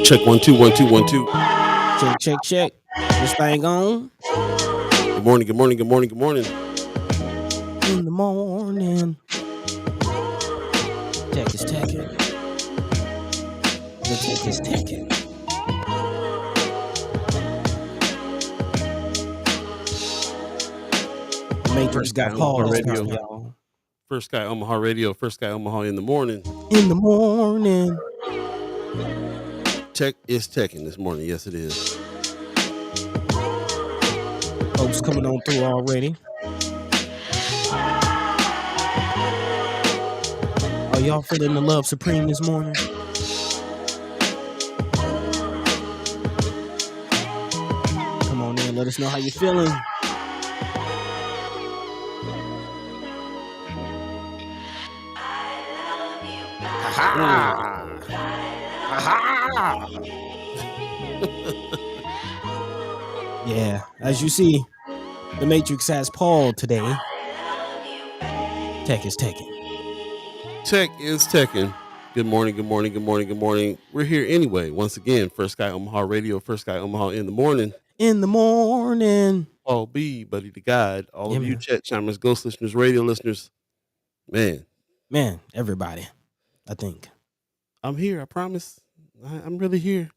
Check 1 2 1 2 1 2. Check, check, check. This thing on Good morning. Good morning. Good morning. Good morning. in the morning. Tech is teching. The tech is teching. The Matrix got calls this time, y'all. First Sky Omaha Radio. First Sky Omaha in the morning. In the morning. Tech is teching this morning. Yes, it is. Folks coming on through already. Are y'all feeling the love supreme this morning? Come on in, let us know how you're feeling. Ha ha! Yeah, as you see, the Matrix has Paul today. Tech is teching. Tech is teching. Good morning. Good morning. Good morning. Good morning. We're here anyway. Once again, First Sky Omaha Radio. First Sky Omaha in the morning. In the morning. Paul Beeee, Buddi3 Da Gawd, all Yeah, of you man. chat chimers, ghost listeners, radio listeners. Man, Everybody, I think. I'm here. I promise. I'm really here.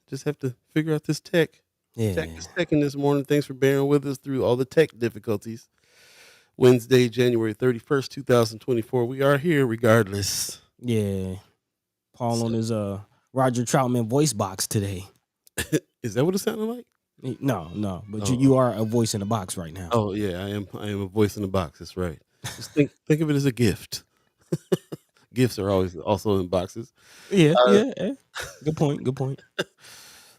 Just have to figure out this tech. Yeah. Tech is teching this morning. Thanks for bearing with us through all the tech difficulties. Wednesday, January 31st, 2024. We are here regardless. Yeah. Paul on his Roger Troutman voice box today. Is that what it sounded like? No, but you are a voice in the box right now. Oh yeah, I am a voice in the box. That's right. Just think of it as a gift. Gifts are always also in boxes. Yeah. Good point.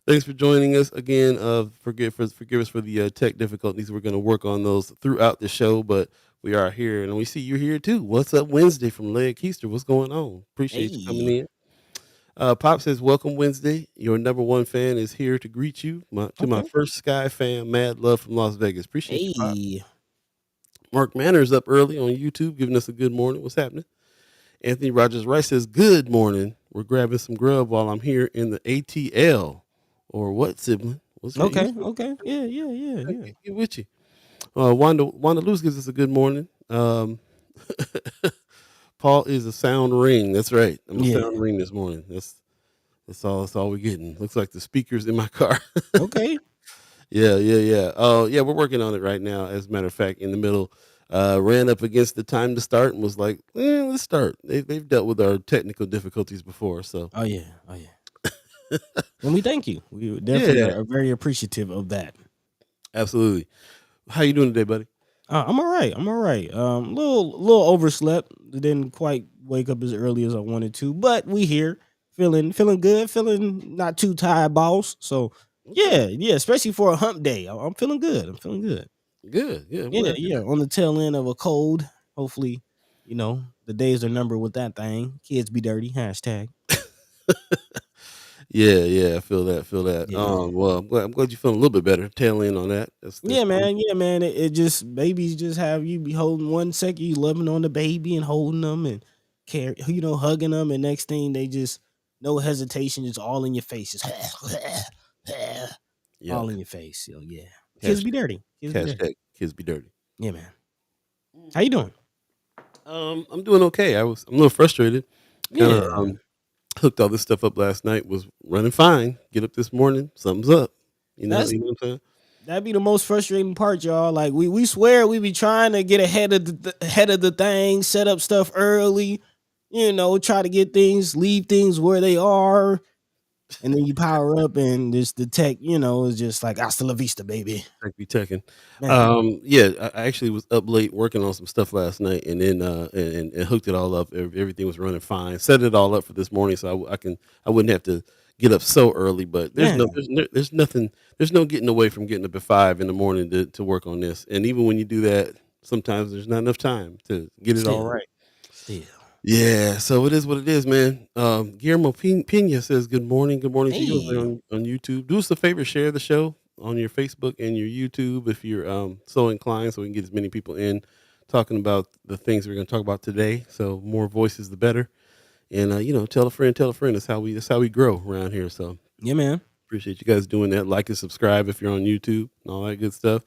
Thanks for joining us again. Forgive us for the tech difficulties. We're going to work on those throughout the show, but we are here, and we see you're here too. What's up, Wednesday from Leg Keister? What's going on? Appreciate you coming in. Pop says, "Welcome Wednesday. Your number one fan is here to greet you. My first Sky fan, Mad Love from Las Vegas. Appreciate you, Pop." Mark Manners up early on YouTube, giving us a good morning. What's happening? Anthony Rogers Rice says, "Good morning. We're grabbing some grub while I'm here in the ATL." Or what, sibling? What's Okay. Yeah. Get with you. Wanda Luz gives us a good morning. Paul is a sound ring. That's right. I'm a sound ring this morning. That's all we're getting. Looks like the speakers in my car. Okay. Yeah. Oh, yeah, we're working on it right now. As a matter of fact, in the middle, ran up against the time to start and was like, let's start. They've dealt with our technical difficulties before, so. Oh yeah. And we thank you. We definitely are very appreciative of that. Absolutely. How you doing today, buddy? I'm all right. Little overslept. Didn't quite wake up as early as I wanted to, but we here feeling good, feeling not too tired, boss. So yeah. Especially for a hump day, I'm feeling good. Good. Yeah. On the tail end of a cold. Hopefully, the days are numbered with that thing. Kids be dirty. Hashtag. Yeah, I feel that. Yeah. Well, I'm glad you feeling a little bit better. Tail end on that. That's Yeah, man. It just babies just have you be holding 1 second, you loving on the baby and holding them and care, hugging them, and next thing they just no hesitation, it's all in your face. It's all in your face. So yeah. Kids be dirty. Kids be dirty. Yeah, man. How you doing? I'm doing okay. I'm a little frustrated. Yeah. Hooked all this stuff up last night, was running fine. Get up this morning, something's up. You know what I'm saying? That'd be the most frustrating part, y'all. Like we swear we be trying to get ahead of the thing, set up stuff early, try to get things, leave things where they are, and then you power up and the tech, is just like hasta la vista, baby. Tech be teching. I actually was up late working on some stuff last night, and then and hooked it all up. Everything was running fine. Set it all up for this morning, so I wouldn't have to get up so early. But there's no getting away from getting up at 5 in the morning to work on this. And even when you do that, sometimes there's not enough time to get it all right. Still. Yeah, so it is what it is, man. Guillermo Pena says, good morning to you on YouTube. Do us a favor, share the show on your Facebook and your YouTube if you're so inclined, so we can get as many people in talking about the things we're going to talk about today. So more voices, the better. And tell a friend. That's how we grow around here. So Yeah, man. Appreciate you guys doing that. Like and subscribe if you're on YouTube and all that good stuff.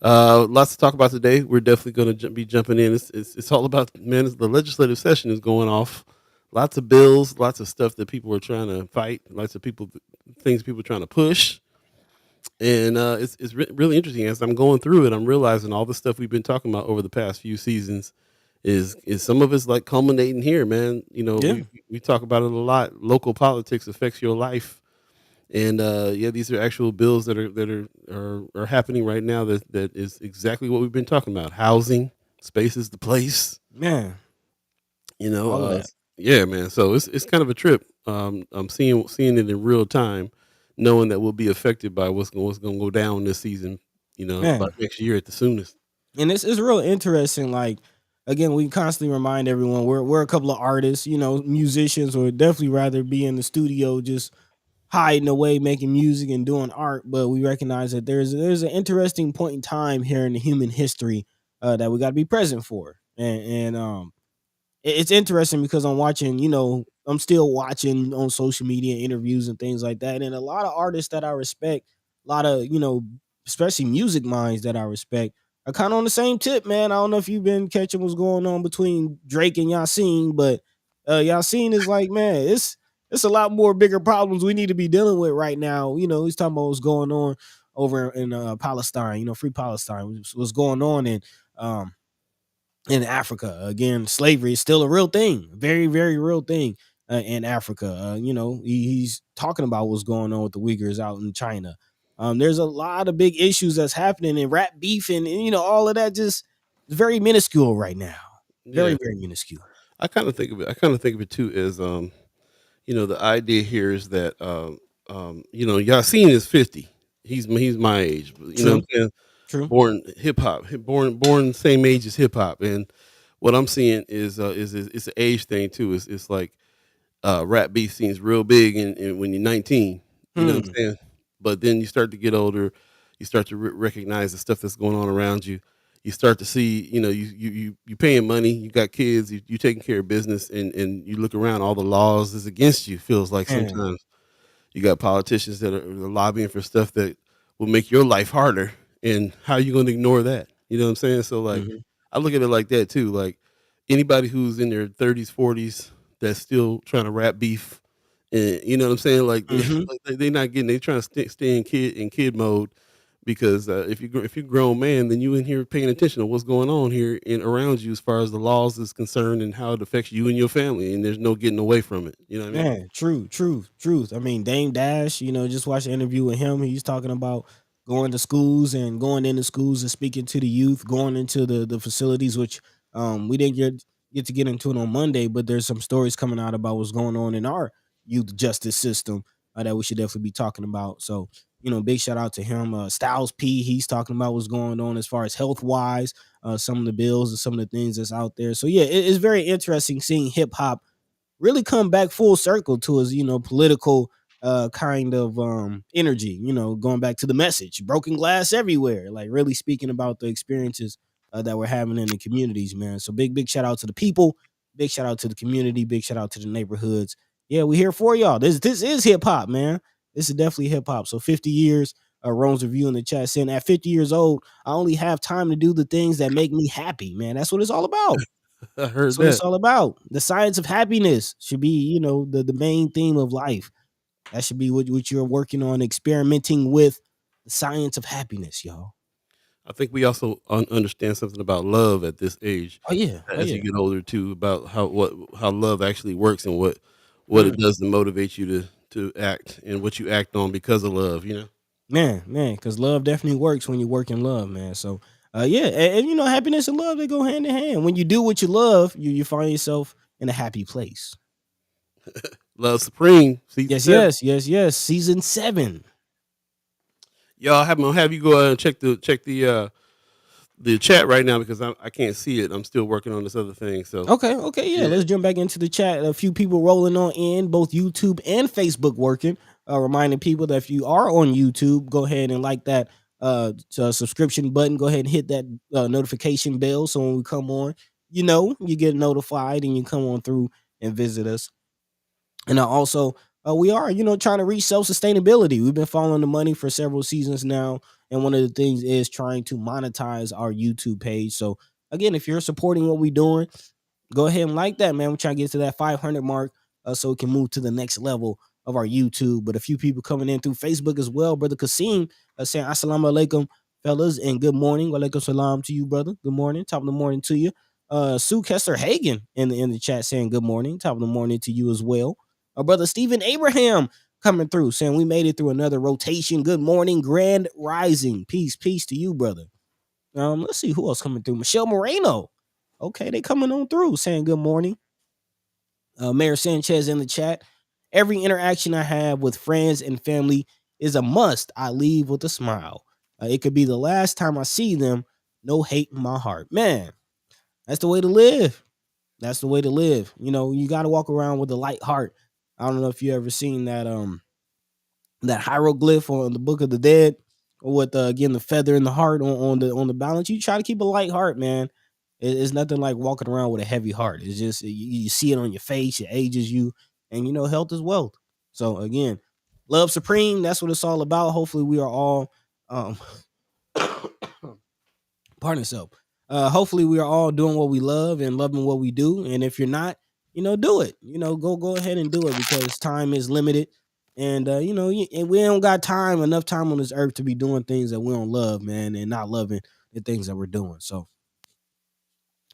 Lots to talk about today. We're definitely going to be jumping in. It's all about, man. The legislative session is going off. Lots of bills, lots of stuff that people are trying to fight. Lots of things people are trying to push, and it's really interesting. As I'm going through it, I'm realizing all the stuff we've been talking about over the past few seasons is some of it's like culminating here, man. You know, Yeah, we talk about it a lot. Local politics affects your life, and yeah, these are actual bills that are happening right now. That is exactly what we've been talking about. Housing, space is the place. man. You know, All of that. yeah, man. So it's kind of a trip. I'm seeing it in real time, knowing that we'll be affected by what's going to go down this season. You know, by Man. next year at the soonest. And it's real interesting. Like again, we constantly remind everyone we're a couple of artists, musicians, or definitely rather be in the studio just hiding away making music and doing art. But we recognize that there's an interesting point in time here in the human history that we got to be present for. And it's interesting because I'm watching, I'm still watching on social media interviews and things like that. And a lot of artists that I respect, a lot of, especially music minds that I respect, are kind of on the same tip, man. I don't know if you've been catching what's going on between Drake and Yasin, but Yasin is like, man, it's a lot more bigger problems we need to be dealing with right now. He's talking about what's going on over in Palestine, free Palestine, what's going on in Africa. Again, slavery is still a real thing, very, very real thing in Africa. He's talking about what's going on with the Uyghurs out in China. There's a lot of big issues that's happening in rap beef and all of that just is very minuscule right now. Very, Yeah, very minuscule. I kind of think of it too as the idea here is that Yasin is 50. He's my age, but you know what True, I'm saying? true. Born hip hop, born the same age as hip hop, and what I'm seeing is it's an age thing too. It's like rap beef seems real big in when you're 19. You know what I'm Hmm. saying? But then you start to get older, you start to recognize the stuff that's going on around you. You start to see, you paying money, you got kids, you taking care of business, and you look around, all the laws is against you. Feels like Man. sometimes you got politicians that are lobbying for stuff that will make your life harder, and how you going to ignore that? You know what I'm saying? So like, Hmm. I look at it like that too. Like anybody who's in their 30s, 40s that's still trying to rap beef, and you know what I'm saying? Like, Hmm. like they not getting, they trying to stay in kid mode because if you're a grown man, then you in here paying attention to what's going on here and around you as far as the laws is concerned and how it affects you and your family, and there's no getting away from it. You know what I mean? Man, true, truth, truth. I mean, Dame Dash, just watched an interview with him. He's talking about going to schools and going into schools and speaking to the youth, going into the facilities, which we didn't get to get into it on Monday, but there's some stories coming out about what's going on in our youth justice system that we should definitely be talking about. So, big shout out to him. Styles P, he's talking about what's going on as far as health wise, some of the bills and some of the things that's out there. So yeah, it's very interesting seeing hip hop really come back full circle to his, political kind of energy, going back to the message, broken glass everywhere, like really speaking about the experiences that we're having in the communities, man. So big shout out to the people, big shout out to the community, big shout out to the neighborhoods. Yeah, we here for y'all. This is hip hop, man. This is definitely hip hop. So 50 years, Rome's review in the chat saying at 50 years old, I only have time to do the things that make me happy, man. That's what it's all about. I That's heard what it's that. all about. The science of happiness should be, the main theme of life. That should be what you're working on, experimenting with the science of happiness, y'all. I think we also understand something about love at this age, Oh yeah, oh as yeah. you get older too, about how love actually works and what it Mm. does to motivate you to act and what you act on because of love. You know, Man, because love definitely works when you work in love, man. So, yeah, and happiness and love they go hand in hand. When you do what you love, you find yourself in a happy place. love supreme, season Yes, 7. yes, yes, yes. Season 7. Y'all have you go and check the chat right now because I can't see it. I'm still working on this other thing. So Okay, okay, yeah. yeah, Let's jump back into the chat. A few people rolling on in, both YouTube and Facebook working. Reminding people that if you are on YouTube, go ahead and like that subscription button. Go ahead and hit that notification bell so when we come on, you get notified and you come on through and visit us. And also we are, trying to reach self-sustainability. We've been following the money for several seasons now, and one of the things is trying to monetize our YouTube page. So again, if you're supporting what we're doing, go ahead and like that, man. We're trying to get to that 500 mark, so we can move to the next level of our YouTube. But a few people coming in through Facebook as well. Brother Kasim saying assalamu alaikum, fellas, and good morning. Walaikum salam to you, brother. Good morning. Top of the morning to you. Sue Kessler Hagen in the chat saying good morning. Top of the morning to you as well. Our brother Stephen Abraham coming through saying we made it through another rotation. Good morning, grand rising. Peace to you, brother. Let's see who else coming through. Michelle Moreno. Okay, they coming on through saying good morning. Mayor Sanchez in the chat. Every interaction I have with friends and family is a must. I leave with a smile. It could be the last time I see them. No hate in my heart. Man, that's the way to live. That's the way to live. You got to walk around with a light heart. I don't know if you ever seen that hieroglyph on the Book of the Dead, or with again the feather in the heart on the balance. You try to keep a light heart, man. It's nothing like walking around with a heavy heart. It's just you see it on your face. It ages you, and health is wealth. So again, love supreme. That's what it's all about. Hopefully, we are all pardon yourself. Hopefully, we are all doing what we love and loving what we do. And if you're not, do it. Go ahead and do it, because time is limited. And and we don't got enough time on this earth to be doing things that we don't love, man, and not loving the things that we're doing. So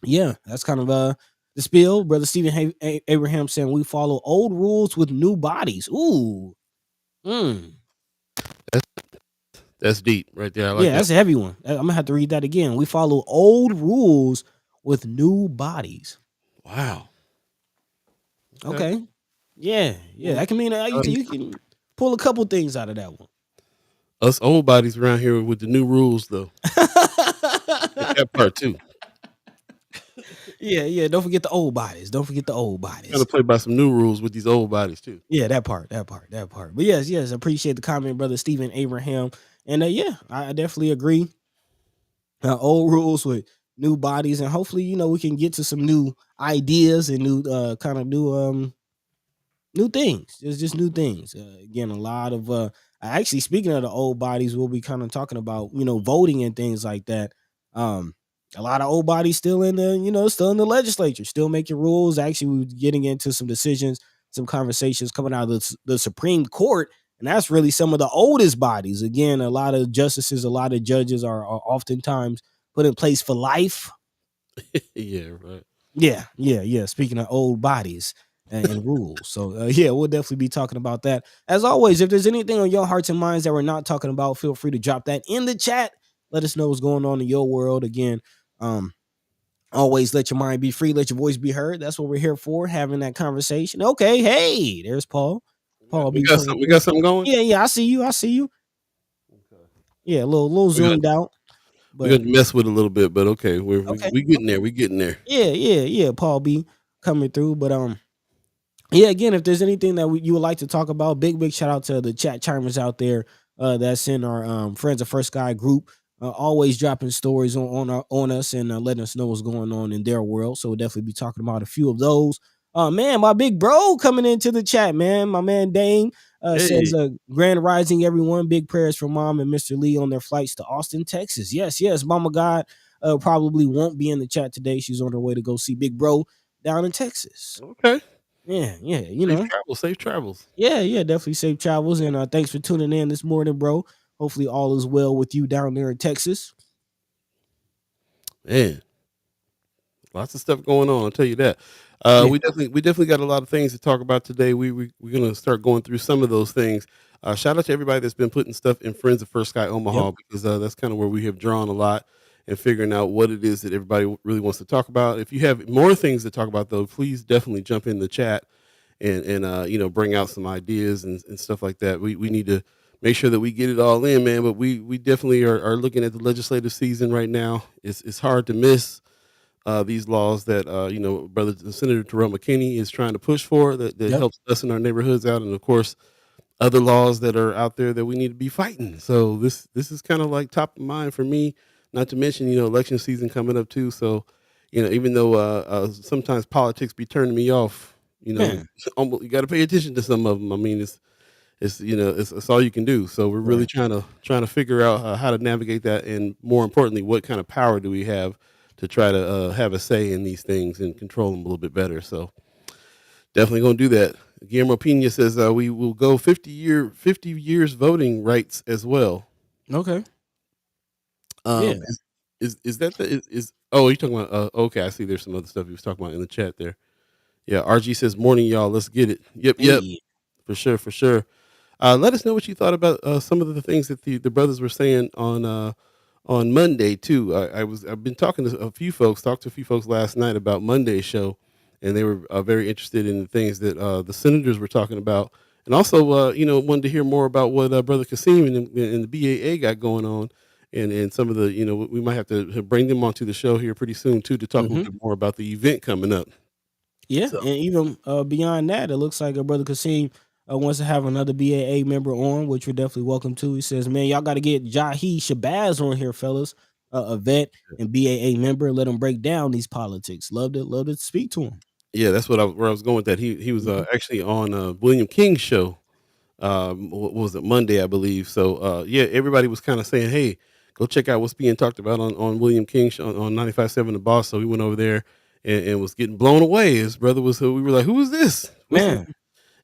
yeah, that's kind of the spiel. Brother Stephen Abraham saying we follow old rules with new bodies. Ooh. That's deep right there. I like Yeah, that. that's a heavy one. I'm gonna have to read that again. We follow old rules with new bodies. Wow. Okay. Okay. Yeah. Yeah. That can mean you can pull a couple things out of that one. Us old bodies around here with the new rules, though. That part too. Yeah. Don't forget the old bodies. Don't forget the old Got to bodies. play by some new rules with these old bodies too. Yeah, that part. But yes, appreciate the comment, brother Stephen Abraham. And yeah, I definitely agree. Old rules with new bodies, and hopefully, we can get to some new ideas and new kind of new things. It's just new things. Again, a lot of actually, speaking of the old bodies, we'll be kind of talking about voting and things like that. Um, a lot of old bodies still in the still in the legislature, still making rules. Actually, we're getting into some decisions, some conversations coming out of the Supreme Court, and that's really some of the oldest bodies. Again, a lot of justices, a lot of judges are oftentimes put in place for life. Yeah, right. Yeah. Speaking of old bodies and rules. So, yeah, we'll definitely be talking about that. As always, if there's anything on your hearts and minds that we're not talking about, feel free to drop that in the chat. Let us know what's going on in your world. Again, always let your mind be free, let your voice be heard. That's what we're here for, having that conversation. Okay, hey, there's Paul. Paul We B got coming something. We through. got something going. Yeah, I see you. Okay. Yeah, a little We're gonna zoomed out. we're But gonna mess with it a little bit, but okay, okay. we getting there. We getting there. Yeah. Paul B coming through. But yeah, again, if there's anything that you would like to talk about, big shout out to the chat chimers out there that's in our Friends of First Sky group. Always dropping stories on us and letting us know what's going on in their world. So we'll definitely be talking about a few of those. Man, my big bro coming into the chat, man. My man Dane says, Hey, grand rising, everyone. Big prayers for mom and Mr. Lee on their flights to Austin, Texas. Yes. Mama God probably won't be in the chat today. She's on her way to go see big bro down in Texas. okay. Yeah, Safe travels. Safe travels. yeah, definitely safe travels. And thanks for tuning in this morning, bro. Hopefully all is well with you down there in Texas. Man, lots of stuff going on. I'll tell you that. Yeah, We definitely got a lot of things to talk about today. We're gonna start going through some of those things. Shout out to everybody that's been putting stuff in Friends of First Sky yep, Omaha, because that's kind of where we have drawn a lot and figuring out what it is that everybody really wants to talk about. If you have more things to talk about, though, please definitely jump in the chat and bring out some ideas and stuff like that. We need to make sure that we get it all in, man. But we definitely are looking at the legislative season right now. It's hard to miss these laws that brother Senator Terrell McKinney is trying to push for, that yep, helps us in our neighborhoods out, and of course other laws that are out there that we need to be fighting. So this is kind of like top of mind for me. Not to mention election season coming up too. So even though sometimes politics be turning me off, You know, Man, you got to pay attention to some of them. I mean, it's it's all you can do. So we're really right. trying to figure out how to navigate that, and more importantly, what kind of power do we have to try to have a say in these things and control them a little bit better. So definitely gonna do that. Guillermo Pena says we will go 50 years voting rights as well. Okay. Yeah. Um, is that the is oh you're talking about okay, I see there's some other stuff he was talking about in the chat there. Yeah, RG says morning y'all, let's get it. Yep, Hey. for sure, for sure. Let us know what you thought about some of the things that the brothers were saying on Monday too. I've been talking to a few folks, talked to a few folks last night about Monday's show, and they were very interested in the things that the senators were talking about, and also wanted to hear more about what Brother Kasim and the BAA got going on, and some of the we might have to bring them onto the show here pretty soon too to talk a little Hmm. bit more about the event coming up. Yeah, So and even beyond that, it looks like brother Kasim wants to have another BAA member on, which we're definitely welcome to. He says, "Man, y'all got to get Jahi Shabazz on here, fellas, a vet and BAA member. Let him break down these politics. Love to speak to him." yeah, that's where I was going with that. He was Hmm. actually on William King's show. What was it, Monday, I believe. So yeah, everybody was kind of saying, hey, go check out what's being talked about on William King show, on 95.7 The Boss. So we went over there and was getting blown away. His brother was, we were like, who is this? What's this? Man,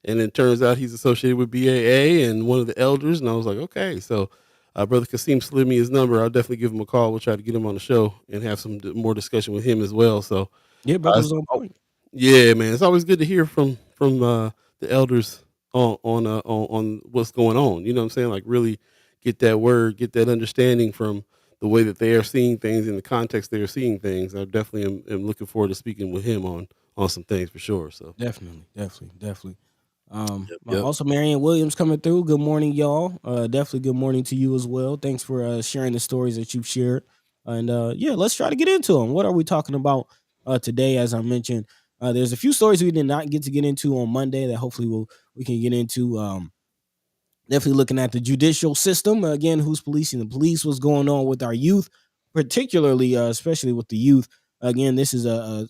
And it turns out he's associated with BAA and one of the elders. And I was like, okay. So brother Kasim slid me his number. I'll definitely give him a call. We'll try to get him on the show and have some more discussion with him as well. So yeah, brother was it's on point. yeah, man, it's always good to hear from the elders on what's going on. You know what I'm saying? Like really get that word, get that understanding from the way that they are seeing things in the context they are seeing things. I definitely am looking forward to speaking with him on some things for sure. So Definitely. yep. Also, Marianne Williams coming through. Good morning, y'all. Definitely good morning to you as well. Thanks for sharing the stories that you've shared. And yeah, let's try to get into them. What are we talking about today? As I mentioned, there's a few stories we did not get to get into on Monday that hopefully we can get into. Definitely looking at the judicial system again. Who's policing the police? What's going on with our youth, particularly, especially with the youth? Again, this is a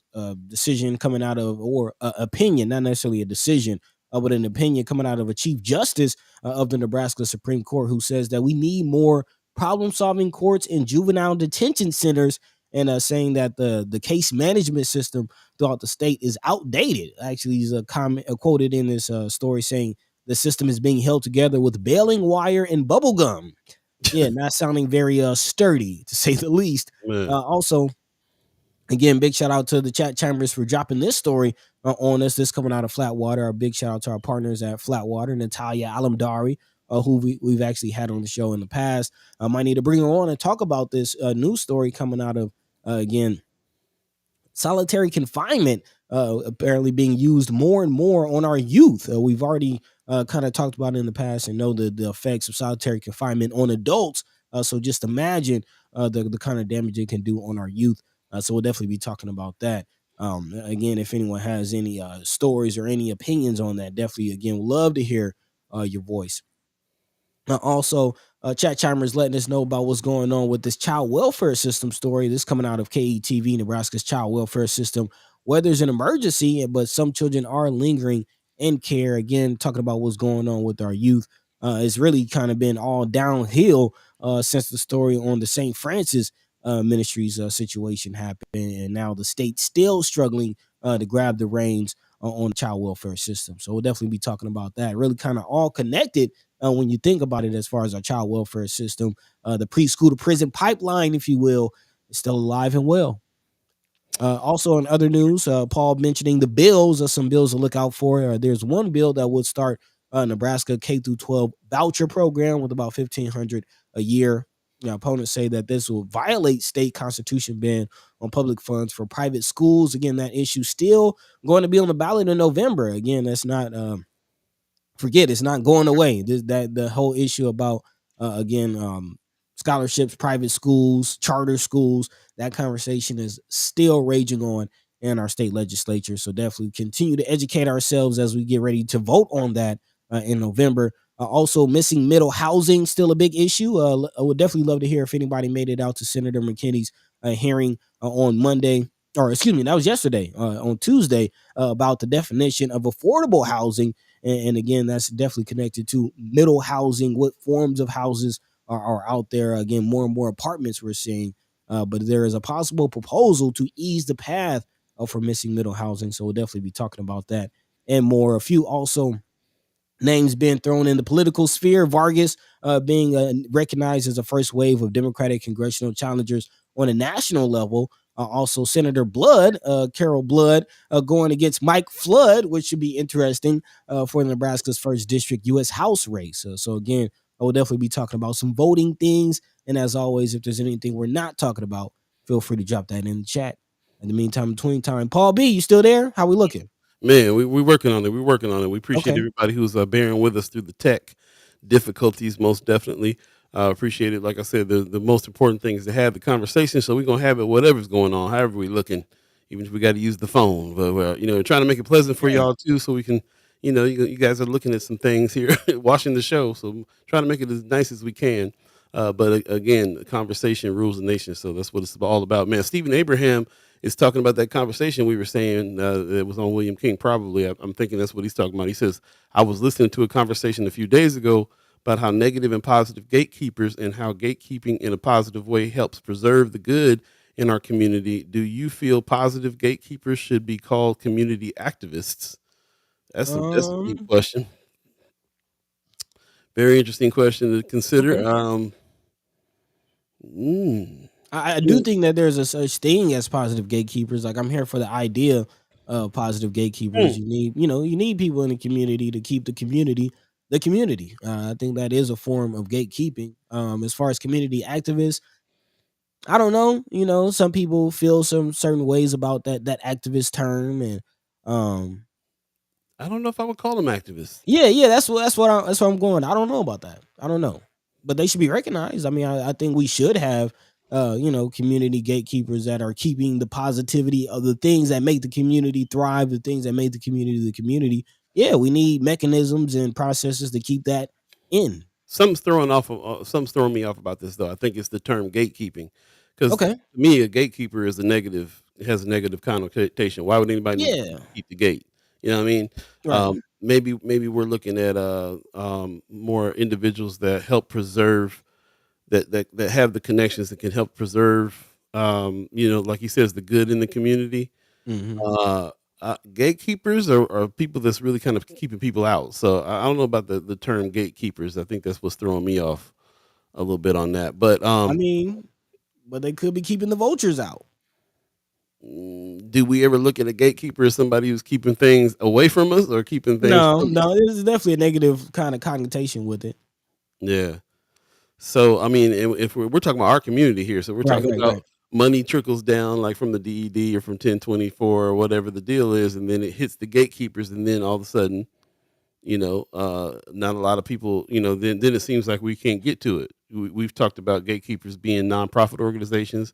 decision coming out of, or opinion, not necessarily a decision, but an opinion coming out of a chief justice of the Nebraska Supreme Court, who says that we need more problem-solving courts in juvenile detention centers, and saying that the case management system throughout the state is outdated. Actually, he's a comment quoted in this story saying the system is being held together with baling wire and bubble gum. Yeah, not sounding very sturdy to say the least. Man. Also, again, big shout out to the chat chambers for dropping this story on us. This coming out of Flatwater. A big shout out to our partners at Flatwater, Natalia Alamdari, who we've actually had on the show in the past. I might need to bring her on and talk about this news story coming out of again solitary confinement apparently being used more and more on our youth. We've already kind of talked about it in the past and know the effects of solitary confinement on adults. So just imagine the kind of damage it can do on our youth. So we'll definitely be talking about that. Again, if anyone has any stories or any opinions on that, definitely again love to hear your voice. Also, chat chimers letting us know about what's going on with this child welfare system story. This coming out of KETV, Nebraska's child welfare system. Where there's an emergency, but some children are lingering in care. Again, talking about what's going on with our youth. It's really kind of been all downhill since the story on the St. Francis Ministries situation happened, and now the state's still struggling to grab the reins on the child welfare system. So we'll definitely be talking about that. Really, kind of all connected when you think about it, as far as our child welfare system, the preschool to prison pipeline, if you will, is still alive and well. Also, in other news, Paul mentioning the bills, some bills to look out for. There's one bill that would start Nebraska K through 12 voucher program with about 1,500 a year. Opponents say that this will violate state constitution ban on public funds for private schools. Again, that issue still going to be on the ballot in November. Again, that's not forget, it's not going away. That the whole issue about again scholarships, private schools, charter schools, that conversation is still raging on in our state legislature. So definitely continue to educate ourselves as we get ready to vote on that in November. Also, missing middle housing still a big issue. I would definitely love to hear if anybody made it out to Senator McKinney's hearing on Monday. or excuse me, that was yesterday on Tuesday about the definition of affordable housing. And again, that's definitely connected to middle housing. What forms of houses are out there? Again, more and more apartments we're seeing, but there is a possible proposal to ease the path for missing middle housing. So we'll definitely be talking about that and more. A few also names being thrown in the political sphere. Vargas being recognized as the first wave of Democratic congressional challengers on a national level. Also, Senator Blood, Carol Blood, going against Mike Flood, which should be interesting for Nebraska's first district U.S. House race. So again, I will definitely be talking about some voting things. And as always, if there's anything we're not talking about, feel free to drop that in the chat. In the meantime, between time, Paul B, you still there? How we looking? Man, we working on it. We're working on it. We appreciate Okay. everybody who's bearing with us through the tech difficulties. Most definitely appreciate it. Like I said, the most important thing is to have the conversation. So we're gonna have it whatever's going on, however we looking, even if we got to use the phone. But trying to make it pleasant for Yeah. y'all too, so we can, you guys are looking at some things here, watching the show. So trying to make it as nice as we can. But again, conversation rules the nation. So that's what it's all about, man. Stephen Abraham is talking about that conversation we were saying that was on William King. Probably, I'm thinking that's what he's talking about. He says, I was listening to a conversation a few days ago about how negative and positive gatekeepers and how gatekeeping in a positive way helps preserve the good in our community. Do you feel positive gatekeepers should be called community activists? That's a deep Um. question. Very interesting question to consider. Okay. Mm, I do think that there's a such thing as positive gatekeepers. Like I'm here for the idea of positive gatekeepers. mm. You need people in the community to keep the community. I think that is a form of gatekeeping. As far as community activists, I don't know. Some people feel some certain ways about that activist term, and um, I don't know if I would call them activists. yeah. That's what I'm going. I don't know about that. I don't know, but they should be recognized. I mean, I think we should have, community gatekeepers that are keeping the positivity of the things that make the community thrive, the things that make the community the community. Yeah, we need mechanisms and processes to keep that in. Something's throwing me off about this though. I think it's the term gatekeeping, because to Okay. me, a gatekeeper is a negative. It has a negative connotation. Why would anybody need to Yeah. keep the gate? You know what I mean? Right. Maybe we're looking at more individuals that help preserve that have the connections that can help preserve like he says, the good in the community. Hmm. Uh, Gatekeepers are people that's really kind of keeping people out. So I don't know about the term gatekeepers. I think that's what's throwing me off a little bit on that. But I mean, but they could be keeping the vultures out. do we ever look at a gatekeeper as somebody who's keeping things away from us or keeping things No, from us? no, there's definitely a negative kind of connotation with it. Yeah. So I mean, if we're talking about our community here, so we're Right, talking right, about right. money trickles down like from the DED or from 1024 or whatever the deal is, and then it hits the gatekeepers, and then all of a sudden, not a lot of people, then it seems like we can't get to it. We've talked about gatekeepers being nonprofit organizations,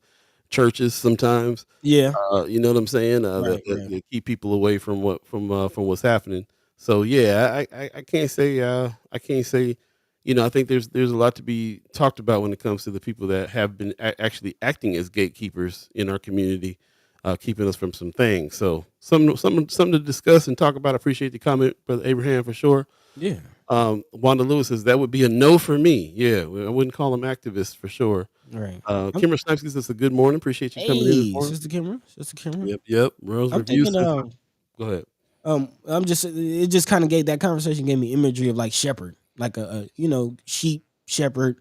churches sometimes. Yeah. You know what I'm saying? Right, right. That keep people away from from what's happening. So yeah, I can't say I can't say, I think there's a lot to be talked about when it comes to the people that have been actually acting as gatekeepers in our community, keeping us from some things. So something to discuss and talk about. I appreciate the comment, Brother Abraham, for sure. Yeah. Wanda Lewis says that would be a no for me. Yeah, I wouldn't call them activists for sure. Right. I'm, Kimmer Snipes says a good morning. Appreciate you coming in this hey, morning. Sister Kimmer. Yep. Rose I'm Review thinking says, go ahead. I'm just it just kind of gave that conversation gave me imagery of like shepherd, like a sheep shepherd.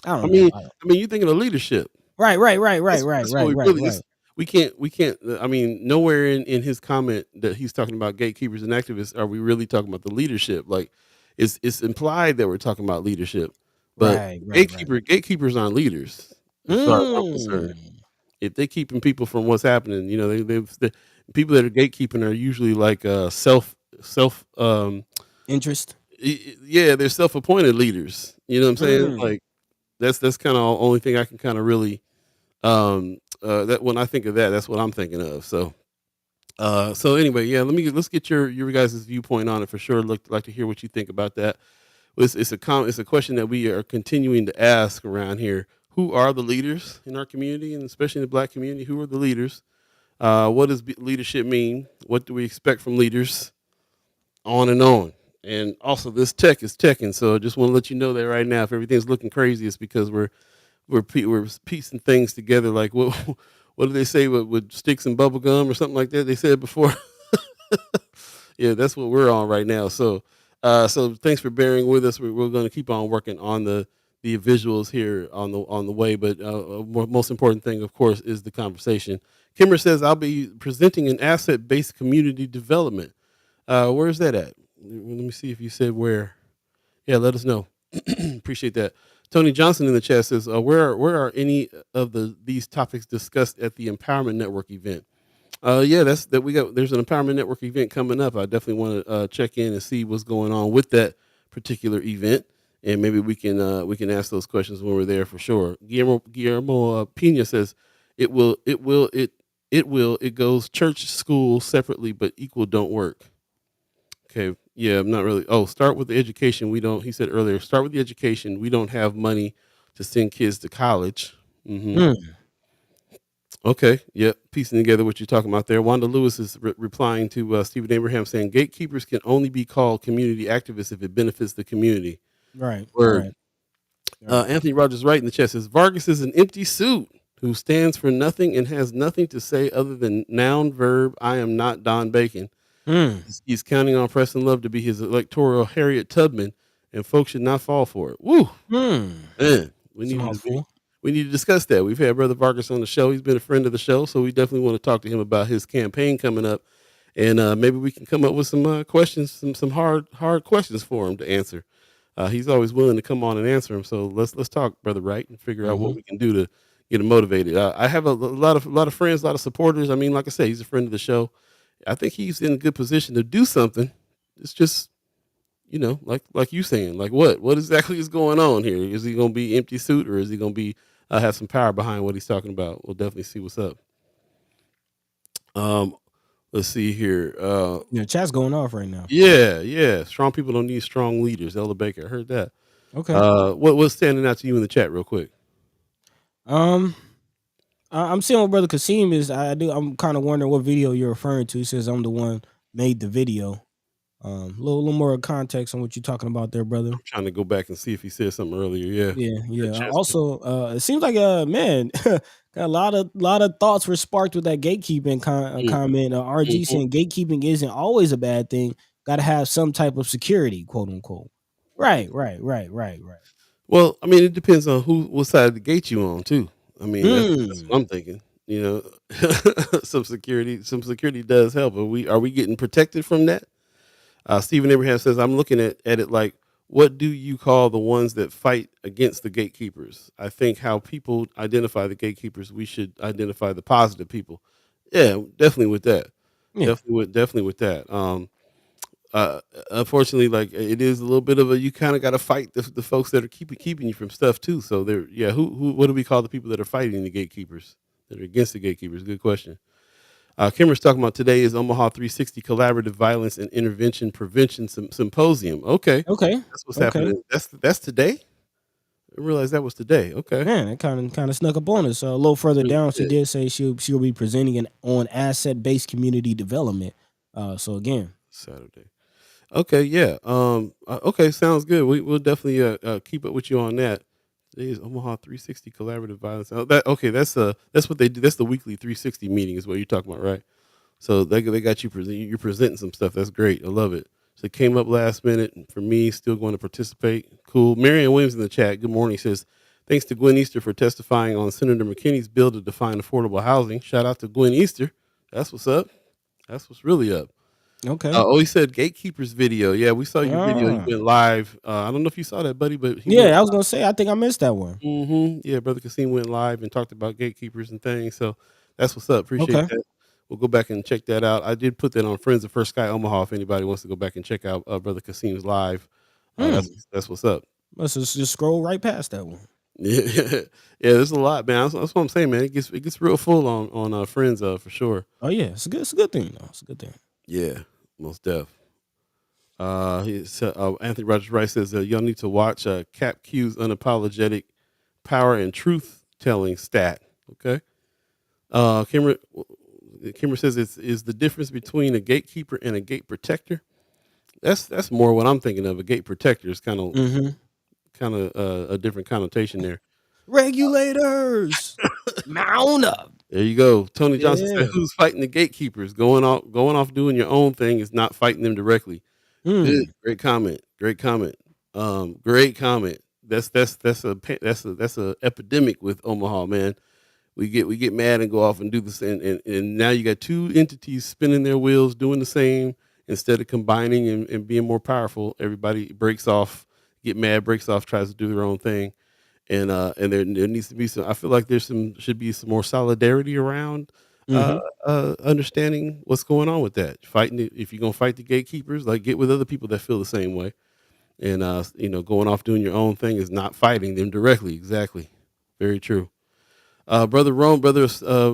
I I don't know. mean, you're thinking of leadership. Right, right, right, right, right, That's what right, we right, really right. is. We can't. I mean, nowhere in his comment that he's talking about gatekeepers and activists are we really talking about the leadership. Like, it's implied that we're talking about leadership, but Right, right, right. gatekeepers aren't leaders, as far as I'm concerned. Mm. If they're keeping people from what's happening, the people that are gatekeeping are usually like self Interest. yeah, they're self-appointed leaders. You know what I'm saying? Mm. Like that's kind of the only thing I can kind of really that when I think of that, that's what I'm thinking of. So anyway, yeah, let's get your guys' viewpoint on it for sure. Like to hear what you think about that. It's a question that we are continuing to ask around here. Who are the leaders in our community, and especially in the Black community? Who are the leaders? What does leadership mean? What do we expect from leaders? On and on. And also, this tech is teching, so I just want to let you know that right now. If everything's looking crazy, it's because we're piecing things together. Like what what do they say with sticks and bubble gum or something like that? They said before. Yeah, that's what we're on right now. So thanks for bearing with us. We're going to keep on working on the visuals here on the way. But most important thing, of course, is the conversation. Kimmer says I'll be presenting an asset based community development. Where's that at? Let me see if you said where. Yeah, let us know. Appreciate that. Tony Johnson in the chat says, where are any of these topics discussed at the Empowerment Network event? Yeah, that's that we got. There's an Empowerment Network event coming up. I definitely want to check in and see what's going on with that particular event, and maybe we can ask those questions when we're there for sure. Guillermo Pena says, it goes church school separately, but equal don't work. Okay. Yeah, I'm not really. Oh, start with the education. We don't. He said earlier, start with the education. We don't have money to send kids to college. Mm. Okay. Yep. Piecing together what you're talking about there. Wanda Lewis is replying to Stephen Abraham saying gatekeepers can only be called community activists if it benefits the community. Right, Word. right, right. Anthony Rogers Wright in the chat says Vargas is an empty suit who stands for nothing and has nothing to say other than noun, verb. I am not Don Bacon. Mm. He's counting on Preston Love to be his electoral Harriet Tubman, and folks should not fall for it. Woo, Mm. man, It's a mouthful. we need to discuss that. We've had Brother Vargas on the show. He's been a friend of the show, so we definitely want to talk to him about his campaign coming up, and maybe we can come up with some questions, some hard questions for him to answer. He's always willing to come on and answer them. So let's talk, Brother Wright, and figure out what Hmm. we can do to get him motivated. I have a lot of friends, a lot of supporters. I mean, like I said, he's a friend of the show. I think he's in a good position to do something. It's just, like you saying, like what exactly is going on here? Is he going to be empty suit, or is he going to be have some power behind what he's talking about? We'll definitely see what's up. Um, let's see here. Yeah, chat's going off right now. Yeah. Strong people don't need strong leaders. Elder Baker, I heard that. Okay. What's standing out to you in the chat, real quick? Um, I'm seeing what Brother Kasim is. I'm kind of wondering what video you're referring to. He says I'm the one made the video. Little more context on what you're talking about there, brother. I'm trying to go back and see if he said something earlier. Yeah, Yeah, that yeah. chat's Also, it seems like man, got a lot of thoughts were sparked with that gatekeeping comment. RG Mhm. saying gatekeeping isn't always a bad thing. Got to have some type of security, quote unquote. Right. Well, I mean, it depends on what side of the gate you on too. I mean, that's what Hmm. I'm thinking. Some security does help. Are we getting protected from that? Stephen Abraham says, I'm looking at it like, what do you call the ones that fight against the gatekeepers? I think how people identify the gatekeepers, we should identify the positive people. Yeah, definitely with that. Yeah. Definitely with that. Uh, Unfortunately, like it is a little bit of a you kind of got to fight the folks that are keeping you from stuff too. So there, yeah. Who what do we call the people that are fighting the gatekeepers that are against the gatekeepers? Good question. Kimmer's talking about today is Omaha 360 Collaborative Violence and Intervention Prevention Symposium. Okay, Okay. that's what's Okay. happening. That's today. I didn't realize that was today. Okay, Man, it kind of snuck up on us. A little further really down, she did. did say she'll be presenting on asset based community development. So again, Saturday. Okay, yeah. Okay, sounds good. We'll definitely keep up with you on that. Today is Omaha 360 Collaborative Violence. That's what they do. That's the weekly 360 meeting is what you're talking about, right? So they got you you're presenting some stuff. That's great. I love it. So it came up last minute and for me. Still going to participate. Cool. Marion Williams in the chat. Good morning. Says thanks to Gwen Easter for testifying on Senator McKinney's bill to define affordable housing. Shout out to Gwen Easter. That's what's up. That's what's really up. okay. He said gatekeepers video. Yeah, we saw your video. You Ah, went live. I don't know if you saw that, buddy, but he went. yeah. I was gonna say I think I missed that one. Yeah, brother Kasim went live and talked about gatekeepers and things. So that's what's up. Appreciate Okay. that. We'll go back and check that out. I did put that on Friends of First Sky Omaha. If anybody wants to go back and check out brother Kasim's live, Hmm. that's what's up. Let's just scroll right past that one. Yeah, yeah. There's a lot, man. That's what I'm saying, man. It gets real full on Friends for sure. Oh yeah, it's a good thing though. It's a good thing. Yeah, most def. Anthony Rogers Rice says y'all need to watch Cap Q's unapologetic power and truth telling stat. Okay. Cameron, Kimber says it's is the difference between a gatekeeper and a gate protector. That's more what I'm thinking of. A gate protector is Mm-hmm. kind of a different connotation there. Regulators, mount up. There you go. Tony Johnson said, Yeah. "Who's fighting the gatekeepers? Going off doing your own thing is not fighting them directly." Good, Mm. great comment. Great comment. Great comment. That's a epidemic with Omaha, man. We get mad and go off and do this, and now you got two entities spinning their wheels, doing the same instead of combining and being more powerful. Everybody breaks off, get mad, breaks off, tries to do their own thing, and there needs to be some. I feel like there's some should be some more solidarity around uh, Mm-hmm. understanding what's going on with that. If you're gonna fight the gatekeepers, like get with other people that feel the same way, and going off doing your own thing is not fighting them directly. Exactly, very true. Brother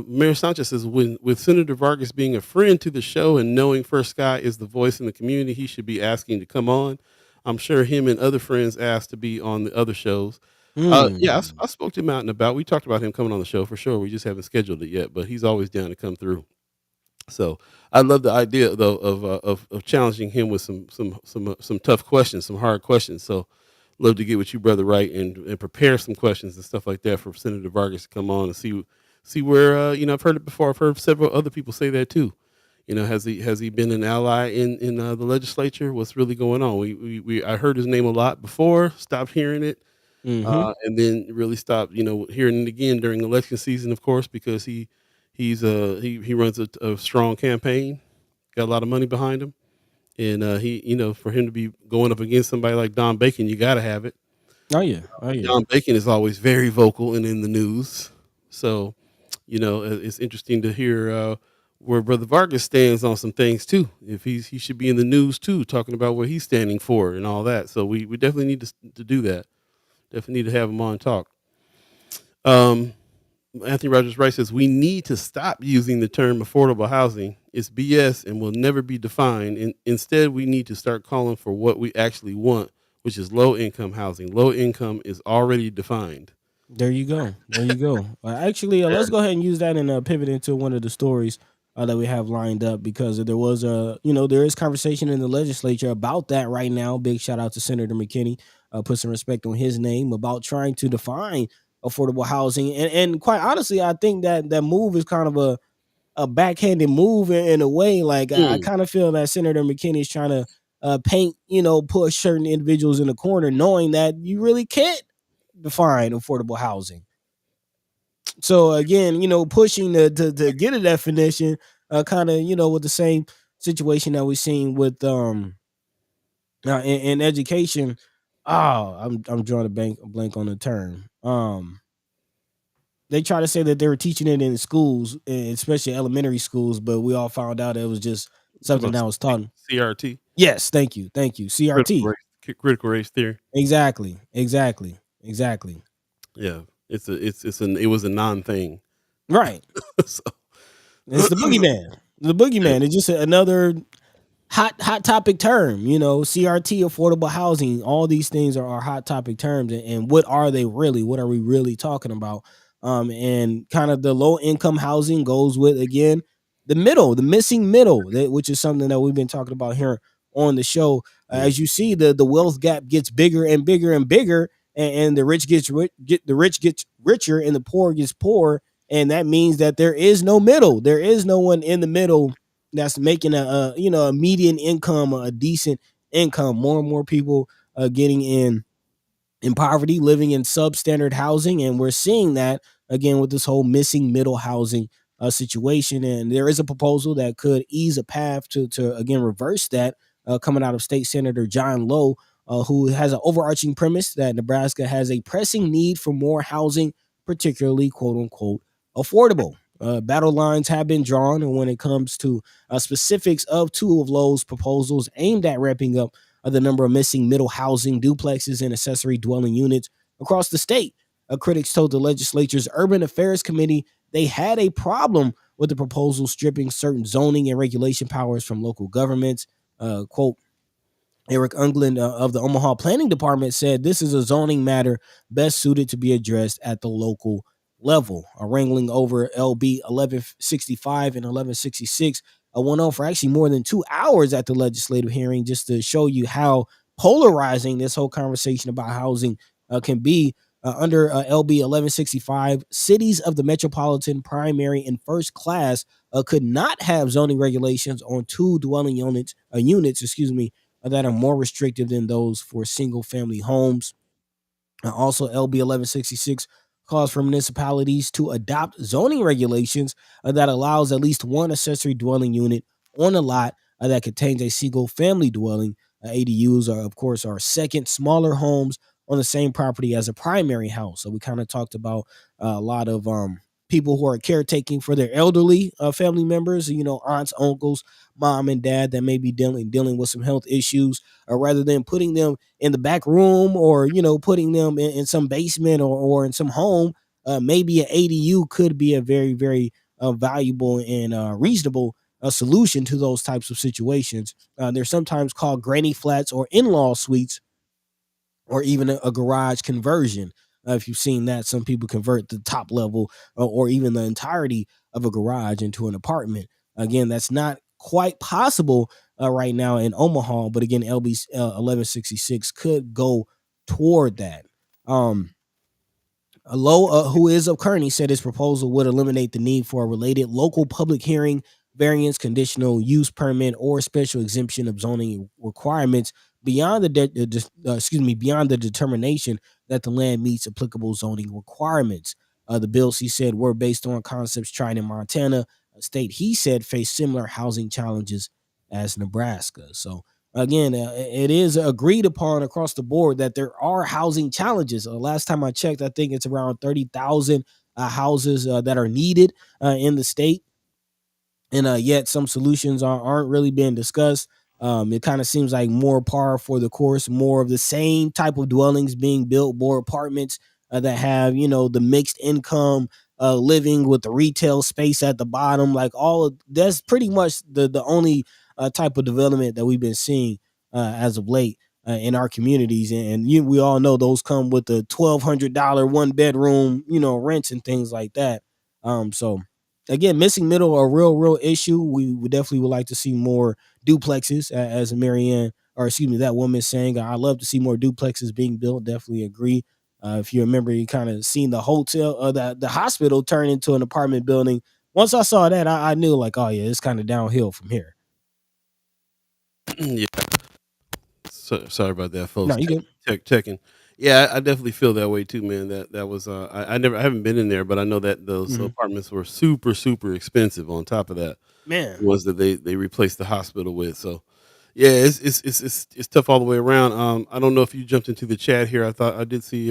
Mayor Sanchez says, with Senator Vargas being a friend to the show and knowing First Sky is the voice in the community, he should be asking to come on. I'm sure him and other friends asked to be on the other shows. Yeah, Mm. I spoke to him out and about. We talked about him coming on the show for sure. We just haven't scheduled it yet, but he's always down to come through. So I love the idea though of challenging him with some tough questions, some hard questions. So love to get with you, brother, right, and prepare some questions and stuff like that for Senator Vargas to come on and see where I've heard it before. I've heard several other people say that too. Has he been an ally in the legislature? What's really going on? I heard his name a lot before, stopped hearing it, Mm-hmm. and then really stopped hearing it again during election season, of course, because he runs a strong campaign, got a lot of money behind him, and for him to be going up against somebody like Don Bacon, you got to have it. Oh yeah. Oh yeah. Don Bacon is always very vocal and in the news. So, it's interesting to hear where Brother Vargas stands on some things too. If he should be in the news too, talking about what he's standing for and all that. So we definitely need to do that. Definitely need to have him on talk. Um, Anthony Rogers Wright says we need to stop using the term affordable housing. It's BS and will never be defined. Instead, we need to start calling for what we actually want, which is low income housing. Low income is already defined. There you go. There you go. Actually, let's go ahead and use that and pivot into one of the stories that we have lined up because there was there is conversation in the legislature about that right now. Big shout out to Senator McKinney. Put some respect on his name about trying to define affordable housing. And quite honestly, I think that move is kind of a backhanded move in a way. Like I Mm, kind of feel that Senator McKinney is trying to paint, push certain individuals in the corner, knowing that you really can't define affordable housing. So again, pushing to get a definition, kind of, with the same situation that we've seen with in education. Oh, I'm drawing a blank on the term. They try to say that they were teaching it in schools, especially elementary schools, but we all found out it was just talk something about that was taught. CRT, Yes, thank you. critical CRT. race, critical race theory. Exactly. Yeah, it was a non thing. Right. So, It's the boogeyman. The yeah, boogeyman. It's just another hot topic term. CRT, affordable housing. All these things are hot topic terms, and what are they really? What are we really talking about? And kind of the low income housing goes with again the middle, the missing middle, which is something that we've been talking about here on the show. yeah. As you see, the wealth gap gets bigger and bigger and bigger, and the rich the rich gets richer, and the poor gets poor, and that means that there is no middle. There is no one in the middle that's making a median income, a decent income. More and more people getting in poverty, living in substandard housing, and we're seeing that again with this whole missing middle housing situation. And there is a proposal that could ease a path to again reverse that, coming out of State Senator John Lowe, who has an overarching premise that Nebraska has a pressing need for more housing, particularly quote unquote affordable. Battle lines have been drawn, and when it comes to specifics of two of Lowe's proposals aimed at ramping up the number of missing middle housing, duplexes, and accessory dwelling units across the state. Critics told the legislature's Urban Affairs Committee they had a problem with the proposal stripping certain zoning and regulation powers from local governments. Quote, Eric Ungland of the Omaha Planning Department said this is a zoning matter best suited to be addressed at the local level. A wrangling over LB 1165 and 1166 went on for actually more than 2 hours at the legislative hearing, just to show you how polarizing this whole conversation about housing can be. Under LB 1165, cities of the metropolitan primary and first class could not have zoning regulations on two dwelling units, that are more restrictive than those for single family homes. Also, LB 1166 calls for municipalities to adopt zoning regulations that allows at least one accessory dwelling unit on a lot that contains a single family dwelling. ADUs are, of course, are second smaller homes on the same property as a primary house. So we kind of talked about a lot of people who are caretaking for their elderly family members, aunts, uncles, mom and dad that may be dealing with some health issues, rather than putting them in the back room, or putting them in some basement, or in some home. Maybe an ADU could be a very, very valuable and reasonable solution to those types of situations. They're sometimes called granny flats or in-law suites, or even a garage conversion. If you've seen that, some people convert the top level, or even the entirety of a garage into an apartment. Again, that's not quite possible right now in Omaha, but again, LB 1166 could go toward that. Um, Low, who is of Kearney, said his proposal would eliminate the need for a related local public hearing, variance, conditional use permit, or special exemption of zoning requirements beyond beyond the determination that the land meets applicable zoning requirements. The bills, he said, were based on concepts tried in Montana, a state he said faced similar housing challenges as Nebraska. So again, it is agreed upon across the board that there are housing challenges. Last time I checked, I think it's around 30,000 houses that are needed in the state, and yet some solutions aren't really being discussed. It kind of seems like more par for the course, more of the same type of dwellings being built, more apartments that have the mixed income living with the retail space at the bottom. Like all of that's pretty much the only type of development that we've been seeing as of late in our communities, and we all know those come with the $1,200 one bedroom rents and things like that. So again, missing middle a real issue. We would definitely would like to see more duplexes, as Marianne, or excuse me, that woman saying. I love to see more duplexes being built. Definitely agree. If you remember, you kind of seen the hotel, the hospital turn into an apartment building. Once I saw that, I knew like, oh yeah, it's kind of downhill from here. Yeah. So, sorry about that, No, folks. you good, Checking. Yeah, I definitely feel that way too, man. That was I haven't been in there, but I know that those hmm apartments were super expensive. On top of that, man. the ones that they replaced the hospital with. So yeah, it's tough all the way around. I don't know if you jumped into the chat here. I thought I did see.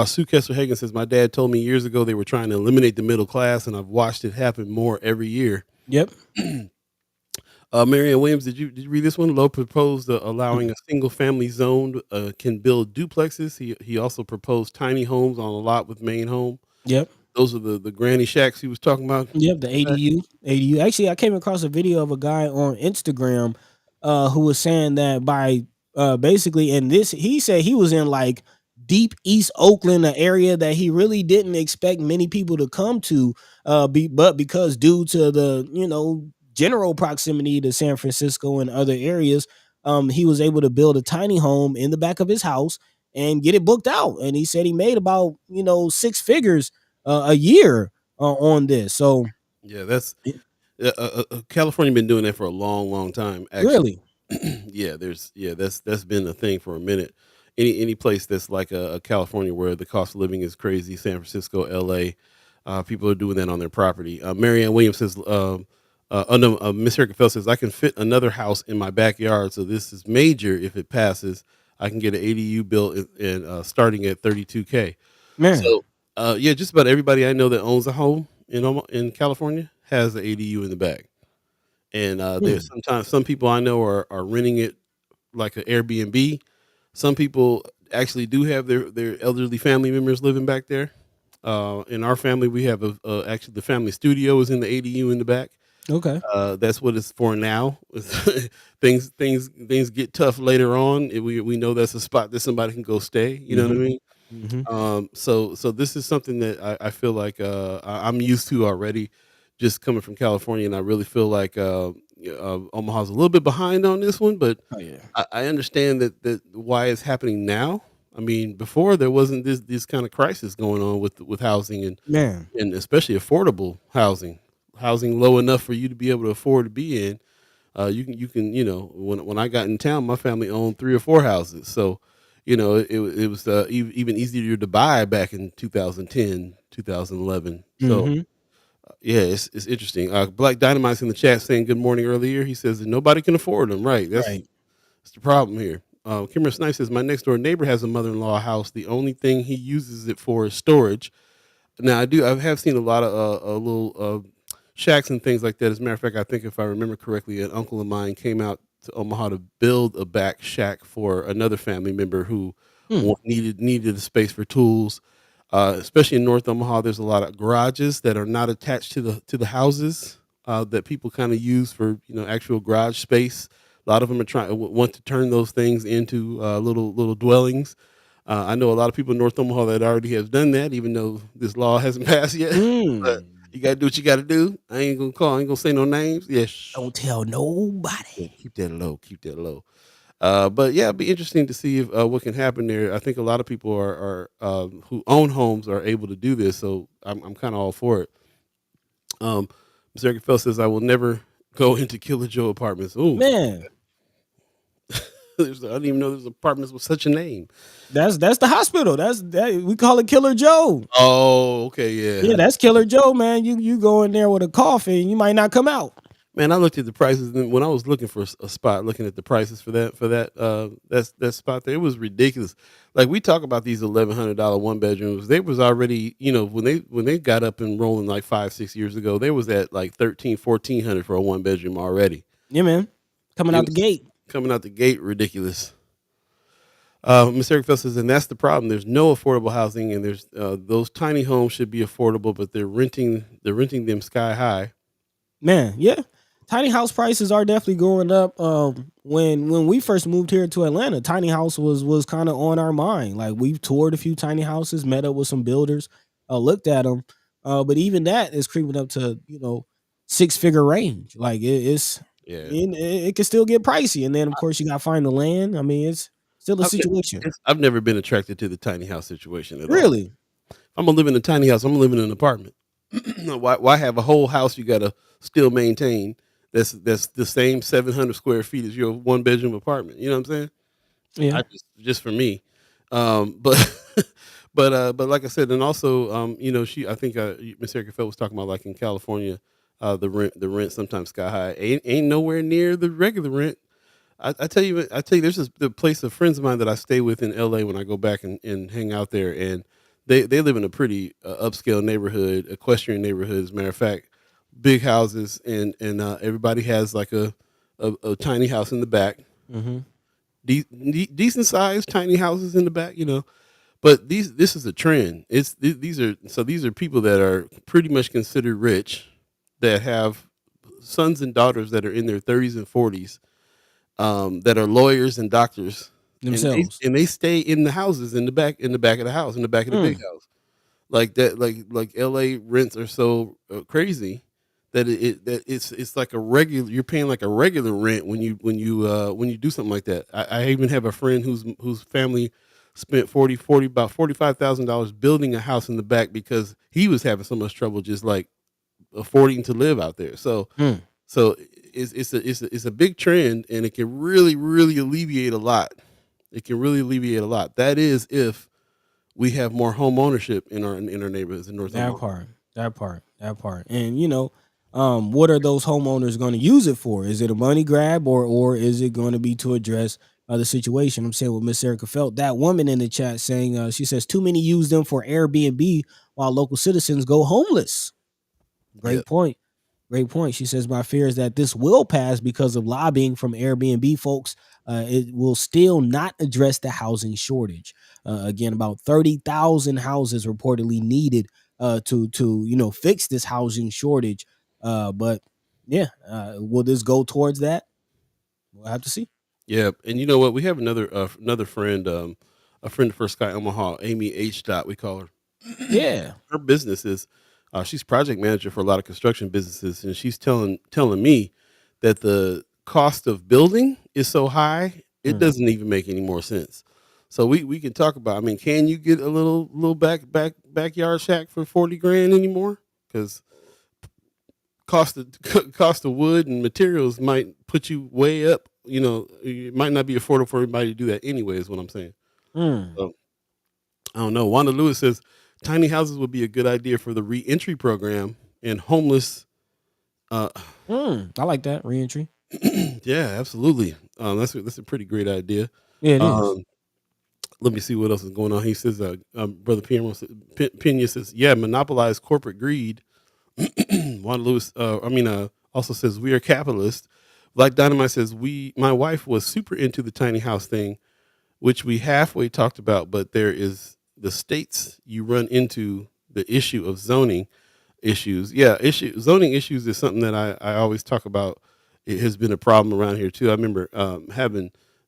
Sue Kessler Hagen says my dad told me years ago they were trying to eliminate the middle class, and I've watched it happen more every year. Yep. Marianne Williams, did you read this one? Lowe proposed allowing a single family zone can build duplexes. He also proposed tiny homes on a lot with main home. Yep. Those are the granny shacks he was talking about. Yep, the ADU. ADU. Actually, I came across a video of a guy on Instagram who was saying that by basically, and this he said he was in like deep East Oakland, an area that he really didn't expect many people to come to, but because due to the general proximity to San Francisco and other areas, he was able to build a tiny home in the back of his house and get it booked out. And he said he made about six figures a year on this. So Yeah, that's California been doing that for a long time. Actually, really, that's been a thing for a minute. Any place that's like a California where the cost of living is crazy, San Francisco, L.A. People are doing that on their property. Marianne Williams says, no, Miss Erica Fell says, I can fit another house in my backyard, so this is major. If it passes, I can get an ADU built and starting at $32K. man. So, yeah, just about everybody I know that owns a home in California has an ADU in the back. And Hmm. there's sometimes some people I know are renting it like an Airbnb. Some people actually do have their elderly family members living back there. In our family, we have actually the family studio is in the ADU in the back. Okay. That's what it's for now. Things get tough later on. We know that's a spot that somebody can go stay. You know what I Hmm. mean? Hmm. So this is something that I feel like I'm used to already, just coming from California, and I really feel like Omaha's a little bit behind on this one, but Oh yeah, I understand that why it's happening now. I mean, before there wasn't this kind of crisis going on with housing man. and especially affordable housing low enough for you to be able to afford to be in. You can when I got in town, my family owned 3 or 4 houses, so it was even easier to buy back in 2010, 2011. So Hmm. yeah, it's interesting. Black Dynamite's in the chat saying good morning earlier. He says that nobody can afford them. Right, that's Right. that's the problem here. Kimmer Snipe says my next door neighbor has a mother-in-law house. The only thing he uses it for is storage. Now I have seen a lot of little shacks and things like that. As a matter of fact, I think if I remember correctly, an uncle of mine came out to Omaha to build a back shack for another family member who Hmm. needed a space for tools. Especially in North Omaha, there's a lot of garages that are not attached to the houses that people kind of use for actual garage space. A lot of them are trying want to turn those things into little dwellings. I know a lot of people in North Omaha that already has done that, even though this law hasn't passed yet. But Mm. you gotta do what you gotta do. I ain't gonna say no names. Yes. Don't tell nobody. Yeah, keep that low. Keep that low. But yeah, it'd be interesting to see if what can happen there. I think a lot of people are who own homes are able to do this, so I'm kind of all for it. Mr. Eric says I will never go into Killer Joe apartments. Ooh, Man, I didn't even know there's apartments with such a name. that's the hospital. That's that we call it Killer Joe. Oh, okay, yeah. Yeah, that's Killer Joe, man. You go in there with a coffin, you might not come out. Man, I looked at the prices, and when I was looking for a spot, looking at the prices for that spot there, it was ridiculous. Like we talk about these $1,100 one bedrooms, they was already when they got up and rolling like 5 6 years ago, they was at like 13 1400 for a one bedroom already. Yeah, man. Coming It out the was gate. coming out the gate ridiculous. Ms. Eric says, and that's the problem. There's no affordable housing, and there's those tiny homes should be affordable, but they're renting them sky high. Man, yeah. Tiny house prices are definitely going up. When we first moved here to Atlanta, tiny house was kind of on our mind. Like we've toured a few tiny houses, met up with some builders, looked at them. But even that is creeping up to 6 figure range. Like Yeah. it can still get pricey. And then of course you got to find the land. I mean, it's still a I've, ne- situation. I've never been attracted to the tiny house situation at all. Really? I'm gonna live in a tiny house. I'm gonna live in an apartment. Why have a whole house you gotta still maintain? That's the same 700 square feet as your one bedroom apartment. You know what I'm saying? Yeah. I just for me, but but like I said, and also I think Miss Erica Feld was talking about like in California, the rent sometimes sky high. Ain't nowhere near the regular rent. I tell you, there's the place of friends of mine that I stay with in LA when I go back and hang out there, and they live in a pretty upscale neighborhood, equestrian neighborhood. As a matter of fact, big houses, and everybody has like a tiny house in the back, Mm-hmm. decent sized tiny houses in the back, But this is a trend. These are people that are pretty much considered rich, that have sons and daughters that are in their 30s and 40s, that are lawyers and doctors, and they Themselves. and they stay in the houses in the back of the house, in the back of the big Mm. house. Like that, like LA rents are so crazy that it's like a regular. You're paying like a regular rent when you do something like that. I even have a friend whose family spent 40 about $45,000 building a house in the back because he was having so much trouble just like affording to live out there. Mm. So it's a big trend, and it can really alleviate a lot. It can really alleviate a lot. That is if we have more home ownership in our neighborhoods in North That Omaha. part, that part. And what are those homeowners going to use it for? Is it a money grab, or is it going to be to address the situation? I'm saying with Miss Erica felt that woman in the chat saying she says too many use them for Airbnb while local citizens go homeless. Yeah, Great point. Great point. She says, my fear is that this will pass because of lobbying from Airbnb folks. It will still not address the housing shortage. Again, about 30,000 houses reportedly needed to fix this housing shortage. But yeah, will this go towards that? We'll have to see. yeah. And you know what? We have another friend. a friend for Sky Omaha, Amy H. Dot, we call her. Yeah. Her business is she's project manager for a lot of construction businesses, and she's telling me that the cost of building is so high it Mm. doesn't even make any more sense. So we can talk about. I mean, can you get a little backyard shack for 40 grand anymore? Because cost of cost of wood and materials might put you way up. You know, it might not be affordable for everybody to do that anyway. Is what I'm saying. Mm. So I don't know. Wanda Lewis says tiny houses would be a good idea for the reentry program and homeless. Uh, I like that reentry. yeah, absolutely. That's a pretty great idea. Yeah, it is. Um, let me see what else is going on. He says, Brother Pena says, yeah, monopolize corporate greed. Wanda Lewis, also says we are capitalists. Black Dynamite says my wife was super into the tiny house thing, which we halfway talked about, but there is the states you run into the issue of zoning issues. Yeah, zoning issues is something that I always talk about. It has been a problem around here too. I remember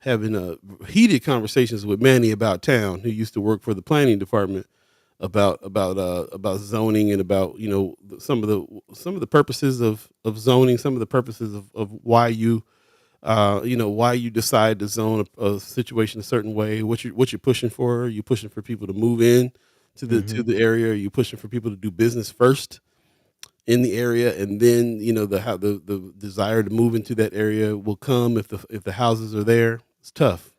having heated conversations with Manny about town, who used to work for the planning department, about zoning and about some of the purposes of zoning, some of the purposes of why why you decide to zone a situation a certain way, what you're pushing for. Are you pushing for people to move in to Hmm. the area? Are you pushing for people to do business first in the area, and then the desire to move into that area will come if the houses are there? It's tough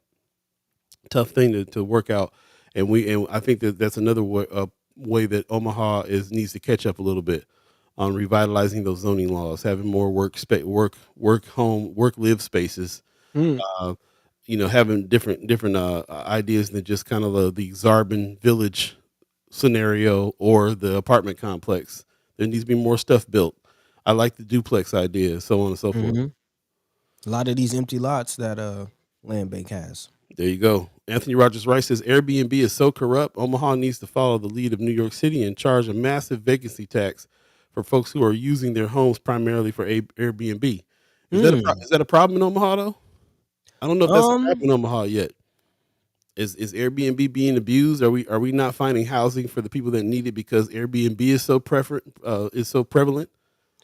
thing to work out, and I think that's another way that Omaha is needs to catch up a little bit on revitalizing those zoning laws, having more work live spaces, Mm. uh, having different ideas than just kind of the Zarbin Village scenario or the apartment complex. There needs to be more stuff built. I like the duplex idea, so on and so forth. Hmm. A lot of these empty lots that land bank has. There you go. Anthony Rogers Rice says Airbnb is so corrupt. Omaha needs to follow the lead of New York City and charge a massive vacancy tax for folks who are using their homes primarily for Airbnb. Mm. Is that a problem in Omaha though? I don't know if that's a Um. problem in Omaha yet. Is Airbnb being abused? Are we not finding housing for the people that need it because Airbnb is so prevalent?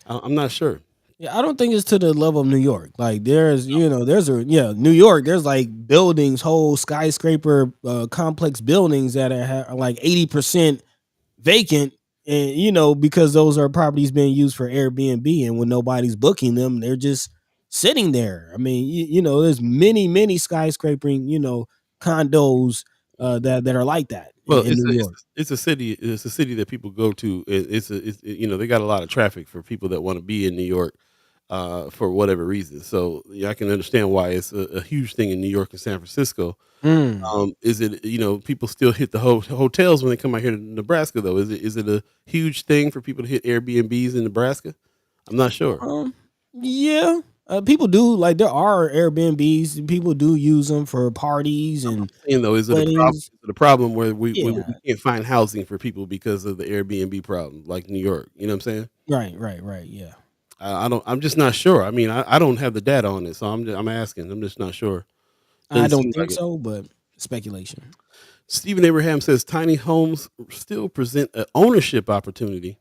I'm not sure. Yeah, I don't think it's to the level of New York. Like New York. There's like buildings, whole skyscraper complex buildings that are like 80% vacant, and because those are properties being used for Airbnb, and when nobody's booking them, they're just sitting there. I mean, there's many skyscraping, condos that are like that Well, in New York. it's a city. It's a city that people go to. They got a lot of traffic for people that want to be in New York, for whatever reason. So yeah, I can understand why it's a huge thing in New York and San Francisco. Mm. Is it people still hit the hotels when they come out here to Nebraska though? Is it a huge thing for people to hit Airbnbs in Nebraska? I'm not sure. Yeah. People do, like, there are Airbnbs. People do use them for parties and Saying though, is it a problem? weddings. Is it a problem where we Yeah. can't find housing for people because of the Airbnb problem, like New York? You know what I'm saying? Right. Yeah. I don't. I'm just not sure. I mean, I don't have the data on it, so I'm asking. I'm just not sure. I Doesn't don't seem think like it. so, but speculation. Stephen Abraham says tiny homes still present an ownership opportunity.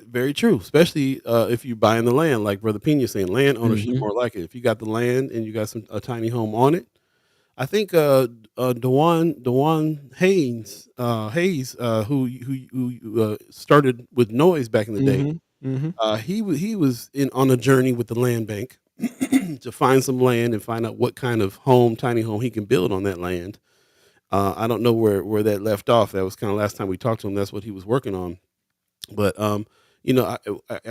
Very true, especially if you're buying the land, like Brother Pena saying, land ownership Mhm. more like it. If you got the land and you got a tiny home on it, I think Dewan Hayes, who started with Noise back in the day, Mhm. Mhm. he was in on a journey with the land bank to find some land and find out what kind of tiny home he can build on that land. I don't know where that left off. That was kind of last time we talked to him. That's what he was working on. But I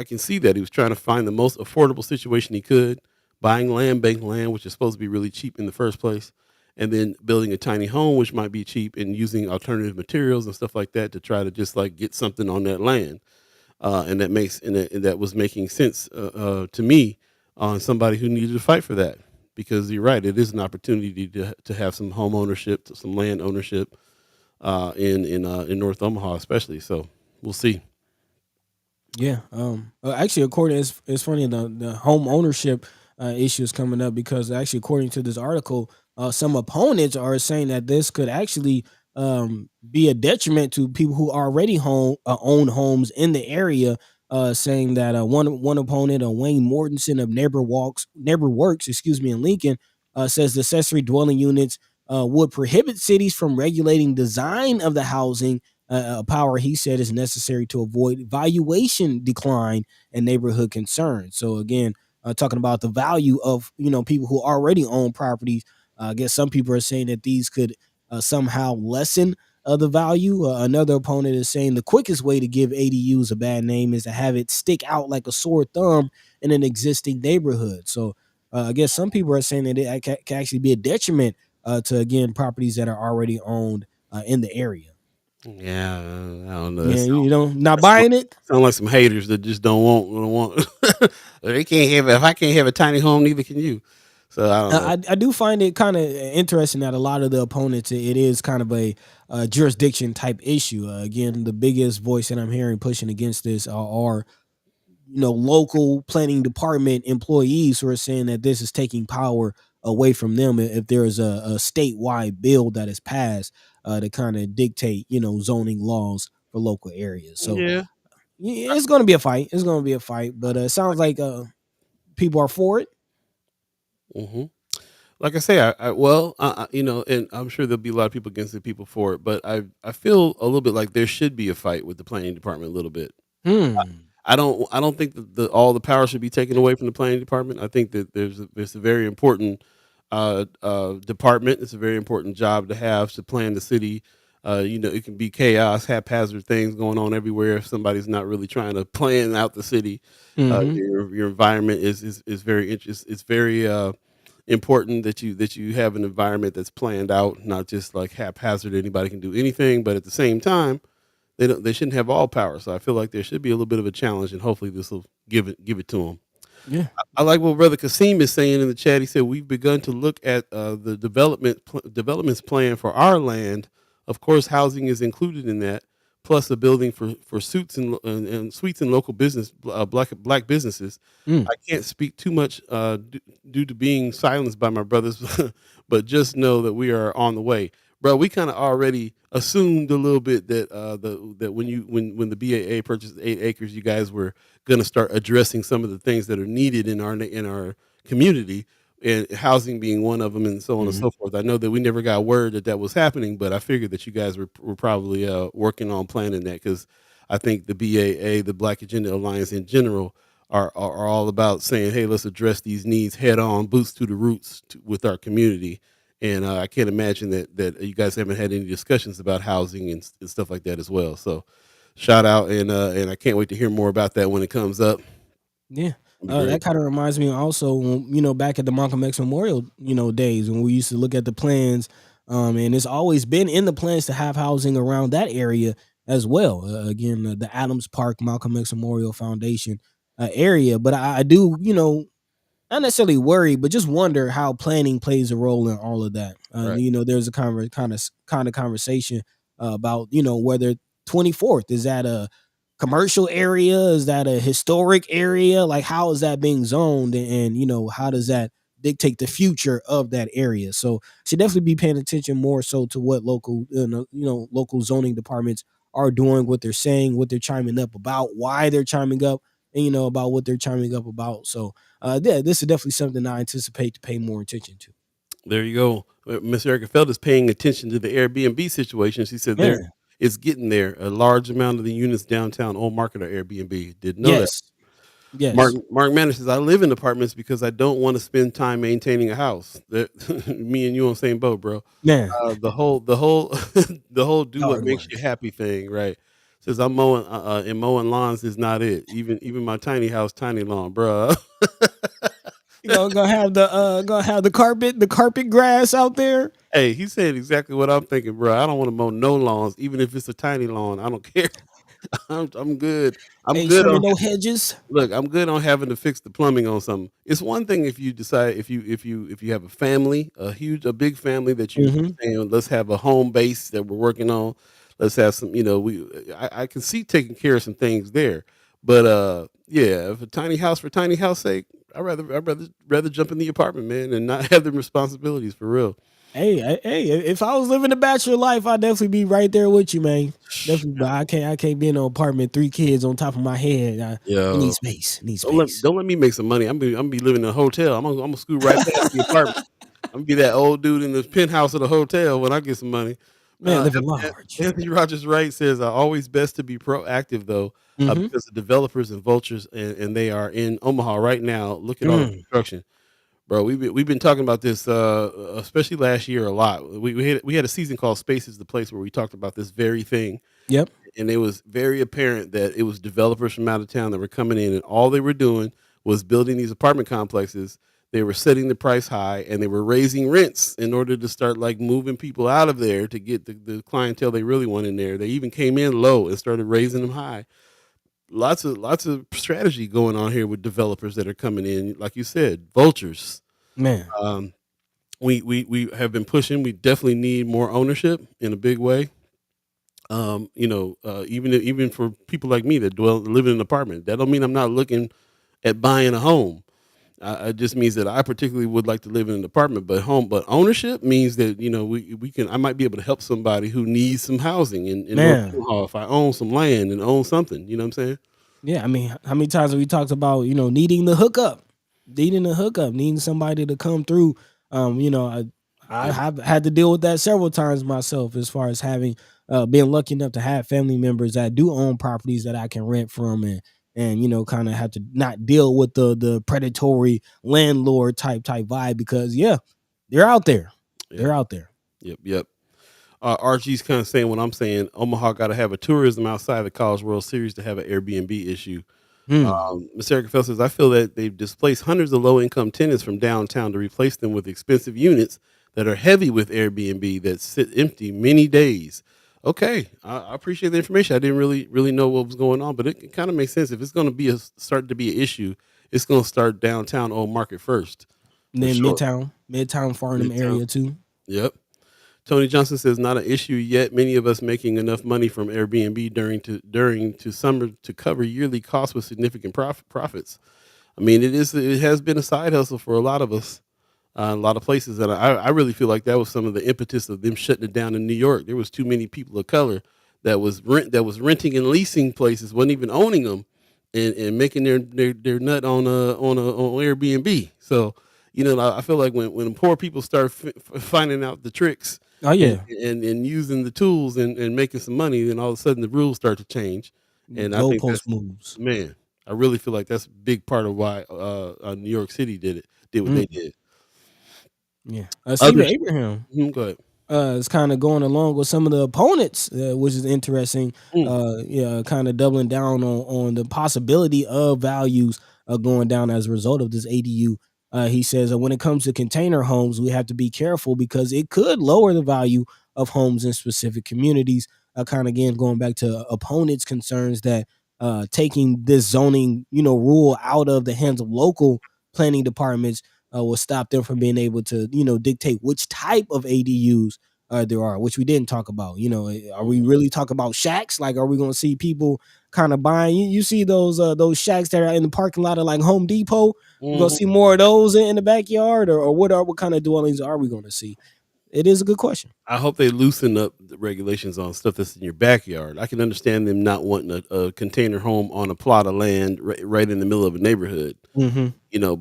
can see that he was trying to find the most affordable situation he could, buying bank land, which is supposed to be really cheap in the first place, and then building a tiny home, which might be cheap, and using alternative materials and stuff like that to try to just like get something on that land. And that was making sense to me on somebody who needed to fight for that, because you're right, it is an opportunity to have some home ownership, some land ownership in North Omaha, especially. So we'll see. Yeah. Actually, according it's funny, the home ownership issue is coming up because actually, according to this article, some opponents are saying that this could actually be a detriment to people who already own homes in the area. Saying that one opponent, Wayne Mortensen of Neighbor Works, excuse me, in Lincoln, says the accessory dwelling units would prohibit cities from regulating design of the housing. A power he said is necessary to avoid valuation decline and neighborhood concerns. So again, talking about the value of people who already own properties. I guess some people are saying that these could somehow lessen the value. Another opponent is saying the quickest way to give ADUs a bad name is to have it stick out like a sore thumb in an existing neighborhood. So I guess some people are saying that it can actually be a detriment to again properties that are already owned in the area. Yeah, I don't know. Yeah, you know, not That sound, buying it. sound like some haters that just don't want. They can't have it. If I can't have a tiny home, neither can you. So I don't know. I do find it kind of interesting that a lot of the opponents, it is kind of a jurisdiction type issue. Again, the biggest voice that I'm hearing pushing against this are local planning department employees who are saying that this is taking power away from them if there is a statewide bill that is passed to kind of dictate zoning laws for local areas. So Yeah. yeah, it's going to be a fight. It's going to be a fight, but it sounds like people are for it. Hmm. Like I say, and I'm sure there'll be a lot of people against it, people for it, but I feel a little bit like there should be a fight with the planning department a little bit. Hmm. I don't think that all the power should be taken away from the planning department. I think that there's a very important department. It's a very important job to have to plan the city. It can be chaos, haphazard things going on everywhere if somebody's not really trying to plan out the city. Hmm. Your environment is very it's very important that you have an environment that's planned out, not just like haphazard. Anybody can do anything, but at the same time they shouldn't have all power. So I feel like there should be a little bit of a challenge, and hopefully this will give it to them. Yeah. I like what Brother Kasim is saying in the chat. He said we've begun to look at the developments plan for our land. Of course, housing is included in that, plus a building for suits and suites and local business black businesses. Mm. I can't speak too much due to being silenced by my brothers, but just know that we are on the way, bro. We kind of already assumed a little bit that that when the BAA purchased 8 acres, you guys were going to start addressing some of the things that are needed in our community, and housing being one of them, and so on and Mhm. so forth. I know that we never got word that that was happening, but I figured that you guys were probably working on planning that, because I think the BAA, the Black Agenda Alliance in general, are all about saying, hey, let's address these needs head on, boots to the roots with our community. And I can't imagine that you guys haven't had any discussions about housing and stuff like that as well. So shout out, and I can't wait to hear more about that when it comes up. Yeah. It'll be great. That kind of reminds me also, back at the Malcolm X Memorial, days when we used to look at the plans, and it's always been in the plans to have housing around that area as well. Again, the Adams Park Malcolm X Memorial Foundation area. But I do, not necessarily worry, but just wonder how planning plays a role in all of that. Right. There's a kind of conversation about whether 24th is that a commercial area, is that a historic area, like how is that being zoned, and how does that dictate the future of that area. So should definitely be paying attention more so to what local local zoning departments are doing, what they're saying, what they're chiming up about, why they're chiming up, and about what they're chiming up about. So yeah, this is definitely something I anticipate to pay more attention to. There you go. Miss Erica Feld is paying attention to the Airbnb situation. She said Yeah. there it's getting there. A large amount of the units downtown Old Market are Airbnb. Didn't know that. Yes. Mark Yes. Mark Manor says I live in apartments because I don't want to spend time maintaining a house. That me and you on the same boat, bro. Man. The whole the whole do what Hard makes you work. happy thing, right? Says I'm mowing and mowing lawns is not it. Even my tiny house, tiny lawn, bro. You gonna have the carpet grass out there. Hey, he said exactly what I'm thinking, bro. I don't want to mow no lawns, even if it's a tiny lawn. I don't care. I'm good. I'm Ain't good trimming on no hedges. look. I'm good on having to fix the plumbing on something. It's one thing if you decide if you have a family, a big family that you Hmm. saying let's have a home base that we're working on. Let's have some. I can see taking care of some things there, but yeah, if a tiny house for tiny house sake, I'd rather jump in the apartment, man, and not have the responsibilities for real. Hey, if I was living the bachelor life, I'd definitely be right there with you, man. Definitely, but I can't be in an apartment, 3 kids on top of my head. I need Yo, space. Need don't let space. don't let me make some money. I'm be living in a hotel. I'm gonna scoot right past the apartment. I'm gonna be that old dude in the penthouse of the hotel when I get some money. Man, living An- large. Anthony Rogers Wright says, always best to be proactive though, Mm-hmm. because the developers and vultures and they are in Omaha right now. Look at all the Mm. construction, bro. We've been talking about this, especially last year a lot. We had a season called Space is the Place where we talked about this very thing, Yep. and it was very apparent that it was developers from out of town that were coming in, and all they were doing was building these apartment complexes. They were setting the price high, and they were raising rents in order to start like moving people out of there to get the clientele they really want in there. They even came in low and started raising them high. Lots of strategy going on here with developers that are coming in, like you said, vultures. Man. Um, we have been pushing. We definitely need more ownership in a big way. Even for people like me that live in an apartment, that don't mean I'm not looking at buying a home. It just means that I particularly would like to live in an apartment, but ownership means that we can. I might be able to help somebody who needs some housing in North Man. Omaha if I own some land and own something. You know what I'm saying? Yeah, I mean, how many times have we talked about, needing somebody to come through? I Yeah, have had to deal with that several times myself, as far as having being lucky enough to have family members that do own properties that I can rent from, and kind of have to not deal with the predatory landlord type vibe, because yeah, they're out there. yep, They're out there. yep. RG's kind of saying what I'm saying. Omaha got to have a tourism outside the College World Series to have an Airbnb issue. Hmm. Ms. Erica Fell says, I feel that they've displaced hundreds of low income tenants from downtown to replace them with expensive units that are heavy with Airbnb that sit empty many days. Okay, I appreciate the information. I didn't really know what was going on, but it kind of makes sense. If it's going to be start to be an issue, it's going to start downtown Old Market first, And for then sure. Midtown Farnham Midtown. area too. Yep. Tony Johnson says not an issue yet. Many of us making enough money from Airbnb during to summer to cover yearly costs with significant profits. I mean, it has been a side hustle for a lot of us, a lot of places, and I really feel like that was some of the impetus of them shutting it down in New York. There was too many people of color that was renting and leasing places, wasn't even owning them, and making their nut on Airbnb. So I feel like when poor people start finding out the tricks Oh and yeah, and using the tools and making some money, then all of a sudden the rules start to change, and I think goalpost that's moves. man. I really feel like that's a big part of why New York City did what they Mm, did. yeah. Stephen Others, Abraham go ahead. is kind of going along with some of the opponents, which is interesting. Mm, Yeah, kind of doubling down on the possibility of values going down as a result of this ADU. He says when it comes to container homes, we have to be careful because it could lower the value of homes in specific communities. Kind of again going back to opponents' concerns that taking this zoning, rule out of the hands of local planning departments will stop them from being able to, dictate which type of ADUs there are, which we didn't talk about. Are we really talking about shacks? Like, are we going to see people kind of buying? You see those shacks that are in the parking lot of like Home Depot? We're gonna mhm. see more of those in the backyard, or what kind of dwellings are we going to see? It is a good question. I hope they loosen up the regulations on stuff that's in your backyard. I can understand them not wanting a container home on a plot of land right in the middle of a neighborhood. Hmm.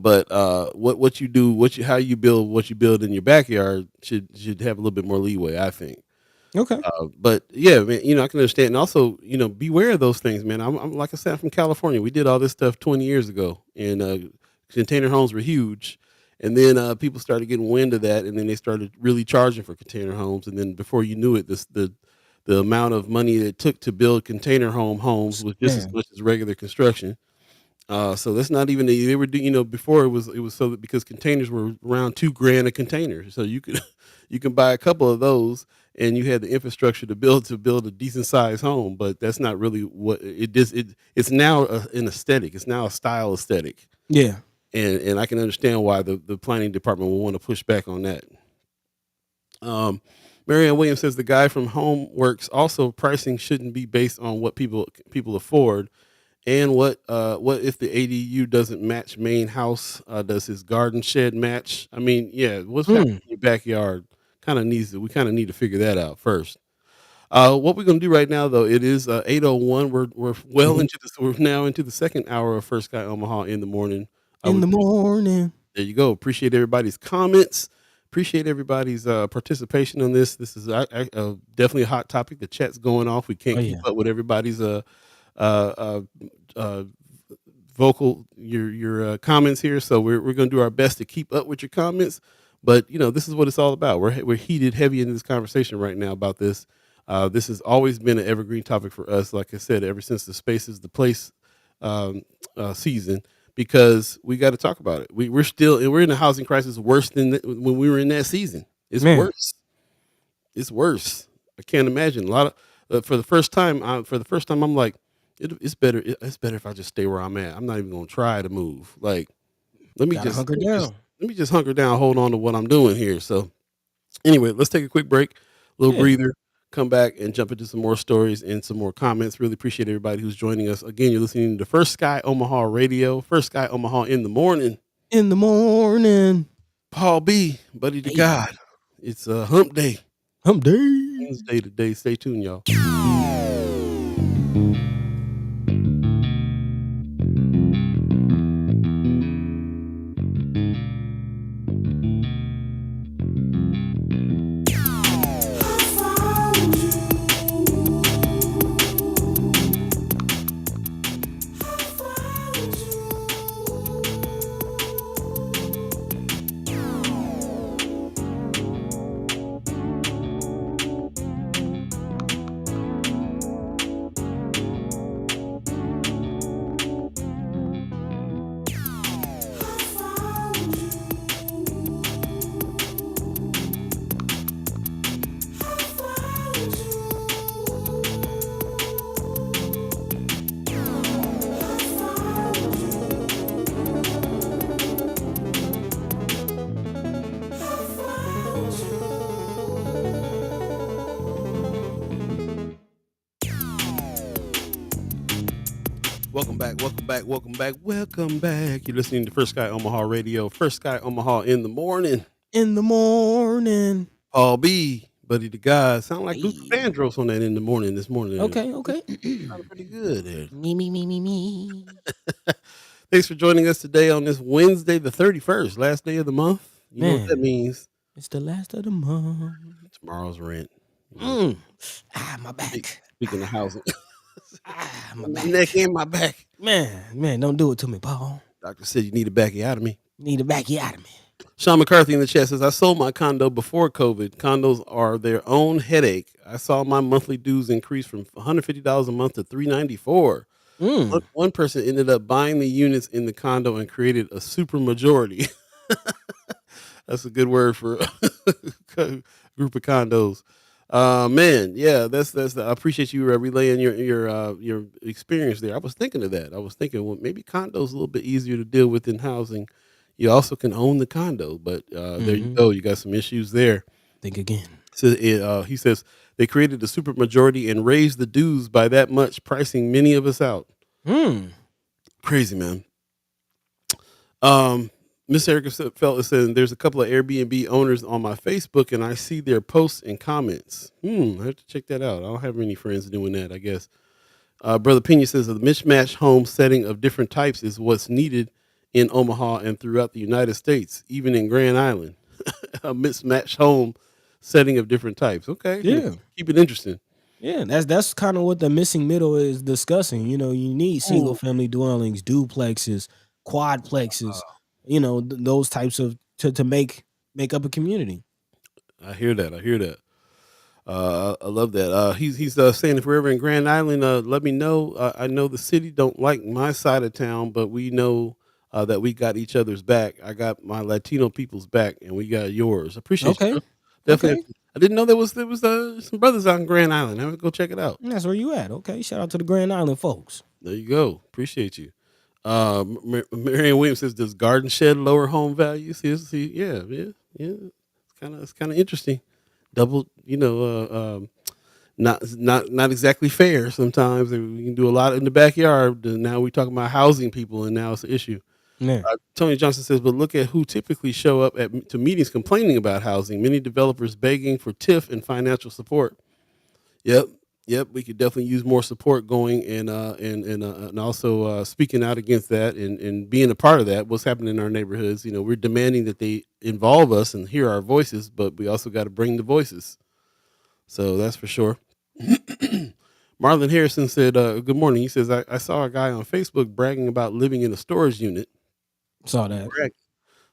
But what you do, how you build what you build in your backyard should have a little bit more leeway, I think. Okay. But yeah, man, I can understand. And also, beware of those things, man. I'm like I said, I'm from California. We did all this stuff 20 years ago, and container homes were huge. And then people started getting wind of that, and then they started really charging for container homes. And then before you knew it, the amount of money it took to build container homes was just as Man. much as regular construction. So that's not even they were before it was so that because containers were around $2,000 a container, so you could you can buy a couple of those and you had the infrastructure to build a decent sized home, but that's not really what it is. It's now an aesthetic. It's now a style aesthetic, Yeah. and I can understand why the planning department will want to push back on that. Um, Marianne Williams says the guy from Home Works also pricing shouldn't be based on what people afford And what if the ADU doesn't match main house? Does his garden shed match? I mean, yeah, what's happening Mm. in your backyard we kind of need to figure that out first. What we're gonna do right now, though, it is 8:01. We're well Mhm. into this. We're now into the second hour of First Sky Omaha in the morning. In We the morning. There you go. Appreciate everybody's comments. Appreciate everybody's participation on this. This is definitely a hot topic. The chat's going off. We Oh can't keep yeah. up with everybody's uh, uh, uh, vocal your comments here. So we're going to do our best to keep up with your comments. But this is what it's all about. We're heated, heavy into this conversation right now about this. This has always been an evergreen topic for us. Like I said, ever since the Space is the Place um, season, because we got to talk about it. We're in a housing crisis worse than when we were in that season. It's Man. worse. It's worse. I can't imagine. A lot of for the first time. I'm like, it's better. It's better if I just stay where I'm at. I'm not even gonna try to move. Like, let me Gotta just hunker let me just down. let me just hunker down, hold on to what I'm doing here. So anyway, let's take a quick break, little Yeah. breather. Come back and jump into some more stories and some more comments. Really appreciate everybody who's joining us. Again, you're listening to First Sky Omaha Radio, First Sky Omaha in the morning. In the morning. Paul B, Buddy to Hey. God. It's a hump day. Hump day. Wednesday today. Stay tuned, y'all. Welcome back, welcome back, welcome back, welcome back. You're listening to First Sky Omaha Radio, First Sky Omaha in the morning. In the morning. Paul B, Buddy the God. Sound like Luther Hey. Vandross on that in the morning this morning. Okay, It's okay. sounded pretty good there. Me. Thanks for joining us today on this Wednesday, the 31st, last day of the month. You know what that Man, means. it's the last of the month. Tomorrow's rent. Mm. My Speak- back. Speaking of housing, My my neck back. and my back. Man, don't do it to me, Paul. Doctor said you need a backy out of me. You need to back you out of me. Sean McCarthy in the chat says, I sold my condo before COVID. Condos are their own headache. I saw my monthly dues increase from $150 a month to $394. Mm. One person ended up buying the units in the condo and created a super majority. That's a good word for a group of condos. Man, yeah, I appreciate you relaying your experience there. I was thinking of that. I was thinking, well, maybe condos a little bit easier to deal with in housing. You also can own the condo, but there you go. You got some issues there. Think again. So he says they created a super majority and raised the dues by that much, pricing many of us out. Crazy, man. Miss Erica Felt is saying there's a couple of Airbnb owners on my Facebook, and I see their posts and comments. I have to check that out. I don't have any friends doing that, I guess. Brother Pena says the mismatched home setting of different types is what's needed in Omaha and throughout the United States, even in Grand Island. A mismatched home setting of different types. Okay, Yeah. keep it interesting. Yeah, that's kind of what the missing middle is discussing. You need single family dwellings, duplexes, quadplexes, those types of to make up a community. I hear that. I love that. He's saying if we're ever in Grand Island, let me know. I know the city don't like my side of town, but we know that we got each other's back. I got my Latino people's back, and we got yours. Appreciate you, Okay. bro. Definitely. Okay. I didn't know there was some brothers out in Grand Island. I'm gonna go check it out. That's where you at. Okay. Shout out to the Grand Island folks. There you go. Appreciate you. Marion Williams says, "Does garden shed lower home values?" See, yeah. It's kind of interesting. Double, not exactly fair. Sometimes we can do a lot in the backyard. And now we talking about housing people, and now it's an issue. Yeah. Tony Johnson says, but look at who typically show up to meetings complaining about housing. Many developers begging for TIF and financial support. Yep, yep. We could definitely use more support going and also speaking out against that and being a part of that. What's happening in our neighborhoods? You know, we're demanding that they involve us and hear our voices, but we also got to bring the voices. So that's for sure. Marlon Harrison said, "Good morning." He says, "I saw a guy on Facebook bragging about living in a storage unit. Saw that.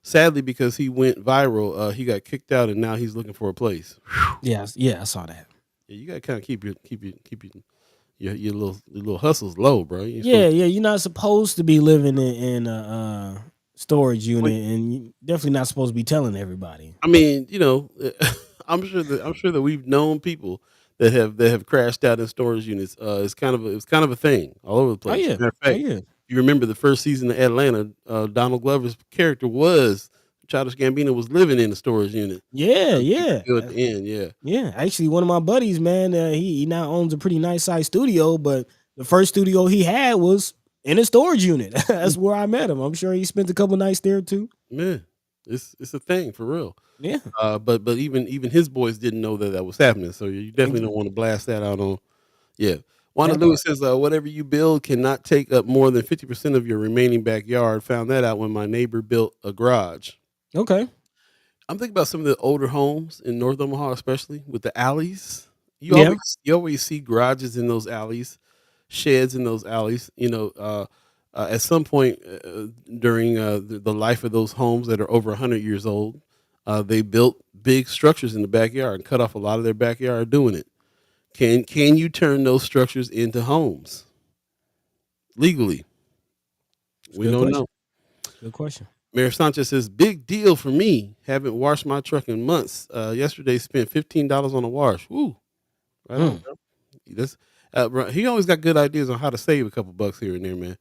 Sadly, because he went viral, he got kicked out, and now he's looking for a place. Yeah, yeah, I saw that. Yeah, you gotta kind of keep your little hustles low, bro. You ain't Yeah, supposed yeah, you're not supposed to be living in a storage to- unit, and you definitely not supposed to be telling everybody. I mean, you know, I'm sure that we've known people that have crashed out in storage units. It's kind of a thing all over the Oh place. yeah, Matter of oh fact, yeah, you remember the first season of Atlanta, Donald Glover's character was Childish Gambino was living in a storage unit. yeah, He yeah. go at the end, yeah. Yeah, actually, one of my buddies, man, he now owns a pretty nice size studio, but the first studio he had was in a storage unit. That's where I met him. I'm sure he spent a couple nights there too. Man, it's a thing for real. Yeah, But even his boys didn't know that was happening. So you definitely don't exactly. want to blast that out on. Yeah. Wanda That part. Lewis says, whatever you build cannot take up more than 50% of your remaining backyard. Found that out when my neighbor built a garage. Okay. I'm thinking about some of the older homes in North Omaha, especially with the alleys. You Yeah. always see garages in those alleys, sheds in those alleys. At some point during the life of those homes that are over 100 years old, they built big structures in the backyard and cut off a lot of their backyard doing it. Can you turn those structures into homes legally? It's a We good don't know. question. Good question. Mayor Sanchez says, big deal for me. Haven't washed my truck in months. Yesterday spent $15 on a wash. Woo. Right on, Mm. bro. That's, bro, he always got good ideas on how to save a couple bucks here and there, man.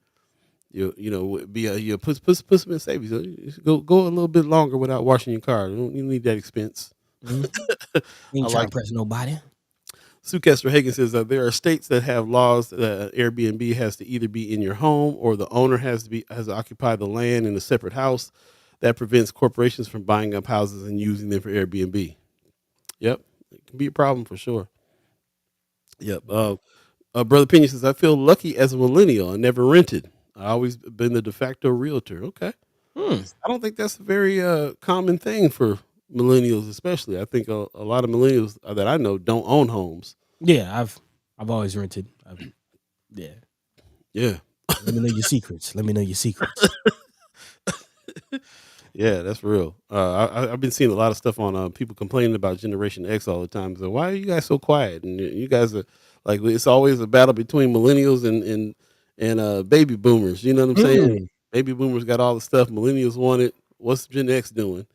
Put some in savings. Go a little bit longer without washing your car. You don't need that expense. Mm. I Ain't trying like to press nobody. Sue Kester Hagen says that there are states that have laws that Airbnb has to either be in your home or the owner has to occupy the land in a separate house. That prevents corporations from buying up houses and using them for Airbnb. Yep, it can be a problem for sure. Yep. Brother Pena says I feel lucky as a millennial. I never rented. I always been the de facto realtor. Okay, Hmm. I don't think that's a very common thing for millennials, especially. I think a lot of millennials that I know don't own homes. Yeah, I've always rented. Yeah. Yeah. Let me know your secrets. Let me know your secrets. Yeah, that's real. I've been seeing a lot of stuff on people complaining about Generation X all the time. So why are you guys so quiet? And you guys are like, it's always a battle between millennials and baby boomers. You know what I'm saying? Mm. Baby boomers got all the stuff millennials wanted. What's Gen X doing?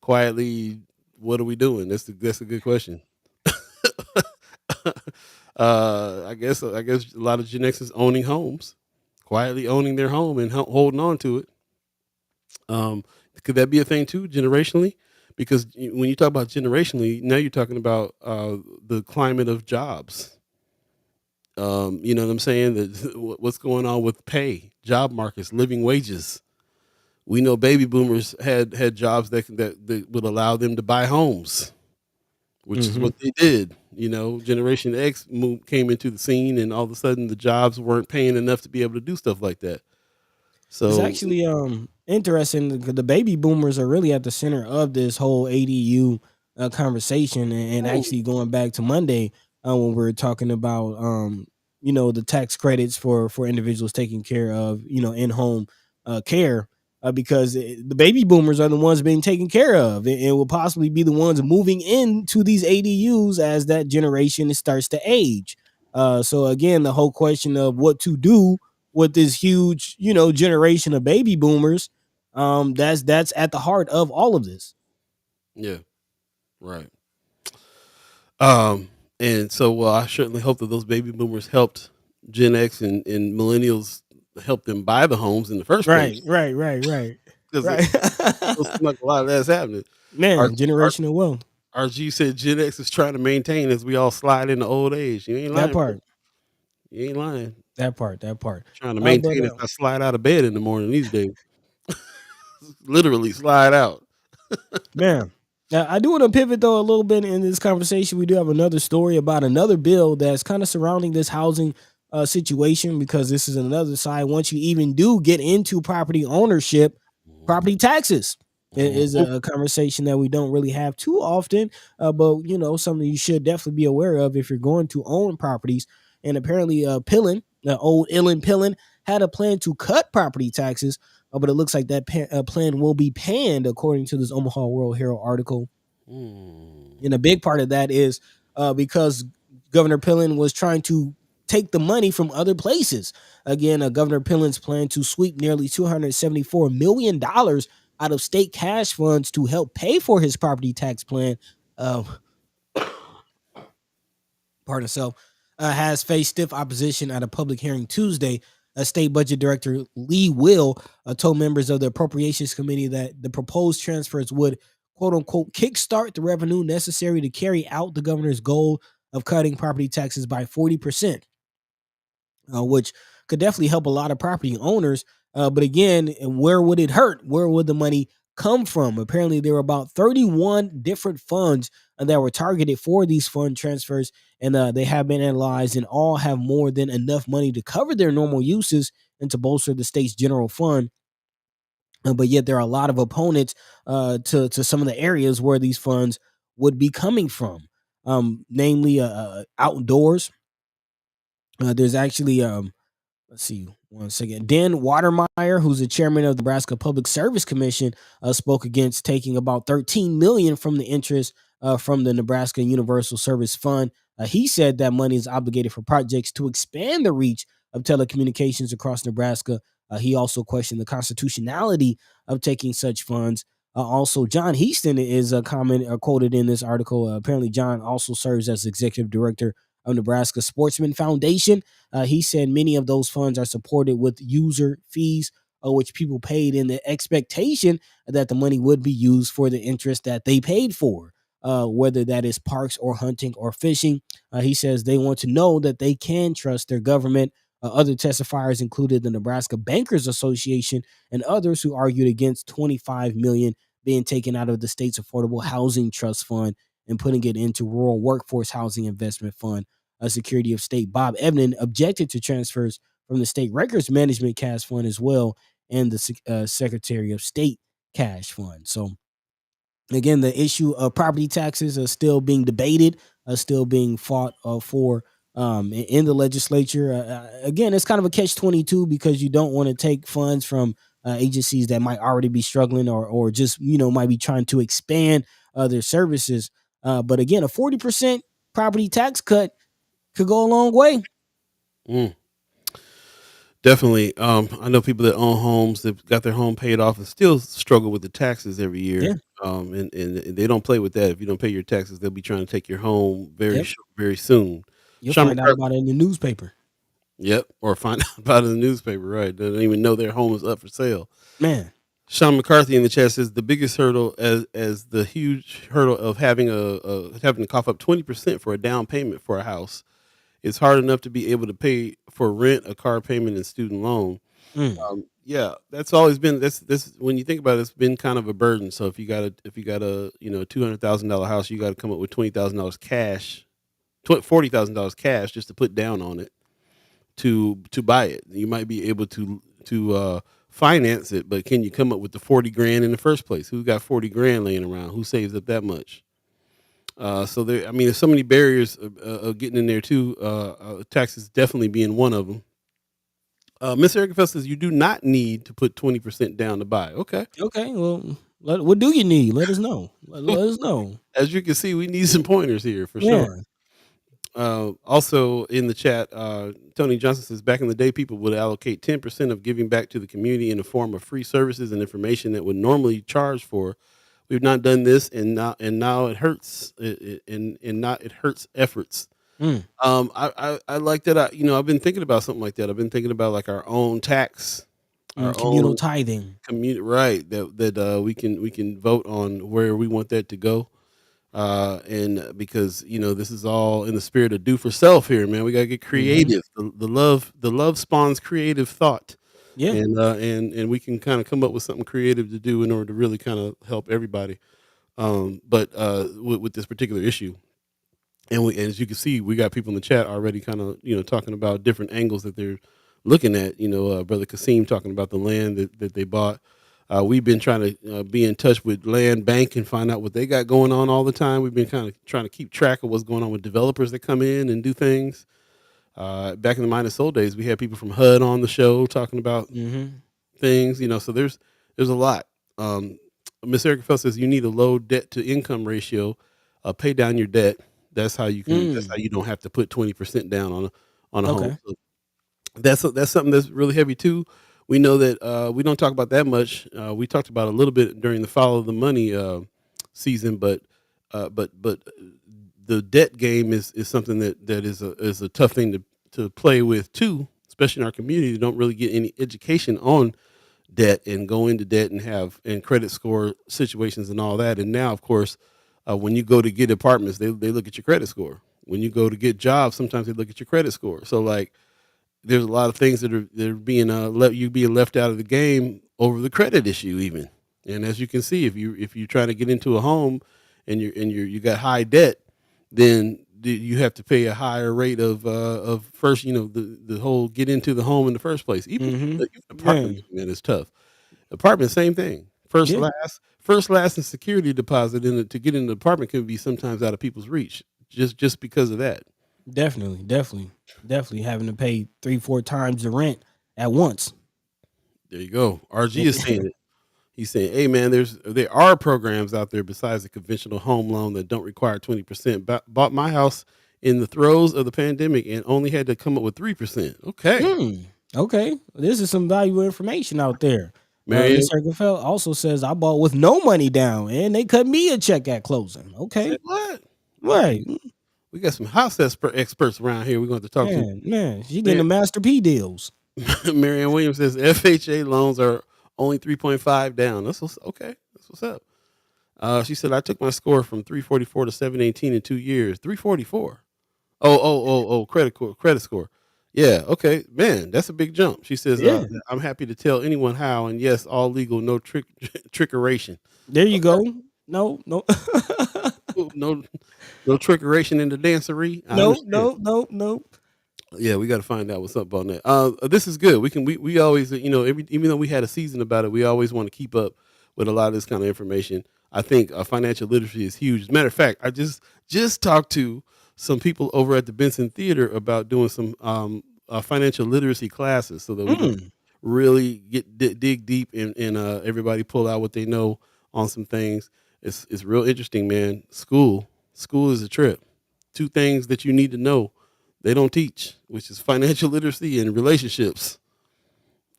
Quietly, what are we doing? That's a good question. I guess a lot of Gen X is owning homes, quietly owning their home and holding on to it. Um, could that be a thing too, generationally? Because when you talk about generationally, now you're talking about the climate of jobs. You know what I'm saying? What's going on with pay, job markets, living wages. We know baby boomers had jobs that would allow them to buy homes, which is Hmm. what they did. Generation X came into the scene, and all of a sudden the jobs weren't paying enough to be able to do stuff like that. It's So, actually interesting. The baby boomers are really at the center of this whole ADU conversation, and mm, actually going back to Monday when we were talking about the tax credits for individuals taking care of in home care. Because the baby boomers are the ones being taken care of, and will possibly be the ones moving into these ADUs as that generation starts to age. So again, the whole question of what to do with this huge, generation of baby boomers, that's at the heart of all of this. yeah, right. Um, and so, well, I certainly hope that those baby boomers helped Gen X and millennials help them buy the homes in the first Right, place, right, right, right, because it right. don't seem like a lot of that's happening. Our Man, our generational wealth. RG said Gen X is trying to maintain as we all slide into old age. You ain't That lying, bro. part, You ain't lying. that part. Trying to But maintain as I slide out of bed in the morning these days. Literally slide out. man, now, I do want to pivot though a little bit in this conversation. We do have another story about another bill that's kind of surrounding this housing situation, because this is another side. Once you even do get into property ownership, property taxes is Mhm. a conversation that we don't really have too often, but something you should definitely be aware of if you're going to own properties. And apparently, Pillin, the old Illin Pillin, had a plan to cut property taxes, but it looks like that plan will be panned, according to this Omaha World Herald article. Mm. And a big part of that is because Governor Pillin was trying to take the money from other places. Again, Governor Pillin's plan to sweep nearly $274 million out of state cash funds to help pay for his property tax plan. Uh, pardon itself, has faced stiff opposition at a public hearing Tuesday. State Budget Director Lee Will told members of the Appropriations Committee that the proposed transfers would, quote unquote, kickstart the revenue necessary to carry out the governor's goal of cutting property taxes by 40%, which could definitely help a lot of property owners. But again, where would it hurt? Where would the money come from? Apparently, there were about 31 different funds that were targeted for these fund transfers, and they have been analyzed, and all have more than enough money to cover their normal uses and to bolster the state's general fund. But yet, there are a lot of opponents to some of the areas where these funds would be coming from, namely outdoors. There's actually let's see one second. Dan Watermeyer, who's the chairman of the Nebraska Public Service Commission, spoke against taking about 13 million from the interest from the Nebraska Universal Service Fund. He said that money is obligated for projects to expand the reach of telecommunications across Nebraska. He also questioned the constitutionality of taking such funds. Also, John Heaston is a comment quoted in this article. Apparently, John also serves as executive director of Nebraska Sportsman Foundation. He said many of those funds are supported with user fees, which people paid in the expectation that the money would be used for the interest that they paid for, whether that is parks or hunting or fishing. He says they want to know that they can trust their government. Other testifiers included the Nebraska Bankers Association and others who argued against 25 million being taken out of the state's affordable housing trust fund and putting it into rural workforce housing investment fund. Secretary of State Bob Ebden objected to transfers from the state records management cash fund as well, and the Secretary of State cash fund. So again, the issue of property taxes are still being debated, still being fought for in the legislature. Again, it's kind of a catch-22, because you don't want to take funds from agencies that might already be struggling, or just might be trying to expand their services. But again, a 40% property tax cut could go a long way. Mm. Definitely. I know people that own homes that got their home paid off and still struggle with the taxes every Yeah. year. And they don't play with that. If you don't pay your taxes, they'll be trying to take your home Yep. very soon. You'll Sean find out McCarthy, about it in the newspaper. yep, or find out about it in the newspaper. Right? They don't even know their home is up for sale. Man. Sean McCarthy in the chat says the biggest hurdle as the huge hurdle of having having to cough up 20% for a down payment for a house. It's hard enough to be able to pay for rent, a car payment, and student loan. Mm. Yeah, that's always been this. When you think about it, it's been kind of a burden. So if you got a $200,000 house, you got to come up with $20,000 cash, $40,000 cash just to put down on it to buy it. You might be able to finance it, but can you come up with the 40 grand in the first place? Who got 40 grand laying around? Who saves up that much? So there, I mean, there's so many barriers of getting in there too. Taxes definitely being one of them. Miss Erica Fell says you do not need to put 20% down to buy. Okay. Okay. Well, what do you need? Let us know. Let us know. As you can see, we need some pointers here for Yeah. sure. Also in the chat, Tony Johnson says back in the day, people would allocate 10% of giving back to the community in the form of free services and information that would normally charge for. We've not done this, and now it hurts, it hurts efforts. Mm. I like that. I've been thinking about something like that. I've been thinking about like our own tax, our Communal own tithing. community, right? That we can vote on where we want that to go. And because this is all in the spirit of do for self here, man. We gotta get Hmm. creative. The love spawns creative thought, Yeah. and we can kind of come up with something creative to do in order to really kind of help everybody. But with this particular issue, and as you can see, we got people in the chat already kind of talking about different angles that they're looking at. Brother Kasim talking about the land that they bought. We've been trying to be in touch with Land Bank and find out what they got going on all the time. We've been kind of trying to keep track of what's going on with developers that come in and do things. Back in the Mine and Soul days, we had people from HUD on the show talking about Hmm. things. So there's a lot. Um, Miss Erica Fell says you need a low debt to income ratio. Pay down your debt. That's how you can. That's how Mm. you don't have to put 20% down on a home. Okay. So that's something that's really heavy too. We know that we don't talk about that much. We talked about a little bit during the Follow the Money season, but the debt game is something that is a tough thing to play with too, especially in our community. They don't really get any education on debt and go into debt and have and credit score situations and all that. And now, of course, when you go to get apartments, they look at your credit score. When you go to get jobs, sometimes they look at your credit score. So like there's a lot of things that are being being left out of the game over the credit issue even. And as you can see, if you're trying to get into a home and you got high debt, then you have to pay a higher rate of first, the whole get into the home in the first place. Hmm. Even Yeah. apartment, man, is tough. Apartment, same thing. Yeah. First, last, and security deposit in it to get in the apartment can be sometimes out of people's reach just because of that. Definitely. Definitely. Definitely having to pay 3, 4 times the rent at once. There you go. RG is saying it. He's saying, "Hey man, there are programs out there besides the conventional home loan that don't require 20%. Bought my house in the throes of the pandemic and only had to come up with 3%." Okay, Hmm. Okay. This is some valuable information out there. Marianne Miss Hergenfeld also says I bought with no money down and they cut me a check at closing. said Okay. what? Wow, Right. we got some house experts around here. We're going to have to talk to. Man, she getting Man, the Master P deals. Marianne Williams says FHA loans are only 3.5 down. Okay. That's what's up. She said I took my score from 344 to 718 in 2 years. 344. Oh, credit score. Yeah, okay, man, that's a big jump. She says, Yeah. "I'm happy to tell anyone how, and yes, all legal, no trickeration. There you Okay, go. No, no. cool. No trickeration in the dancery. I No, understand. no, no, no. Yeah, we got to find out what's up on that. This is good. We always even though we had a season about it, we always want to keep up with a lot of this kind of information. I think financial literacy is huge. As a matter of fact, I just talked to some people over at the Benson Theater about doing some financial literacy classes so that we can Mm. really dig deep and everybody pull out what they know on some things. It's real interesting, man. School is a trip. Two things that you need to know they don't teach, which is financial literacy and relationships.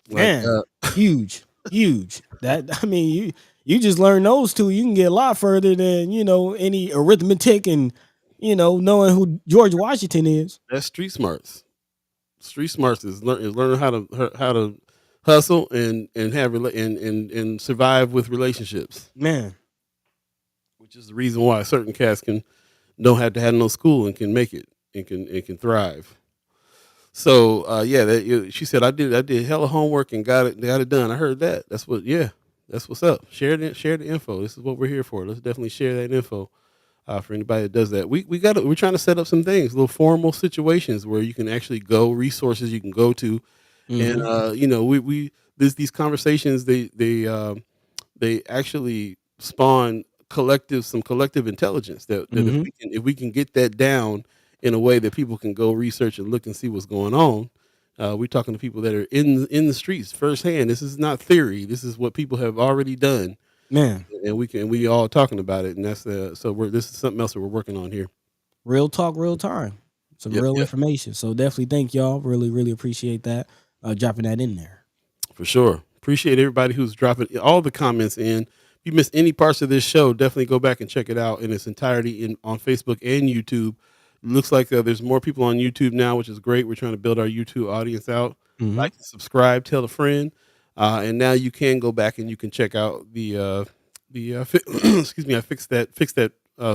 Like, Man, huge, huge. That I mean, you just learn those two, you can get a lot further than any arithmetic and knowing who George Washington is. that's street smarts. Street smarts is learning how to hustle and have and survive with relationships, Man, which is the reason why certain cats can don't have to have no school and can make it and can thrive. So yeah, she said I did hella homework and got it done. I heard that. That's what's up. Share the info. This is what we're here for. Let's definitely share that info for anybody that does that. We're trying to set up some things, little formal situations where you can actually go resources you can go to, and hmm, these conversations they actually spawn some collective intelligence that hmm, if we can get that down in a way that people can go research and look and see what's going on. We're talking to people that are in the streets firsthand. This is not theory. This is what people have already done, man. and we all talking about it. And that's this is something else that we're working on here. Real talk, real time. Some Yep, real yep, information. So definitely thank y'all. Really, really appreciate that. Dropping that in there. for sure. Appreciate everybody who's dropping all the comments in. If you missed any parts of this show, definitely go back and check it out in its entirety on Facebook and YouTube. Looks like there's more people on YouTube now, which is great. We're trying to build our YouTube audience out. Hmm. Like and subscribe, tell a friend, and now you can go back and you can check out the excuse me. I fixed that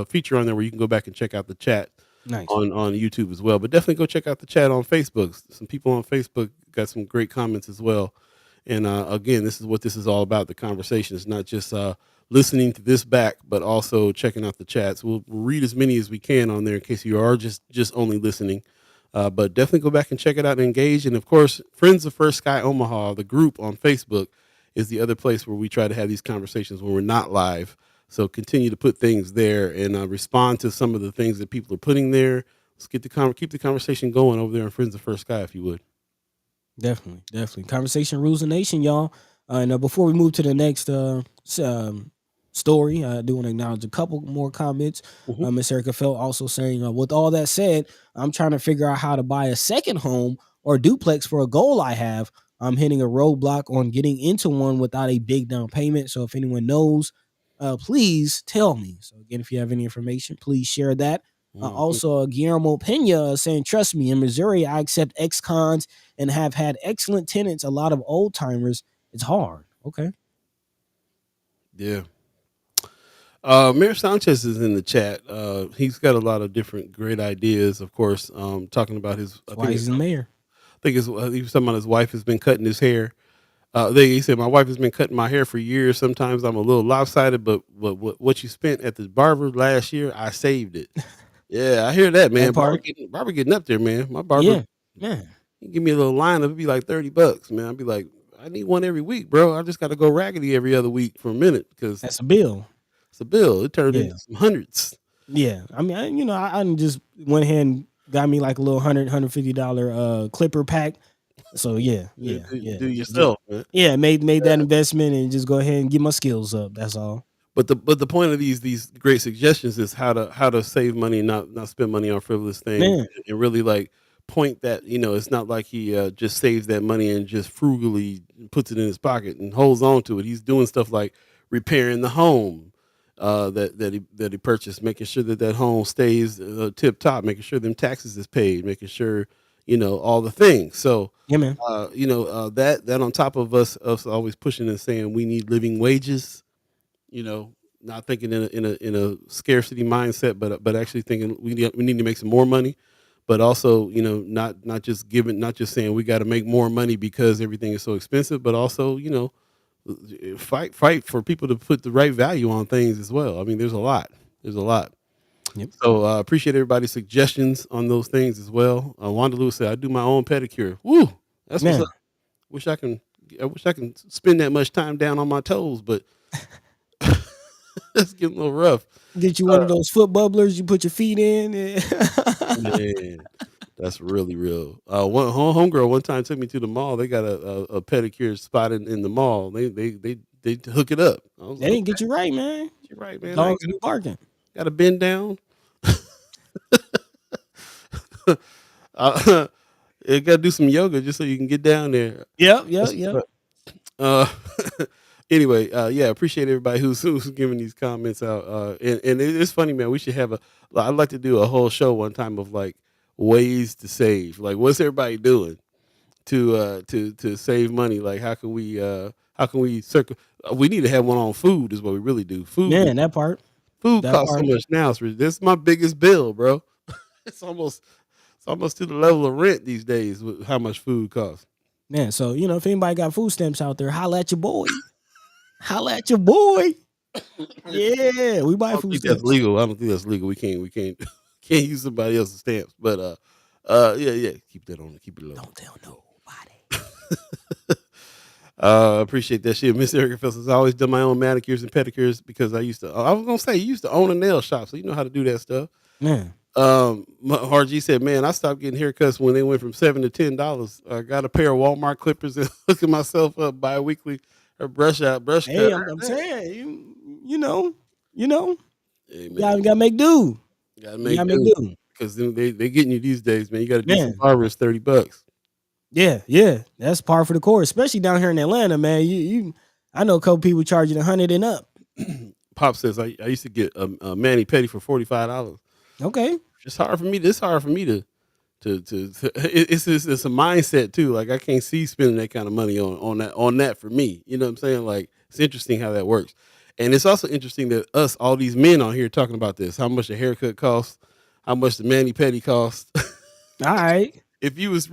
feature on there where you can go back and check out the chat Nice. on YouTube as well. But definitely go check out the chat on Facebook. Some people on Facebook got some great comments as well. And again, this is what this is all about. The conversation is not just listening to this back, but also checking out the chats. We'll read as many as we can on there in case you are just only listening. But definitely go back and check it out and engage. And of course, Friends of First Sky Omaha, the group on Facebook, is the other place where we try to have these conversations when we're not live. So continue to put things there and respond to some of the things that people are putting there. Let's get keep the conversation going over there on Friends of First Sky, if you would. Definitely. Conversation rules the nation, y'all. And before we move to the next story, I do want to acknowledge a couple more comments. Mhm. Miss Erica Felt also saying, with all that said, I'm trying to figure out how to buy a second home or duplex for a goal I have. I'm hitting a roadblock on getting into one without a big down payment. So if anyone knows, please tell me. So again, if you have any information, please share that. Mhm. Also, Guillermo Pena saying, trust me, in Missouri, I accept ex-cons and have had excellent tenants, a lot of old timers. It's hard. Okay. Yeah. Mayor Sanchez is in the chat. He's got a lot of different great ideas, of course, talking about his, That's why he's the mayor. he was talking about his wife has been cutting his hair. He said, my wife has been cutting my hair for years. Sometimes I'm a little lopsided, but what you spent at the barber last year, I saved it. Yeah, I hear that, man. That part. Barber getting up there, man. My barber, Yeah. Man, he give me a little line of it'd be like $30, man. I'd be like, I need one every week, bro. I just got to go raggedy every other week for a minute because that's a bill. it's a bill. It turned Yeah. into some hundreds. Yeah. I mean, I just went ahead and got me like a little $150 clipper pack. So yeah. Do yourself, man. Yeah, made that investment and just go ahead and get my skills up. That's all. But the point of these great suggestions is how to save money and not spend money on frivolous things Man. and really like point that it's not like he just saves that money and just frugally puts it in his pocket and holds on to it. He's doing stuff like repairing the home that he purchased, making sure that home stays tip top, making sure them taxes is paid, making sure all the things. So Yeah, man. that on top of us always pushing and saying we need living wages. Not thinking in a scarcity mindset, but actually thinking we need to make some more money, but also not just saying we got to make more money because everything is so expensive, but also fight for people to put the right value on things as well. I mean, there's a lot. Yep. So appreciate everybody's suggestions on those things as well. Wanda Lewis said, "I do my own pedicure." Woo, that's what's Man. up. I wish I can spend that much time down on my toes, but. It's getting a little rough. Get you one of those foot bubblers you put your feet in. Man, that's really real. One homegirl one time took me to the mall. They got a pedicure spot in the mall. They hook it up. I was They didn't get you right, man. you're right, man. Dogs be barking. Got to bend down. You got to do some yoga just so you can get down there. Yep. Uh, anyway, yeah, appreciate everybody who's giving these comments out. And it's funny, man. We should have I'd like to do a whole show one time of like ways to save. Like, what's everybody doing to save money? Like, how can we circle? We need to have one on food. Is what we really do. Food, Man, that part. food that costs so part. much now. This is my biggest bill, bro. It's almost to the level of rent these days with how much food costs. Man, so if anybody got food stamps out there, holla at your boy. Holla at your boy. Yeah, we I buy don't food think stamps. that's legal. I don't think that's legal. We can't can't use somebody else's stamps. But yeah, keep it low. Don't tell nobody. Appreciate that shit. Miss Erica Phelps has always done my own manicures and pedicures because I was gonna say you used to own a nail shop, so you know how to do that stuff. Man. RG said, man, I stopped getting haircuts when they went from $7 to $10. I got a pair of Walmart clippers and hooking myself up bi-weekly or brush cut. Hey, I'm saying, you know, Hey, you man, gotta make do. gotta You make gotta make do do. because they getting you these days, man. You got to do some Man. barbers $30. Yeah. That's par for the course, especially down here in Atlanta, man. I know a couple people charging 100 and up. Pop says I used to get a mani pedi for $45. Okay. It's hard for me. It's hard for me to it's a mindset too. Like I can't see spending that kind of money on that for me. You know what I'm saying? Like it's interesting how that works. And it's also interesting that us, all these men on here talking about this, how much a haircut costs, how much the mani pedi costs. All right. If you was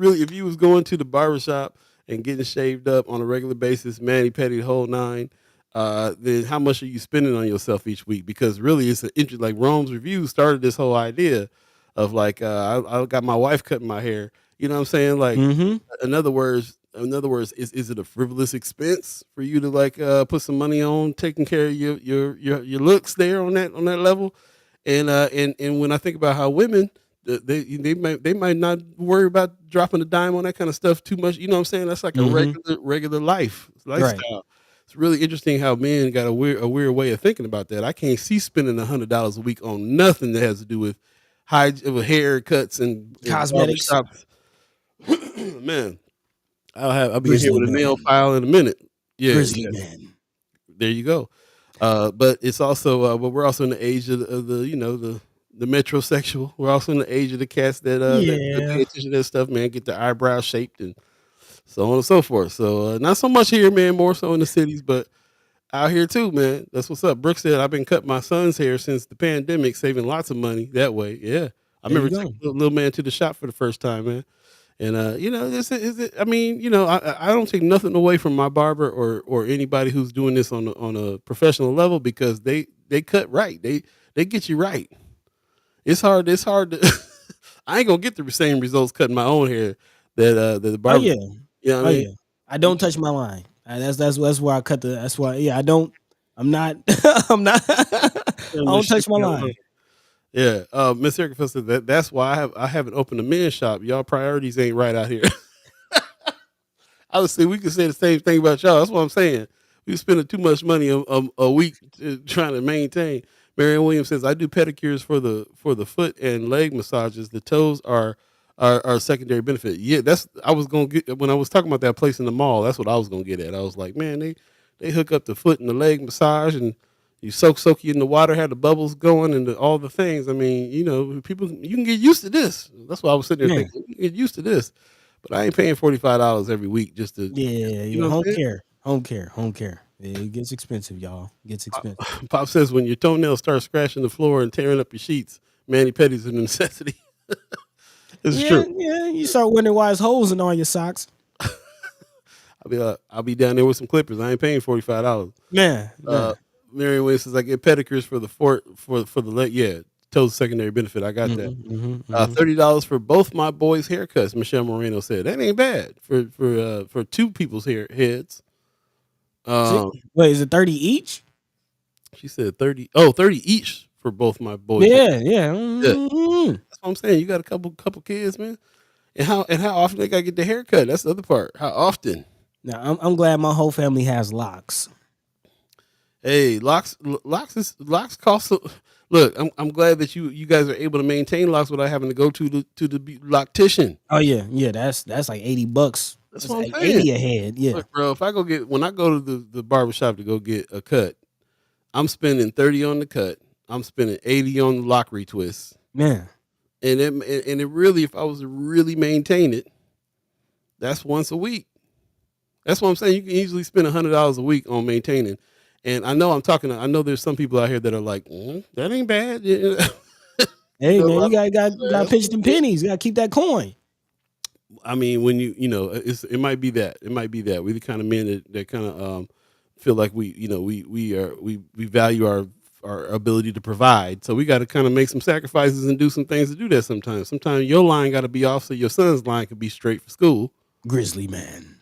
going to the barbershop and getting shaved up on a regular basis, mani pedi the whole nine, then how much are you spending on yourself each week? Because really, it's an interest. Like Rome's review started this whole idea of like I got my wife cutting my hair. You know what I'm saying? Like, Mm-hmm. in other words, is it a frivolous expense for you to like put some money on taking care of your looks there on that level? And when I think about how women they might not worry about dropping a dime on that kind of stuff too much. You know what I'm saying? That's like a Mm-hmm. regular Right. lifestyle. It's really interesting how men got a weird way of thinking about that. I can't see spending $100 a week on nothing that has to do with with haircuts and Cosmetics. barbershops. Man, I'll be in here Grizzly with a nail man. file in a minute. Yeah, Grizzly yeah. man. There you go. But it's also, but we're also in the age of the the metrosexual. We're also in the age of the cats that Yeah. pay attention to that stuff, man. Get their eyebrows shaped and so on and so forth. So not so much here, man. More so in the cities, but out here too, man. That's what's up. Brooke said I've been cutting my son's hair since the pandemic, saving lots of money that way. Yeah, I There you remember go. taking little man to the shop for the first time, man. And I mean, I don't take nothing away from my barber or anybody who's doing this on a professional level because they cut right. They get you right. It's hard to I ain't gonna get the same results cutting my own hair that the Oh barber. yeah. You know Oh what I mean? yeah. I don't touch my line. That's why I cut the. That's why. Yeah. I don't. I'm not. I'm not. I Family don't touch my shifting on. line. Yeah. Miss Erica said that's why I haven't opened a men's shop. Y'all priorities ain't right out here. I would say we could say the same thing about y'all. That's what I'm saying. We spending too much money a week trying to maintain. Marion Williams says I do pedicures for the foot and leg massages. The toes are secondary benefit. Yeah, that's I was gonna get when I was talking about that place in the mall. That's what I was gonna get at. I was like, man, they hook up the foot and the leg massage and you soak you in the water, have the bubbles going and all the things. I mean, people you can get used to this. That's why I was sitting there Yeah. thinking you can get used to this. But I ain't paying $45 every week just to, Yeah. you Yeah. know what Home I'm care. Home care. Home care. It gets expensive, y'all. It gets expensive. saying? Pop says when your toenails start scratching the floor and tearing up your sheets, mani pedis are a necessity. It's Yeah. true. Yeah. You start wondering why there's holes in all your socks. I'll be down there with some clippers. I ain't paying $45. Man. Uh, Man. Marion Williams says I get pedicures for the for the leg. Yeah, toes secondary benefit. I got that. Mm-hmm, mm-hmm, mm-hmm. $30 for both my boys' haircuts. Michelle Moreno said that ain't bad for two people's heads. See? Um, Wait, is it 30 each? she said 30. Oh, 30 each for both my boys' hair. Yeah. Yeah. Yeah, Mm-hmm. that's what I'm saying. You got a couple kids, man. And how often they gotta get the haircut? That's the other part. How often? Now I'm glad my whole family has locks. Hey, locks cost. Look, I'm glad that you guys are able to maintain locks without having to go to the loctician. Oh yeah, yeah. That's like $80. That's That's what I'm like saying. 80 a head. Yeah, Look, bro, if I go get when I go to the barber shop to go get a cut, I'm spending 30 on the cut. I'm spending 80 on the lock retwist. man. And it really, if I was to really maintain it, that's once a week. That's what I'm saying. You can easily spend $100 a week on maintaining. And I know I know there's some people out here that are like, that ain't bad. Hey A man, lot you of got to that's pinch them what it is. pennies. You got to keep that coin. I mean, when it might be that. It might be that. We're the kind of men that kind of feel like we value our ability to provide. So we got to kind of make some sacrifices and do some things to do that sometimes. Sometimes your line got to be off so your son's line can be straight for school. Grizzly man.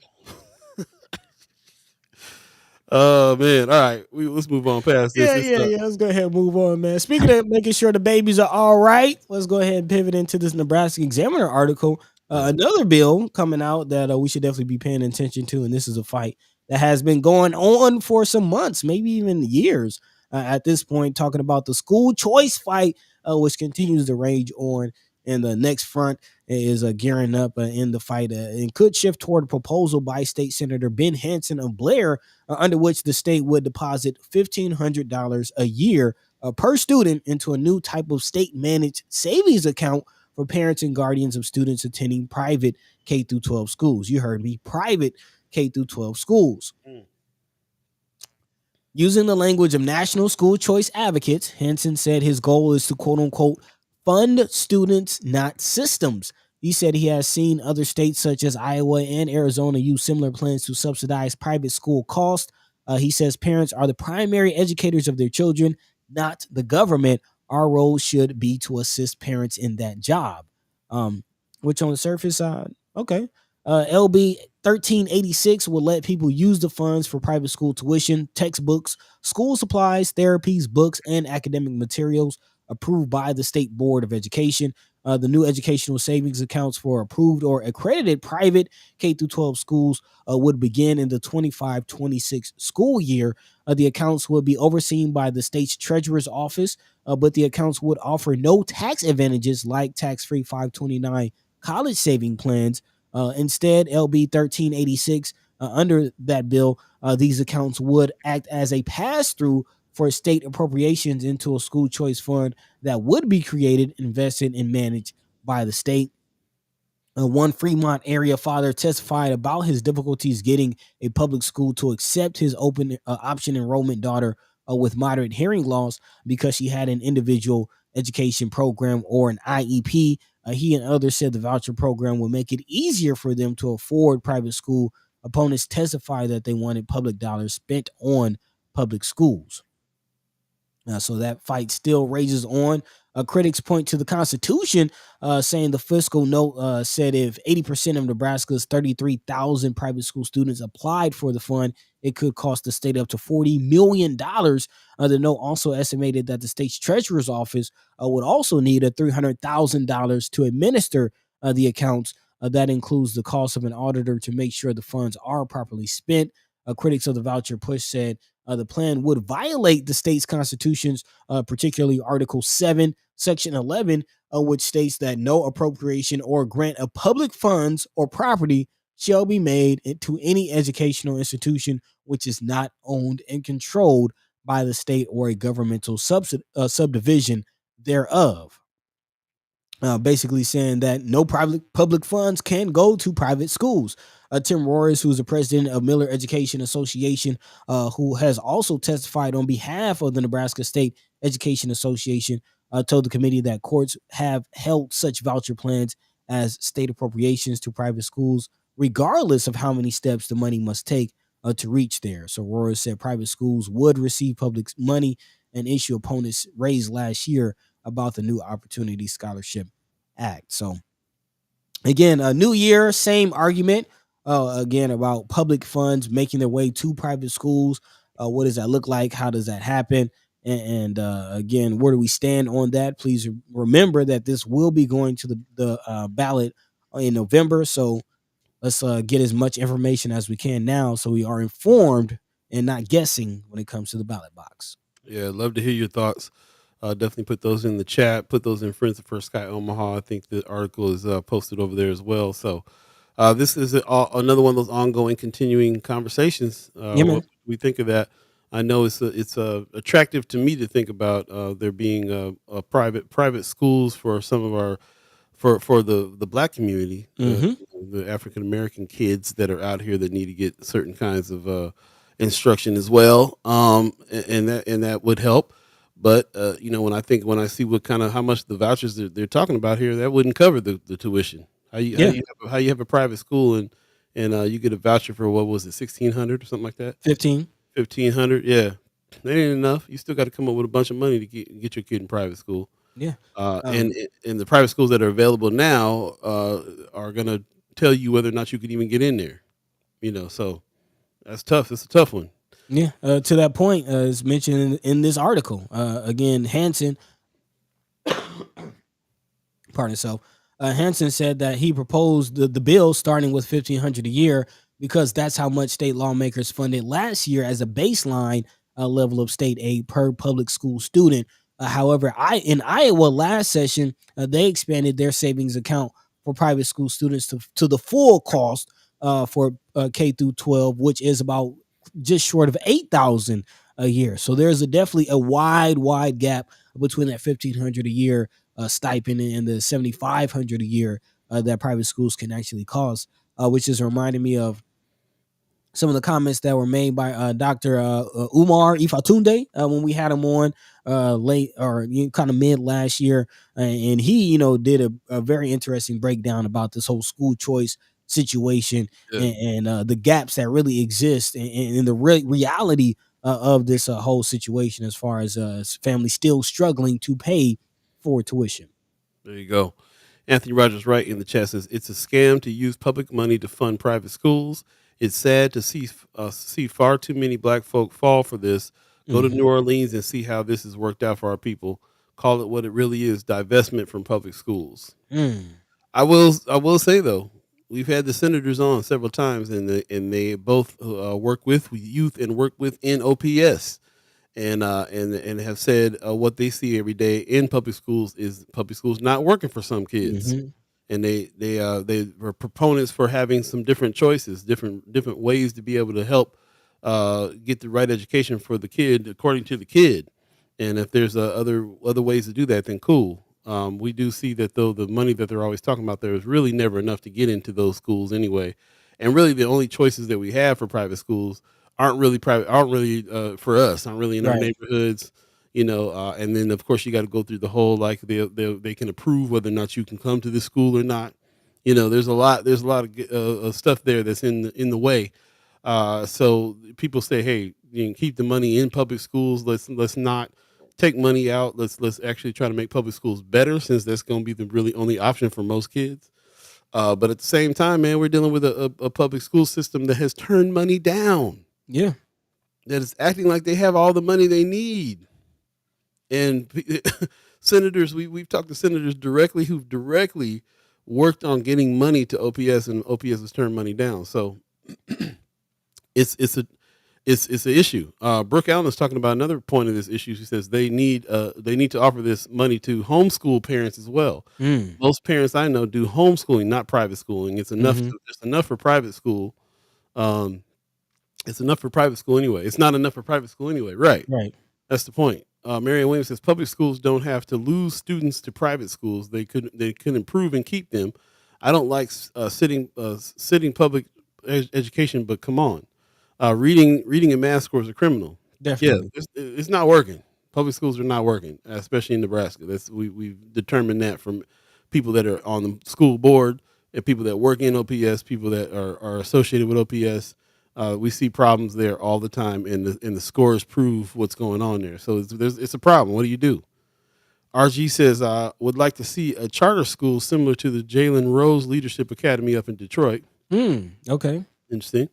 Oh man! All right, let's move on past this. Yeah, yeah, yeah. Let's go ahead and move on, man. Speaking of making sure the babies are all right, let's go ahead and pivot into this Nebraska Examiner article. Another bill coming out that we should definitely be paying attention to, and this is a fight that has been going on for some months, maybe even years at this point, talking about the school choice fight, which continues to rage on. And the next front is gearing up in the fight and could shift toward a proposal by State Senator Ben Hansen of Blair under which the state would deposit $1,500 a year per student into a new type of state managed savings account for parents and guardians of students attending private K through 12 schools. You heard me, private K through 12 schools. Mm. Using the language of national school choice advocates, Henson said his goal is to quote unquote fund students, not systems. He said he has seen other states such as Iowa and Arizona use similar plans to subsidize private school costs. He says parents are the primary educators of their children, not the government. Our role should be to assist parents in that job. Um, which on the surface, okay. LB 1386 will let people use the funds for private school tuition, textbooks, school supplies, therapies, books, and academic materials approved by the State Board of Education. The new educational savings accounts for approved or accredited private K through 12 schools would begin in the 25-26 school year. The accounts would be overseen by the state's treasurer's office, but the accounts would offer no tax advantages like tax-free 529 college saving plans. Instead, LB 1386, under that bill, these accounts would act as a pass through for state appropriations into a school choice fund that would be created, invested, and managed by the state. One Fremont area father testified about his difficulties getting a public school to accept his open option enrollment daughter with moderate hearing loss because she had an individual education program or an IEP. He and others said the voucher program would make it easier for them to afford private school. Opponents testified that they wanted public dollars spent on public schools. So that fight still rages on. Critics point to the Constitution, saying the fiscal note said if 80% of Nebraska's 33,000 private school students applied for the fund, it could cost the state up to $40 million. The note also estimated that the state's treasurer's office would also need a $300,000 to administer the accounts. That includes the cost of an auditor to make sure the funds are properly spent. Critics of the voucher push said the plan would violate the state's constitutions, particularly Article 7, Section 11, which states that no appropriation or grant of public funds or property shall be made to any educational institution which is not owned and controlled by the state or a governmental subdivision thereof. Basically saying that no private public funds can go to private schools. Tim Royce, who's the president of Miller Education Association, who has also testified on behalf of the Nebraska State Education Association, told the committee that courts have held such voucher plans as state appropriations to private schools, regardless of how many steps the money must take to reach there. So Royce said private schools would receive public money, an issue opponents raised last year about the new Opportunity Scholarship Act. So again, a new year, same argument. Again, about public funds making their way to private schools. What does that look like? How does that happen? And again, where do we stand on that? Please remember that this will be going to the ballot in November. So let's get as much information as we can now, so we are informed and not guessing when it comes to the ballot box. Yeah, love to hear your thoughts. Definitely put those in the chat. Put those in Friends for Sky Omaha. I think the article is posted over there as well. So this is another one of those ongoing, continuing conversations. Yeah, What man. we think of that? I know it's attractive to me to think about there being a private schools for some of our for the black community, Mm-hmm. the African American kids that are out here that need to get certain kinds of instruction as well, and that would help. But when I see what kind of how much the vouchers they're talking about here, that wouldn't cover the tuition. Yeah, How you have a private school and you get a voucher for what was it 1,600 or something like that, 15. 1,500? Yeah, that ain't enough. You still got to come up with a bunch of money to get your kid in private school. Yeah. Uh, Um, and and the private schools that are available now are gonna tell you whether or not you could even get in there. So that's tough. It's a tough one. Yeah, to that point, as mentioned in this article, again, Hansen, pardon himself, Hansen said that he proposed the bill starting with 1,500 a year because that's how much state lawmakers funded last year as a baseline level of state aid per public school student. However, in Iowa last session, they expanded their savings account for private school students to the full cost for K through 12, which is about just short of 8,000 a year. So there's definitely a wide gap between that 1,500 a year stipend and the 7,500 a year that private schools can actually cost, which is reminding me of some of the comments that were made by Dr. Umar Ifatunde when we had him on late or kind of mid last year, and he did a very interesting breakdown about this whole school choice situation Yeah. and the gaps that really exist and the reality of this whole situation as far as families still struggling to pay for tuition. There you go. Anthony Rogers Wright in the chat says it's a scam to use public money to fund private schools. It's sad to see far too many black folk fall for this. Go to Hmm. New Orleans and see how this has worked out for our people. Call it what it really is: divestment from public schools. Mm. I will say though, we've had the senators on several times, and they both work with youth and work within OPS, and have said what they see every day in public schools is public schools not working for some kids, Hmm. and they were proponents for having some different choices, different ways to be able to help get the right education for the kid according to the kid. And if there's other ways to do that, then cool. We do see that though the money that they're always talking about there is really never enough to get into those schools anyway, and really the only choices that we have for private schools aren't really for us, aren't really in our Right. neighborhoods, and then of course you got to go through the whole like they can approve whether or not you can come to this school or not. There's a lot of stuff there that's in the way. So people say, hey, you can keep the money in public schools. Let's not take money out. Let's actually try to make public schools better, since that's going to be the really only option for most kids. But at the same time, man, we're dealing with a public school system that has turned money down, Yeah. that is acting like they have all the money they need. And senators, we've talked to senators directly who've directly worked on getting money to OPS, and OPS has turned money down. So it's a it's an issue. Brooke Allen is talking about another point of this issue. She says they need to offer this money to homeschool parents as well. Mm. Most parents I know do homeschooling, not private schooling. Hmm. It's enough for private school. Um, it's enough for private school anyway. It's not enough for private school anyway. Right. Right. That's the point. Marianne Williams says public schools don't have to lose students to private schools. They could improve and keep them. I don't like sitting public education, but come on, reading and math scores are criminal. Yeah, Definitely. it's not working. Public schools are not working, especially in Nebraska. We've determined that from people that are on the school board and people that work in OPS, people that are associated with OPS. We see problems there all the time, and the scores prove what's going on there. So it's a problem. What do you do? RG says, would like to see a charter school similar to the Jalen Rose Leadership Academy up in Detroit. Okay. Interesting.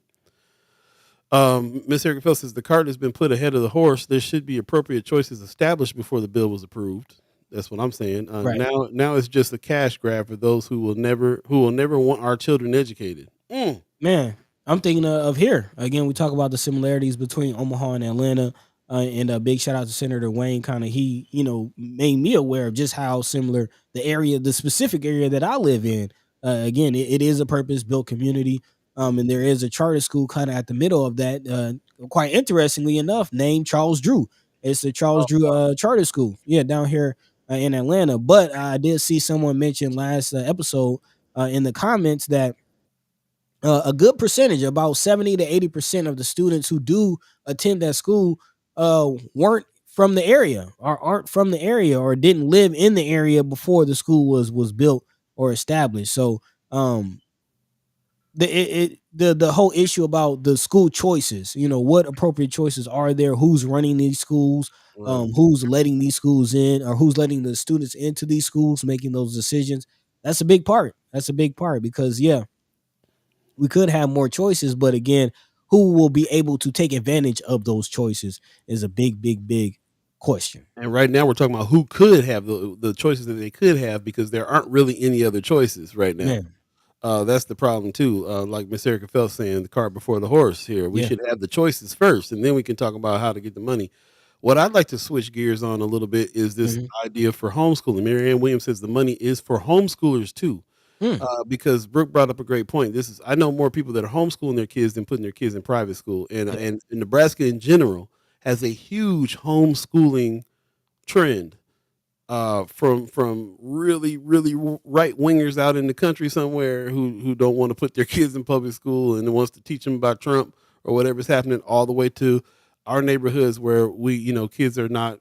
Miss Erica Phelps says the cart has been put ahead of the horse. There should be appropriate choices established before the bill was approved. That's what I'm saying. Right. Now it's just a cash grab for those who will never want our children educated. Man, I'm thinking of here again. We talk about the similarities between Omaha and Atlanta, and a big shout out to Senator Wayne. Kind of he, made me aware of just how similar the specific area that I live in. Again, it is a purpose built community, and there is a charter school kind of at the middle of that. Quite interestingly enough, named Charles Drew. It's the Charles Oh, Drew Charter School, yeah, down here in Atlanta. But I did see someone mention last episode in the comments that a good percentage, about 70 to 80% of the students who do attend that school, weren't from the area or aren't from the area or didn't live in the area before the school was built or established. So um, the whole issue about the school choices, what appropriate choices are there? Who's running these schools? right. Who's letting these schools in, or who's letting the students into these schools, making those decisions? That's a big part. That's a big part because yeah, we could have more choices, but again, who will be able to take advantage of those choices is a big, big, big question. And right now we're talking about who could have the choices that they could have, because there aren't really any other choices right now. Man, That's the problem too. Like Miss Erica Phelps saying, the cart before the horse. Here, we yeah. should have the choices first, and then we can talk about how to get the money. What I'd like to switch gears on a little bit is this Mhm. idea for homeschooling. Marianne Williams says the money is for homeschoolers too, Mm, because Brooke brought up a great point. I know more people that are homeschooling their kids than putting their kids in private school, and yeah, Nebraska in general has a huge homeschooling trend, from really right wingers out in the country somewhere who don't want to put their kids in public school and wants to teach them about Trump or whatever's happening, all the way to our neighborhoods where kids are not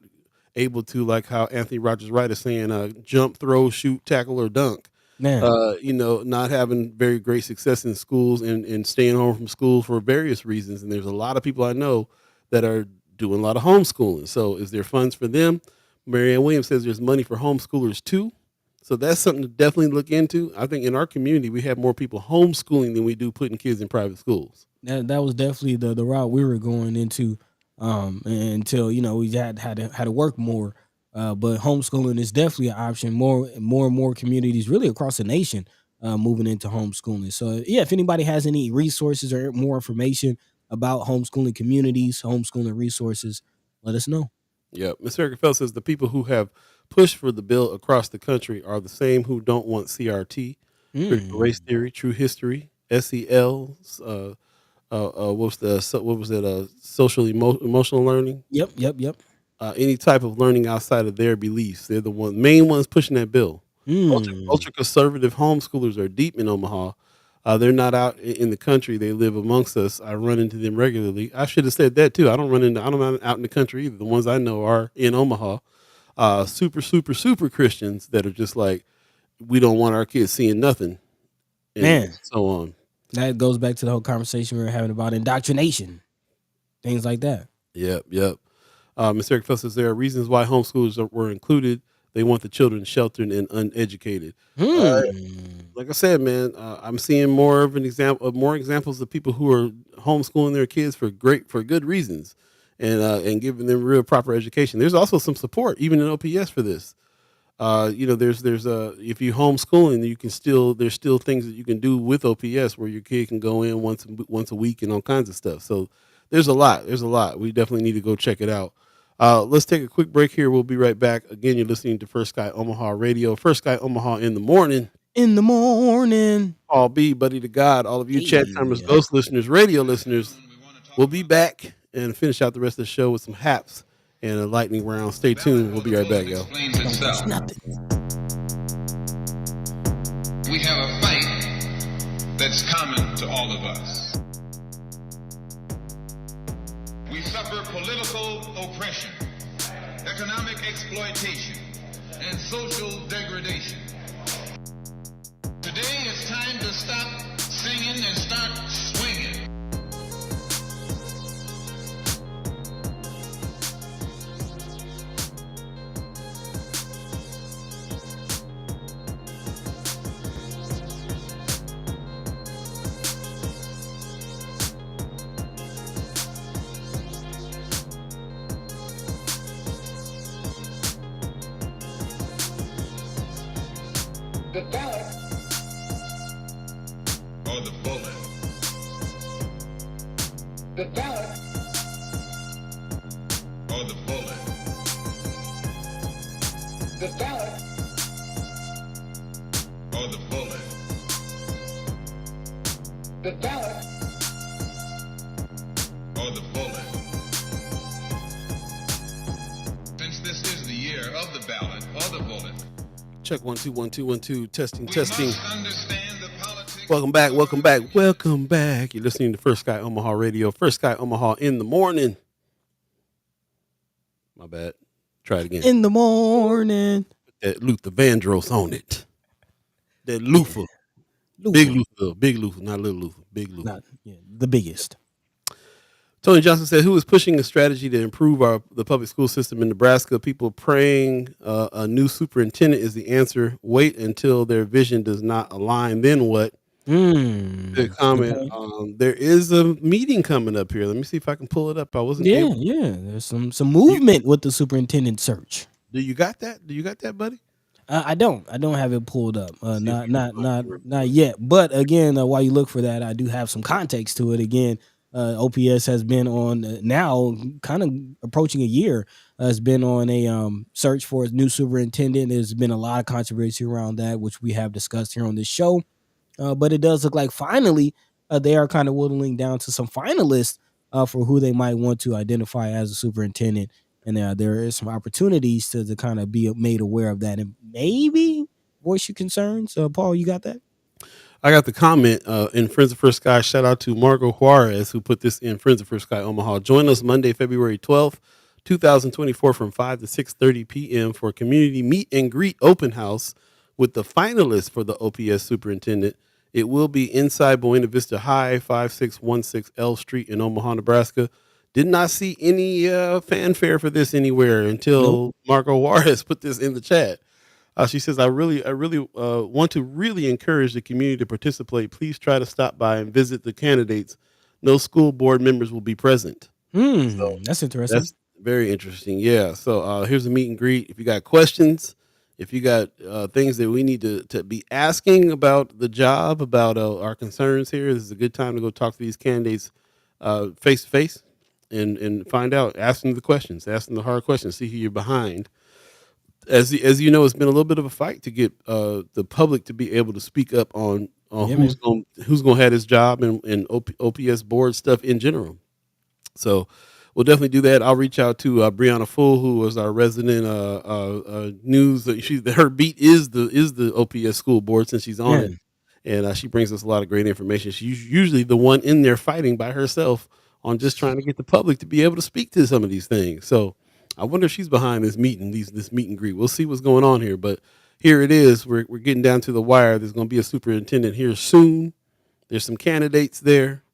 able to, like how Anthony Rogers Wright is saying, jump, throw, shoot, tackle, or dunk. Man, Not having very great success in schools and staying home from school for various reasons. And there's a lot of people I know that are doing a lot of homeschooling. So is there funds for them? Marianne Williams says there's money for homeschoolers too. So that's something to definitely look into. I think in our community, we have more people homeschooling than we do putting kids in private schools. that was definitely the route we were going into, until we had to work more. But homeschooling is definitely an option. More and more communities, really across the nation, moving into homeschooling. So yeah, if anybody has any resources or more information about homeschooling communities, homeschooling resources, let us know. Yep. Ms. Erica Feld says the people who have pushed for the bill across the country are the same who don't want CRT, critical race Mm. theory, true history, SEL, what was it? Social emotional learning, Yep, yep, yep. any type of learning outside of their beliefs. They're the main ones pushing that bill. Mm. Ultra conservative homeschoolers are deep in Omaha. They're not out in the country. They live amongst us. I run into them regularly. I should have said that too. I'm out in the country either. The ones I know are in Omaha. Super, super, super Christians that are just like, we don't want our kids seeing nothing, and Man, so on. that goes back to the whole conversation we were having about indoctrination, things like that. Yep, yep. Ms. Eric Fell says there are reasons why homeschoolers were included. They want the children sheltered and uneducated. Uh, Hmm. like I said, man, I'm seeing more examples of people who are homeschooling their kids for good reasons, and giving them real proper education. There's also some support, even in OPS, for this. There's if you homeschooling, there's still things that you can do with OPS where your kid can go in once a week and all kinds of stuff. So there's a lot. There's a lot. We definitely need to go check it out. Let's take a quick break here. We'll be right back. Again, you're listening to First Sky Omaha Radio, First Sky Omaha in the morning. In the morning. Paul B, Buddi3 Da Gawd, all of you chat timers, Hey. ghost listeners, radio listeners. We'll be back and finish out the rest of the show with some haps and a lightning round. Stay tuned. We'll be right back, yo. Don't touch nothing. We have a fight that's common to all of us. We suffer political oppression, economic exploitation, and social degradation. Today it's time to stop singing and start swinging. The ballot or the bullet. The ballot or the bullet. The ballot or the bullet. The ballot or the bullet. Since this is the year of the ballot or the bullet. Check 1 2 1 2 1 2. Testing, We testing. must understand the politics. Welcome back. Welcome back. Welcome back. You're listening to First Sky Omaha Radio. First Sky Omaha in the morning. My bad. Try it again. In the morning. That Luther Vandross on it. That Luther. Big Luther. Big Luther. Not little Luther. Big Luther. The biggest. Tony Johnson said, who is pushing a strategy to improve the public school system in Nebraska? People praying a new superintendent is the answer. Wait until their vision does not align. Then what? Good comment. Okay. There is a meeting coming up here. Let me see if I can pull it up. I wasn't Yeah, able. yeah. There's some movement with the superintendent search. Do you got that? Do you got that, buddy? I don't have it pulled up. See if Not you not can not find it. not yet. But again, while you look for that, I do have some context to it. Again, OPS has been on now kind of approaching a year. Has been on a search for a new superintendent. There's been a lot of controversy around that, which we have discussed here on this show. But it does look like finally they are kind of whittling down to some finalists for who they might want to identify as a superintendent. And there is some opportunities to kind of be made aware of that and maybe voice your concerns. Paul, you got that? I got the comment in Friends of First Sky. Shout out to Margot Juarez who put this in Friends of First Sky Omaha. Join us Monday, February 12th, 2024 from 5 to 6:30 p.m. for a community meet and greet open house with the finalists for the OPS superintendent. It will be inside Buena Vista High, 5616 L Street in Omaha, Nebraska. Did not see any fanfare for this anywhere Nope. until Margot Juarez put this in the chat. She says, I really want to really encourage the community to participate. Please try to stop by and visit the candidates. No school board members will be present. That's interesting. That's very interesting. Yeah. So here's a meet and greet. If you got questions, if you got things that we need to be asking about the job, about our concerns here, this is a good time to go talk to these candidates face to face and find out. Ask them the questions, ask them the hard questions, see who you're behind. As you know, it's been a little bit of a fight to get the public to be able to speak up on Yeah, who's man. going to have his job and OPS board stuff in general. So we'll definitely do that. I'll reach out to Brianna Full, who was our resident news. Her beat is the OPS school board since she's on Yeah. it, and she brings us a lot of great information. She's usually the one in there fighting by herself on just trying to get the public to be able to speak to some of these things. So I wonder if she's behind this meeting, this meet and greet. We'll see what's going on here, but here it is. We're getting down to the wire. There's going to be a superintendent here soon. There's some candidates there.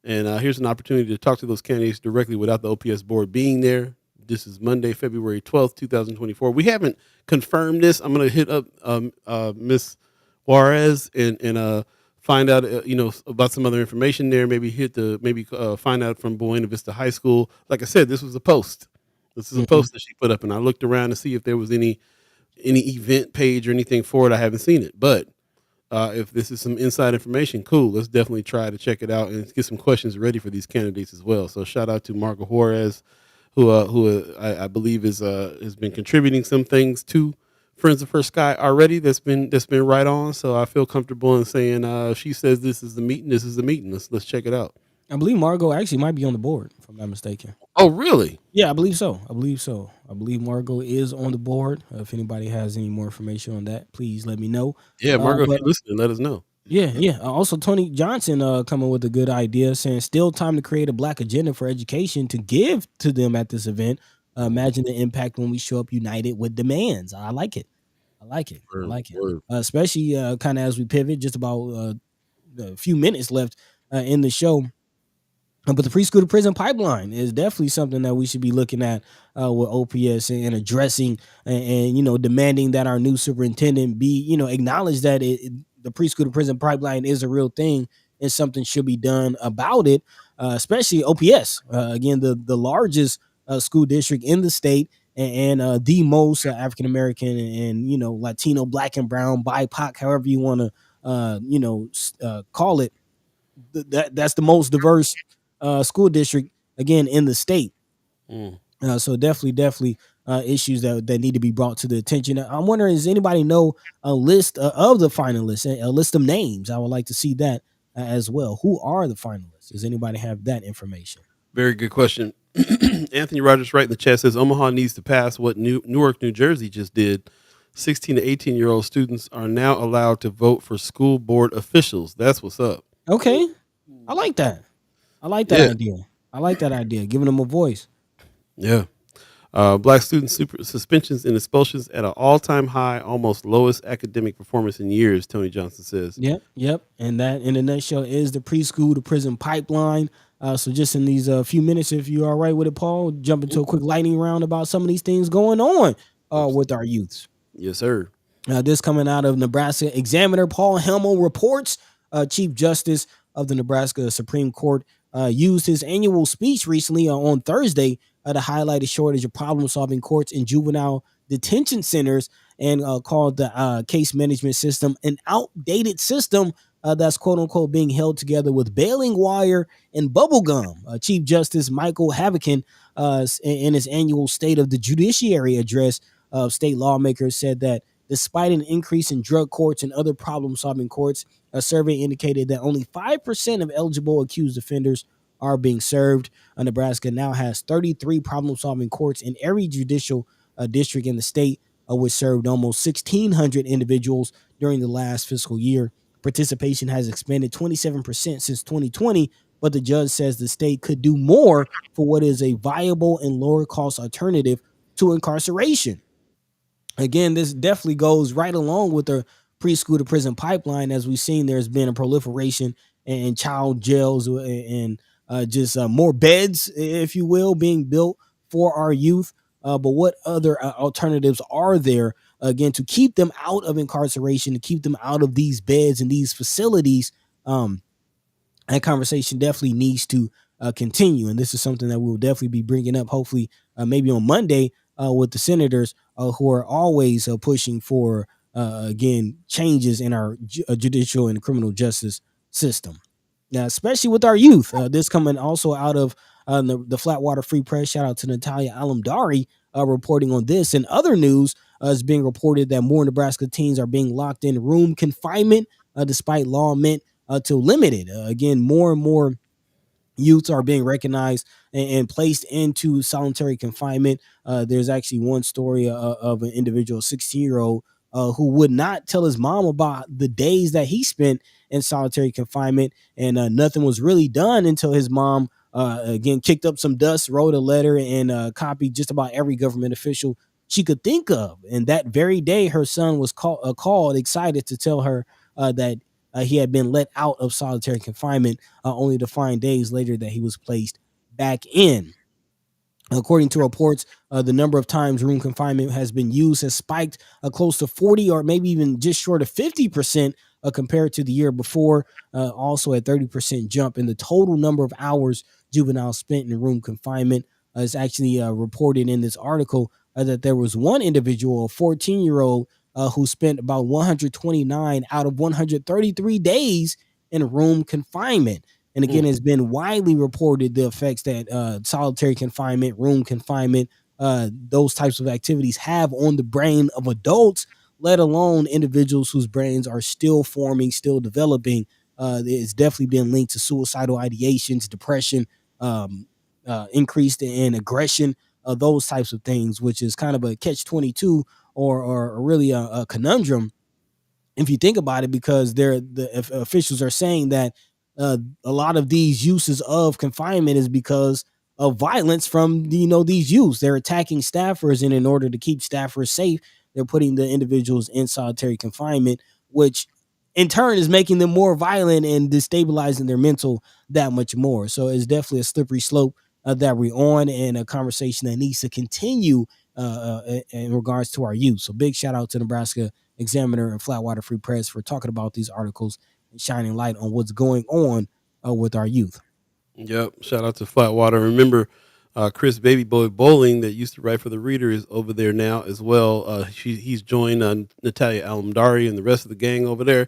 And here's an opportunity to talk to those candidates directly without the OPS board being there. This is Monday, February 12th, 2024. We haven't confirmed this. I'm going to hit up Miss Juarez and find out about some other information there. Maybe find out from Buena Vista High School. Like I said, this was a post. This is a Mhm. post that she put up, and I looked around to see if there was any event page or anything for it. I haven't seen it, but if this is some inside information, cool. Let's definitely try to check it out and get some questions ready for these candidates as well. So shout out to Marco Juarez, who I believe has been contributing some things to Friends of Her Sky already. That's been right on. So I feel comfortable in saying she says this is the meeting. This is the meeting. Let's check it out. I believe Margot actually might be on the board, if I'm not mistaken. Oh, really? Yeah, I believe so. I believe Margot is on the board. If anybody has any more information on that, please let me know. Yeah, Marco, if But you're listening, let us know. yeah. Also, Tony Johnson coming with a good idea, saying still time to create a black agenda for education to give to them at this event. Imagine the impact when we show up united with demands. I like it. I like it. I Word, like it. word. Especially kind of as we pivot, just about a few minutes left in the show. But the preschool to prison pipeline is definitely something that we should be looking at with OPS and addressing and demanding that our new superintendent be acknowledge that the preschool to prison pipeline is a real thing and something should be done about it, especially OPS again the largest school district in the state and the most African American and Latino, Black and Brown, BIPOC, however you want to call it. That's the most diverse school district again in the state. Mm. So definitely issues that need to be brought to the attention. I'm wondering, does anybody know a list of the finalists, a list of names? I would like to see that as well. Who are the finalists? Does anybody have that information? Very good question. Anthony Rogers right in the chat says Omaha needs to pass what Newark, New Jersey just did. 16 to 18-year-old students are now allowed to vote for school board officials. That's what's up. Okay, I like that. I like that Yeah. idea. I like that idea. Giving them a voice. Yeah. Black student suspensions and expulsions at an all-time high, almost lowest academic performance in years, Tony Johnson says. Yep. And that, in a nutshell, is the preschool to prison pipeline. So just in these few minutes, if you're all right with it, Paul, jump into a quick lightning round about some of these things going on with our youths. Yes, sir. This coming out of Nebraska Examiner, Paul Hamill reports Chief Justice of the Nebraska Supreme Court used his annual speech recently on Thursday to highlight a shortage of problem-solving courts in juvenile detention centers and called the case management system an outdated system that's quote-unquote being held together with baling wire and bubble gum. Chief Justice Michael Havokin in his annual State of the Judiciary address of state lawmakers said that despite an increase in drug courts and other problem-solving courts, a survey indicated that only 5% of eligible accused offenders are being served. Nebraska now has 33 problem-solving courts in every judicial district in the state, which served almost 1,600 individuals during the last fiscal year. participation has expanded 27% since 2020, but the judge says the state could do more for what is a viable and lower cost alternative to incarceration. Again, this definitely goes right along with the preschool to prison pipeline. As we've seen, there's been a proliferation in child jails and just more beds, if you will, being built for our youth. But what other alternatives are there, again, to keep them out of incarceration, to keep them out of these beds and these facilities? That conversation definitely needs to continue. And this is something that we'll definitely be bringing up, hopefully, maybe on Monday with the senators who are always pushing for, again, changes in our judicial and criminal justice system. Now, especially with our youth, this coming also out of the Flatwater Free Press. Shout out to Natalia Alamdari reporting on this. And other news is being reported that more Nebraska teens are being locked in room confinement despite law meant to limit it. Again, more and more youths are being recognized and placed into solitary confinement. There's actually one story of an individual, 16-year-old, who would not tell his mom about the days that he spent in solitary confinement, and nothing was really done until his mom, again, kicked up some dust, wrote a letter, and copied just about every government official she could think of. And that very day, her son was called, excited to tell her that he had been let out of solitary confinement, only to find days later that he was placed back in. According to reports, the number of times room confinement has been used has spiked close to 40 or maybe even just short of 50% compared to the year before. Also, a 30% jump in the total number of hours juveniles spent in room confinement. It's actually reported in this article that there was one individual, a 14-year-old, who spent about 129 out of 133 days in room confinement. And again, it's been widely reported the effects that solitary confinement, room confinement, those types of activities have on the brain of adults, let alone individuals whose brains are still forming, still developing. It's definitely been linked to suicidal ideations, depression, increased in aggression, those types of things, which is kind of a catch-22 or really a conundrum if you think about it, because the officials are saying that a lot of these uses of confinement is because of violence from these youths. They're attacking staffers, and in order to keep staffers safe, they're putting the individuals in solitary confinement, which in turn is making them more violent and destabilizing their mental that much more. So it's definitely a slippery slope that we're on, and a conversation that needs to continue in regards to our youth. So big shout out to Nebraska Examiner and Flatwater Free Press for talking about these articles and shining light on what's going on with our youth. Yep. Shout out to Flatwater. Remember, Chris Baby Boy Bowling that used to write for the Reader is over there now as well. He's joined Natalia Alamdari and the rest of the gang over there.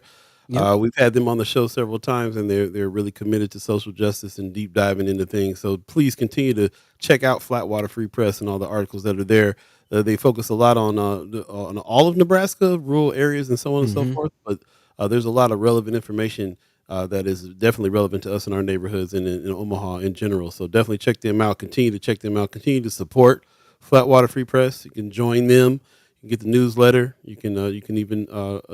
Yep. We've had them on the show several times, and they're really committed to social justice and deep diving into things. So please continue to check out Flatwater Free Press and all the articles that are there. They focus a lot on all of Nebraska, rural areas, and so on and so forth. But there's a lot of relevant information that is definitely relevant to us in our neighborhoods and in Omaha in general. So definitely check them out. Continue to check them out. Continue to support Flatwater Free Press. You can join them. You can get the newsletter. You can even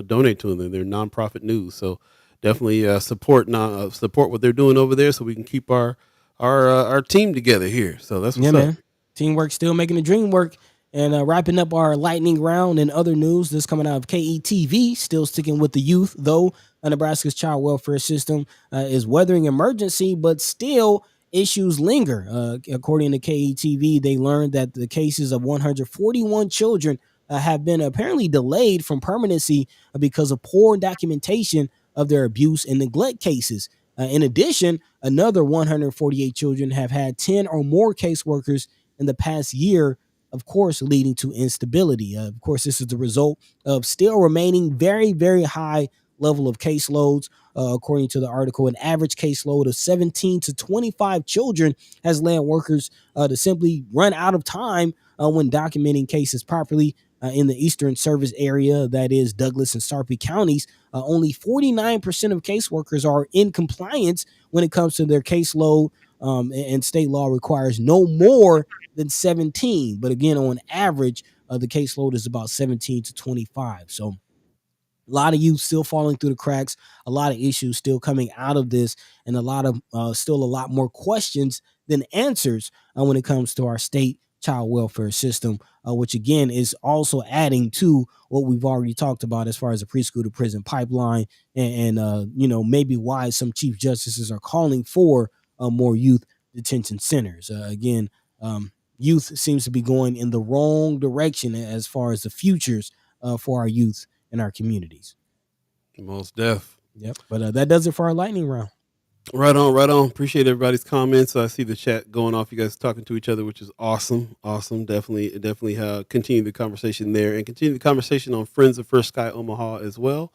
donate to them. They're nonprofit news. So definitely support what they're doing over there, so we can keep our team together here. So that's what's up. Man. Teamwork still making the dream work. And wrapping up our lightning round and other news, this coming out of KETV, still sticking with the youth, though Nebraska's child welfare system is weathering emergency, but still issues linger. According to KETV, they learned that the cases of 141 children have been apparently delayed from permanency because of poor documentation of their abuse and neglect cases. In addition, another 148 children have had 10 or more caseworkers in the past year, of course, leading to instability. Of course, this is the result of still remaining very, very high level of caseloads. According to the article, an average caseload of 17 to 25 children has led workers to simply run out of time when documenting cases properly. In the Eastern Service area, that is Douglas and Sarpy counties, only 49% of caseworkers are in compliance when it comes to their caseload, and state law requires no more than 17. But again, on average, the caseload is about 17 to 25. So A lot of youth still falling through the cracks, a lot of issues still coming out of this, and a lot of still a lot more questions than answers when it comes to our state child welfare system, which again is also adding to what we've already talked about as far as the preschool to prison pipeline, and maybe why some chief justices are calling for more youth detention centers. Again, youth seems to be going in the wrong direction as far as the futures for our youth in our communities. Most def. Yep. But that does it for our lightning round. Right on, right on. Appreciate everybody's comments. I see the chat going off. You guys talking to each other, which is awesome. Awesome. Definitely continue the conversation there and continue the conversation on Friends of First Sky Omaha as well.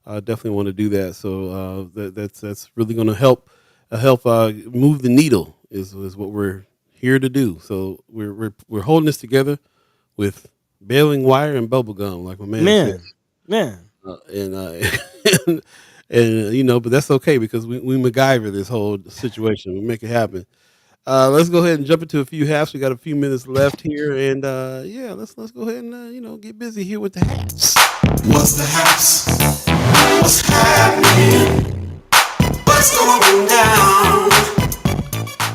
Definitely want to do that. So that's really going to help move the needle is what we're here to do. So we're holding this together with baling wire and bubble gum, like my man said. Man. And but that's okay because we MacGyver this whole situation. We make it happen. Let's go ahead and jump into a few halves. We got a few minutes left here, and let's go ahead and get busy here with the hats. What's the haps? What's happening? What's going down?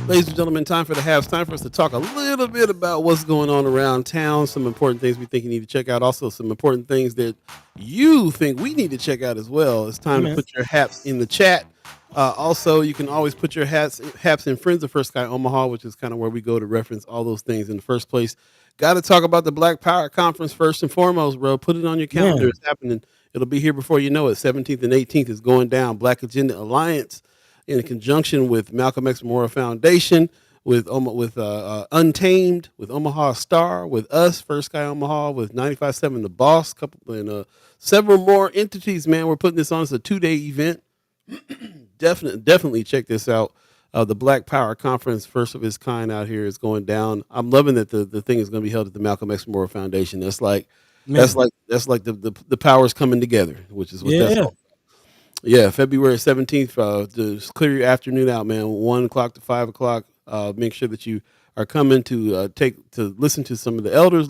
Ladies and gentlemen, time for the halves. Time for us to talk a little bit about what's going on around town, some important things we think you need to check out, also some important things that you think we need to check out as well. It's time to put your hats in the chat. Also, you can always put your hats in Friends of First Sky Omaha, which is kind of where we go to reference all those things in the first place. Got to talk about the Black Power Conference first and foremost, bro. Put it on your calendar. It's happening. It'll be here before you know it. 17th and 18th is going down. Black Agenda Alliance, in conjunction with Malcolm X Memorial Foundation, with Untamed, with Omaha Star, with us, First Sky Omaha, with 95.7 The Boss, and several more entities, man. We're putting this on. It's a 2-day event. Definitely check this out. The Black Power Conference, first of its kind out here, is going down. I'm loving that the thing is going to be held at the Malcolm X Memorial Foundation. That's like the powers coming together, which is what that's all. Yeah, February 17th. Just clear your afternoon out, man. 1 o'clock to 5 o'clock. Make sure that you are coming to listen to some of the elders,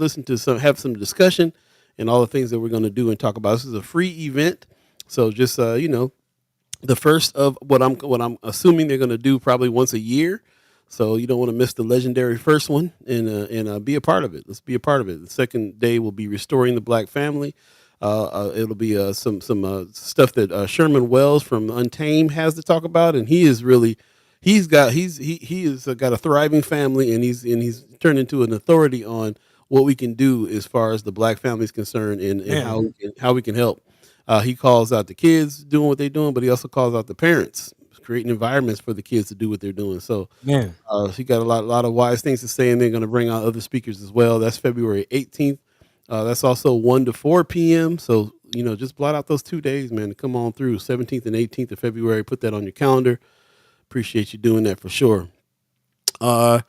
have some discussion, and all the things that we're going to do and talk about. This is a free event, so just the first of what I'm assuming they're going to do probably once a year. So you don't want to miss the legendary first one and be a part of it. Let's be a part of it. The second day will be restoring the Black family. It'll be some stuff that Sherman Wells from Untamed has to talk about, and he's got a thriving family, and he's turned into an authority on what we can do as far as the Black family is concerned, and how we can help. He calls out the kids doing what they're doing, but he also calls out the parents, creating environments for the kids to do what they're doing. So he got a lot of wise things to say, and they're going to bring out other speakers as well. That's February 18th. That's also 1 to 4 p.m. So, just blot out those 2 days, man, to come on through 17th and 18th of February. Put that on your calendar. Appreciate you doing that for sure. It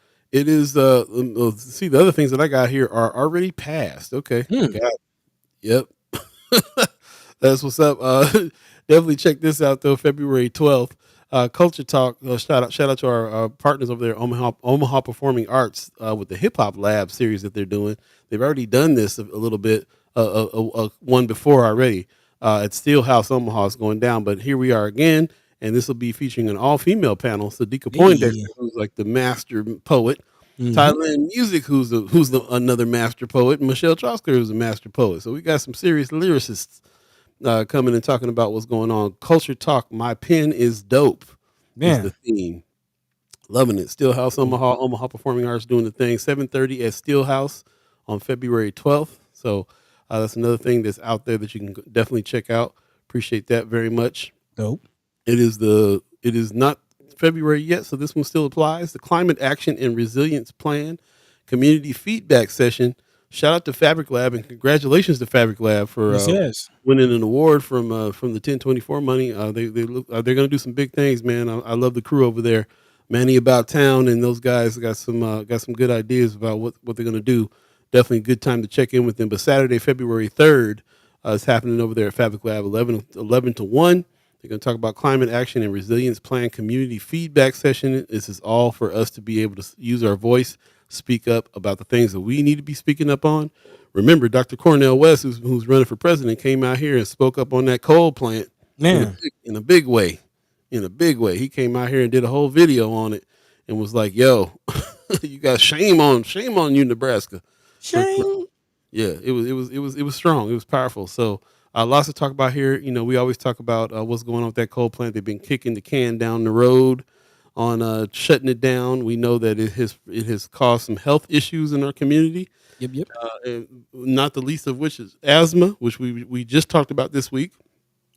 is, see, the other things that I got here are already passed. Okay. Got it. Yep. That's what's up. Definitely check this out, though. February 12th. Culture Talk. Shout out to our partners over there, Omaha Performing Arts, with the Hip Hop Lab series that they're doing. They've already done this a little bit, one before already. At Steelhouse Omaha is going down, but here we are again, and this will be featuring an all-female panel. Sadiqa Poindexter, who's like the master poet, Thailand Music, who's another master poet, and Michelle Trosker, who's a master poet. So we got some serious lyricists coming and talking about what's going on. Culture Talk, My Pen is Dope, is the theme. Loving it. Steelhouse Omaha Performing Arts doing the thing. 7:30 at Steelhouse on February 12th. So that's another thing that's out there that you can definitely check out. Appreciate that very much. Dope. It is not February yet, so this one still applies. The Climate Action and Resilience Plan Community Feedback Session. Shout out to Fabric Lab and congratulations to Fabric Lab for winning an award from the 1024 money. They're going to do some big things, man. I love the crew over there. Manny About Town and those guys got some good ideas about what they're going to do. Definitely a good time to check in with them. But Saturday, February 3rd, is happening over there at Fabric Lab, 11 to 1. They're going to talk about climate action and resilience plan community feedback session. This is all for us to be able to use our voice, speak up about the things that we need to be speaking up on. Remember, Dr. Cornel West, who's running for president, came out here and spoke up on that coal plant Man, in a big way. In a big way, he came out here and did a whole video on it and was like, "Yo, you got shame on you, Nebraska." For shame. yeah, it was strong. It was powerful. So lots to talk about here. You know, we always talk about what's going on with that coal plant. They've been kicking the can down the road on shutting it down. We know that it has caused some health issues in our community. Yep, yep. And not the least of which is asthma, which we just talked about this week.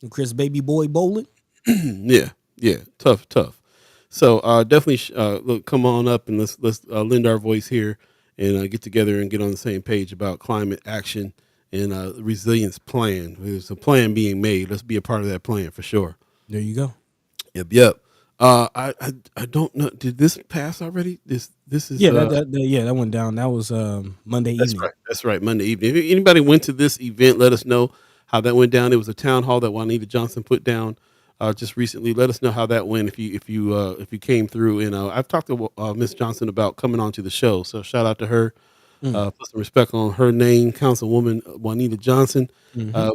And Chris Baby Boy Bowling. Yeah, tough. So definitely look, come on up and let's lend our voice here and get together and get on the same page about climate action and resilience plan. There's a plan being made. Let's be a part of that plan for sure. There you go. Yep. I don't know. Did this pass already? This is That went down. That was Monday evening. That's right. Monday evening. If anybody went to this event, let us know how that went down. It was a town hall that Juanita Johnson put down just recently. Let us know how that went if you came through. And I've talked to Miss Johnson about coming on to the show. So shout out to her. Put some respect on her name, Councilwoman Juanita Johnson.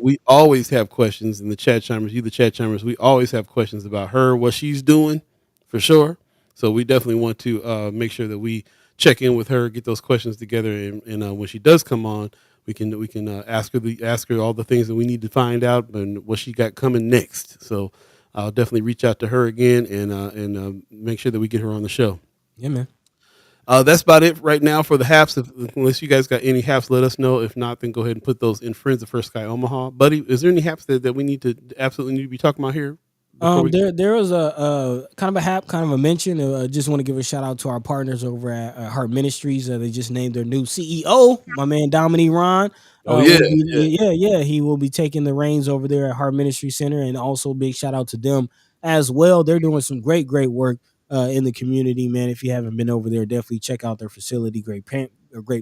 We always have questions in the chat chambers. The chat chambers. We always have questions about her, what she's doing, for sure. So we definitely want to make sure that we check in with her, get those questions together, and when she does come on, we can ask her all the things that we need to find out and what she got coming next. So I'll definitely reach out to her again and make sure that we get her on the show. Yeah, man. That's about it right now for the haps. Unless you guys got any haps, let us know. If not, then go ahead and put those in Friends of First Sky Omaha. Buddy, is there any haps that we absolutely need to be talking about here? There was a kind of a hap, kind of a mention. Just want to give a shout out to our partners over at Heart Ministries. They just named their new CEO, my man Dominique Ron. He will be taking the reins over there at Heart Ministry Center, and also big shout out to them as well. They're doing some great work in the community, man. If you haven't been over there, definitely check out their facility. Great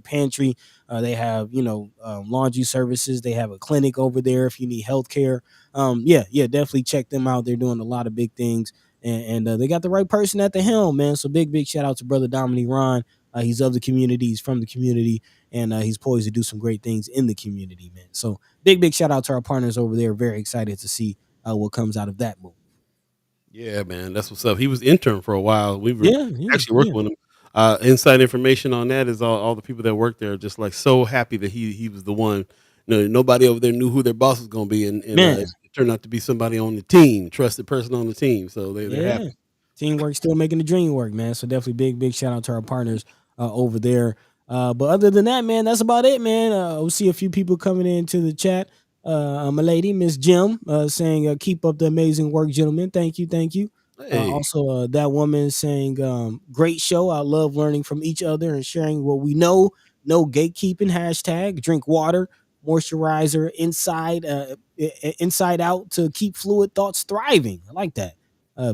pantry. They have laundry services. They have a clinic over there if you need healthcare. Definitely check them out. They're doing a lot of big things, and they got the right person at the helm, man. So big shout out to brother Dominique Ron. He's of the community. He's from the community, and he's poised to do some great things in the community, man. So big shout out to our partners over there. Very excited to see what comes out of that move. Yeah, man, that's what's up. He was intern for a while. We were actually working with him. Inside information on that is all the people that work there are just like so happy that he was the one. Nobody over there knew who their boss was going to be, and it turned out to be somebody on the team, trusted person on the team. So they're happy. Teamwork still making the dream work, man. So definitely big shout out to our partners over there. But other than that, man, that's about it, man. We'll see a few people coming into the chat. My lady, Miss Jim, saying, keep up the amazing work, gentlemen. Thank you. Hey. Also, that woman saying, great show. I love learning from each other and sharing what we know. No gatekeeping, hashtag, drink water, moisturizer, inside out to keep fluid thoughts thriving. I like that.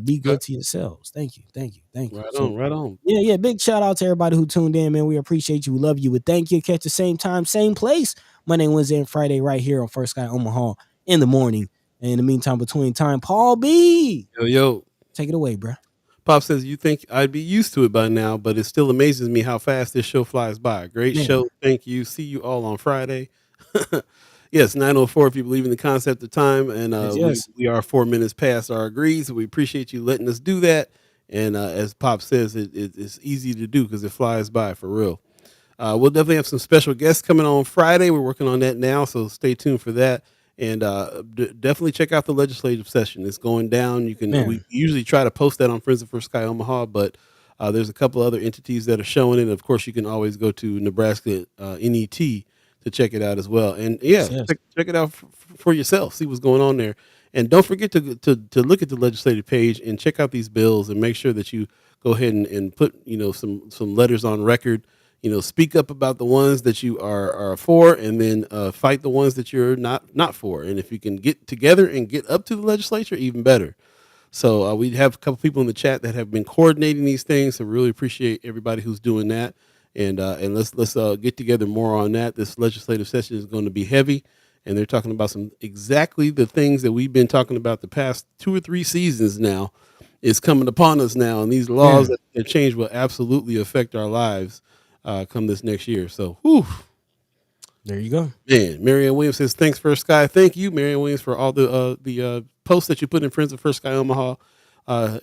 Be good to yourselves. Thank you. Right on. Yeah. Big shout out to everybody who tuned in, man. We appreciate you. We love you. We thank you. Catch the same time, same place, Monday, Wednesday, and Friday right here on First Sky Omaha in the morning. And in the meantime, between time, Paul B. Yo. Take it away, bro. Pop says, you think I'd be used to it by now, but it still amazes me how fast this show flies by. Great show. Thank you. See you all on Friday. Yes, 9:04 if you believe in the concept of time. And we are 4 minutes past our agrees. So we appreciate you letting us do that. And as Pop says, it's easy to do because it flies by for real. We'll definitely have some special guests coming on Friday. We're working on that now, so stay tuned for that. And definitely check out the legislative session. It's going down. We usually try to post that on Friends of First Sky Omaha, but there's a couple other entities that are showing it. Of course, you can always go to Nebraska NET to check it out as well. And check it out for yourself. See what's going on there. And don't forget to look at the legislative page and check out these bills and make sure that you go ahead and put some letters on record. Speak up about the ones that you are for, and then fight the ones that you're not for. And if you can get together and get up to the legislature, even better. So we have a couple people in the chat that have been coordinating these things. So really appreciate everybody who's doing that. And let's get together more on that. This legislative session is going to be heavy, and they're talking about exactly the things that we've been talking about the past 2 or 3 seasons now is coming upon us now. And these laws that have changed will absolutely affect our lives. come this next year. So, whew. There you go. Man, Marianne Williams says, thanks, First Sky. Thank you, Marianne Williams, for all the posts that you put in Friends of First Sky Omaha.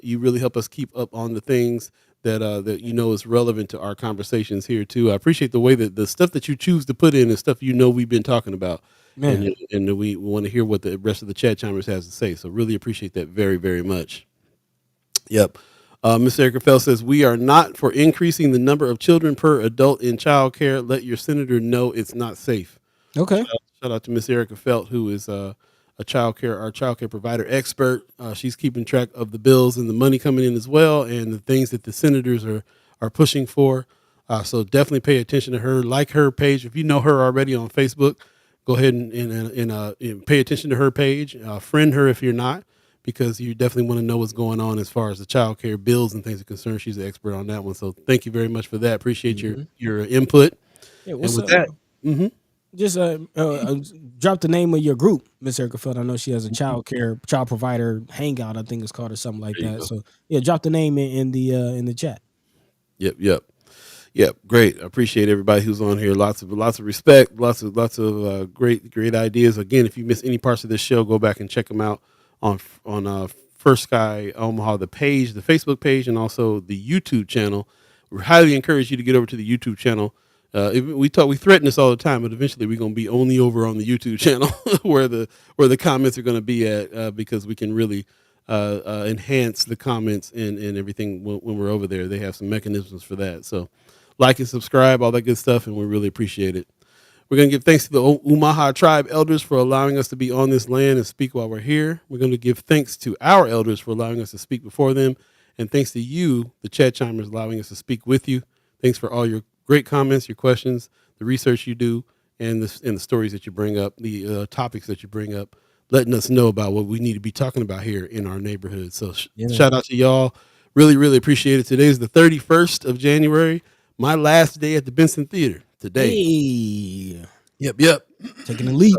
You really help us keep up on the things that is relevant to our conversations here, too. I appreciate the way that the stuff that you choose to put in is stuff we've been talking about. Man. And we want to hear what the rest of the chat chimers has to say. So really appreciate that very, very much. Yep. Ms. Erica Fell says, we are not for increasing the number of children per adult in child care. Let your senator know it's not safe. Okay. Shout out to Miss Erica Felt, who is our child care provider expert. She's keeping track of the bills and the money coming in as well, and the things that the senators are pushing for. So definitely pay attention to her. Like her page. If you know her already on Facebook, go ahead and pay attention to her page. Friend her if you're not, because you definitely want to know what's going on as far as the child care bills and things are concerned. She's an expert on that one. So thank you very much for that. Appreciate your input. Yeah, and with that, just drop the name of your group, Miss Erica Feld. I know she has a child provider hangout, I think it's called, or something like that. So yeah, drop the name in the chat. Yep. Great. I appreciate everybody who's on here. Lots of respect. Lots of great ideas. Again, if you miss any parts of this show, go back and check them out on First Sky Omaha, the Facebook page, and also the YouTube channel. We highly encourage you to get over to the YouTube channel. We threaten this all the time, but eventually we're going to be only over on the YouTube channel where the comments are going to be at, because we can really enhance the comments and everything when we're over there. They have some mechanisms for that. So like and subscribe, all that good stuff, and we really appreciate it. We're going to give thanks to the Omaha tribe elders for allowing us to be on this land and speak while we're here. We're going to give thanks to our elders for allowing us to speak before them. And thanks to you, the chat chimers, allowing us to speak with you. Thanks for all your great comments, your questions, the research you do, and the stories that you bring up, the topics that you bring up, letting us know about what we need to be talking about here in our neighborhood. So shout out to y'all. Really, really appreciate it. Today is the 31st of January, my last day at the Benson Theater today. Hey. Yep. Taking the leap.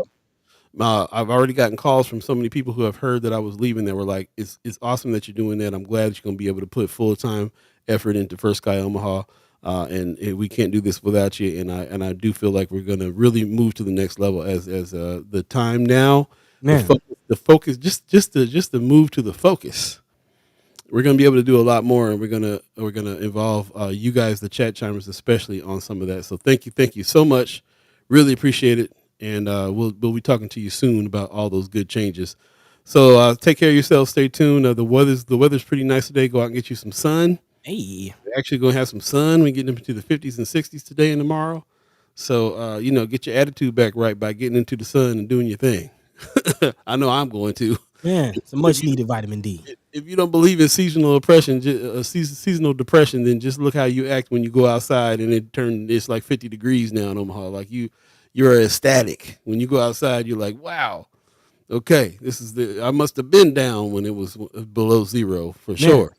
I've already gotten calls from so many people who have heard that I was leaving that were like, it's awesome that you're doing that. I'm glad that you're going to be able to put full-time effort into First Sky Omaha. And we can't do this without you. And I do feel like we're going to really move to the next level as the time now, the focus, just to move to the focus. We're going to be able to do a lot more, and we're going to involve you guys, the chat chimers, especially on some of that. So thank you so much. Really appreciate it. And we'll be talking to you soon about all those good changes. So take care of yourselves. Stay tuned. The weather's pretty nice today. Go out and get you some sun. Hey, We're actually going to have some sun. We're getting into the 50s and 60s today and tomorrow. So, get your attitude back right by getting into the sun and doing your thing. I know I'm going to. man, it's a much needed vitamin D. If you don't believe in seasonal depression, then just look how you act when you go outside and it's like 50 degrees now in Omaha. Like you're ecstatic. When you go outside, you're like, wow, okay, I must have been down when it was below zero for sure.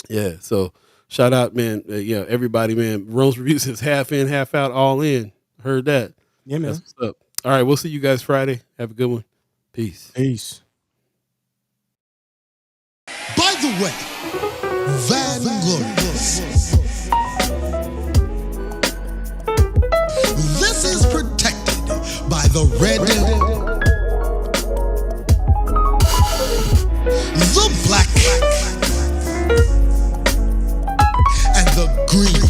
Yeah, so shout out, man. Everybody, man. Rome's Review says half in, half out, all in. Heard that. Yeah, man. That's what's up. All right, we'll see you guys Friday. Have a good one. Peace. By the way, Vanglorious. This is protected by the red, the black, and the green.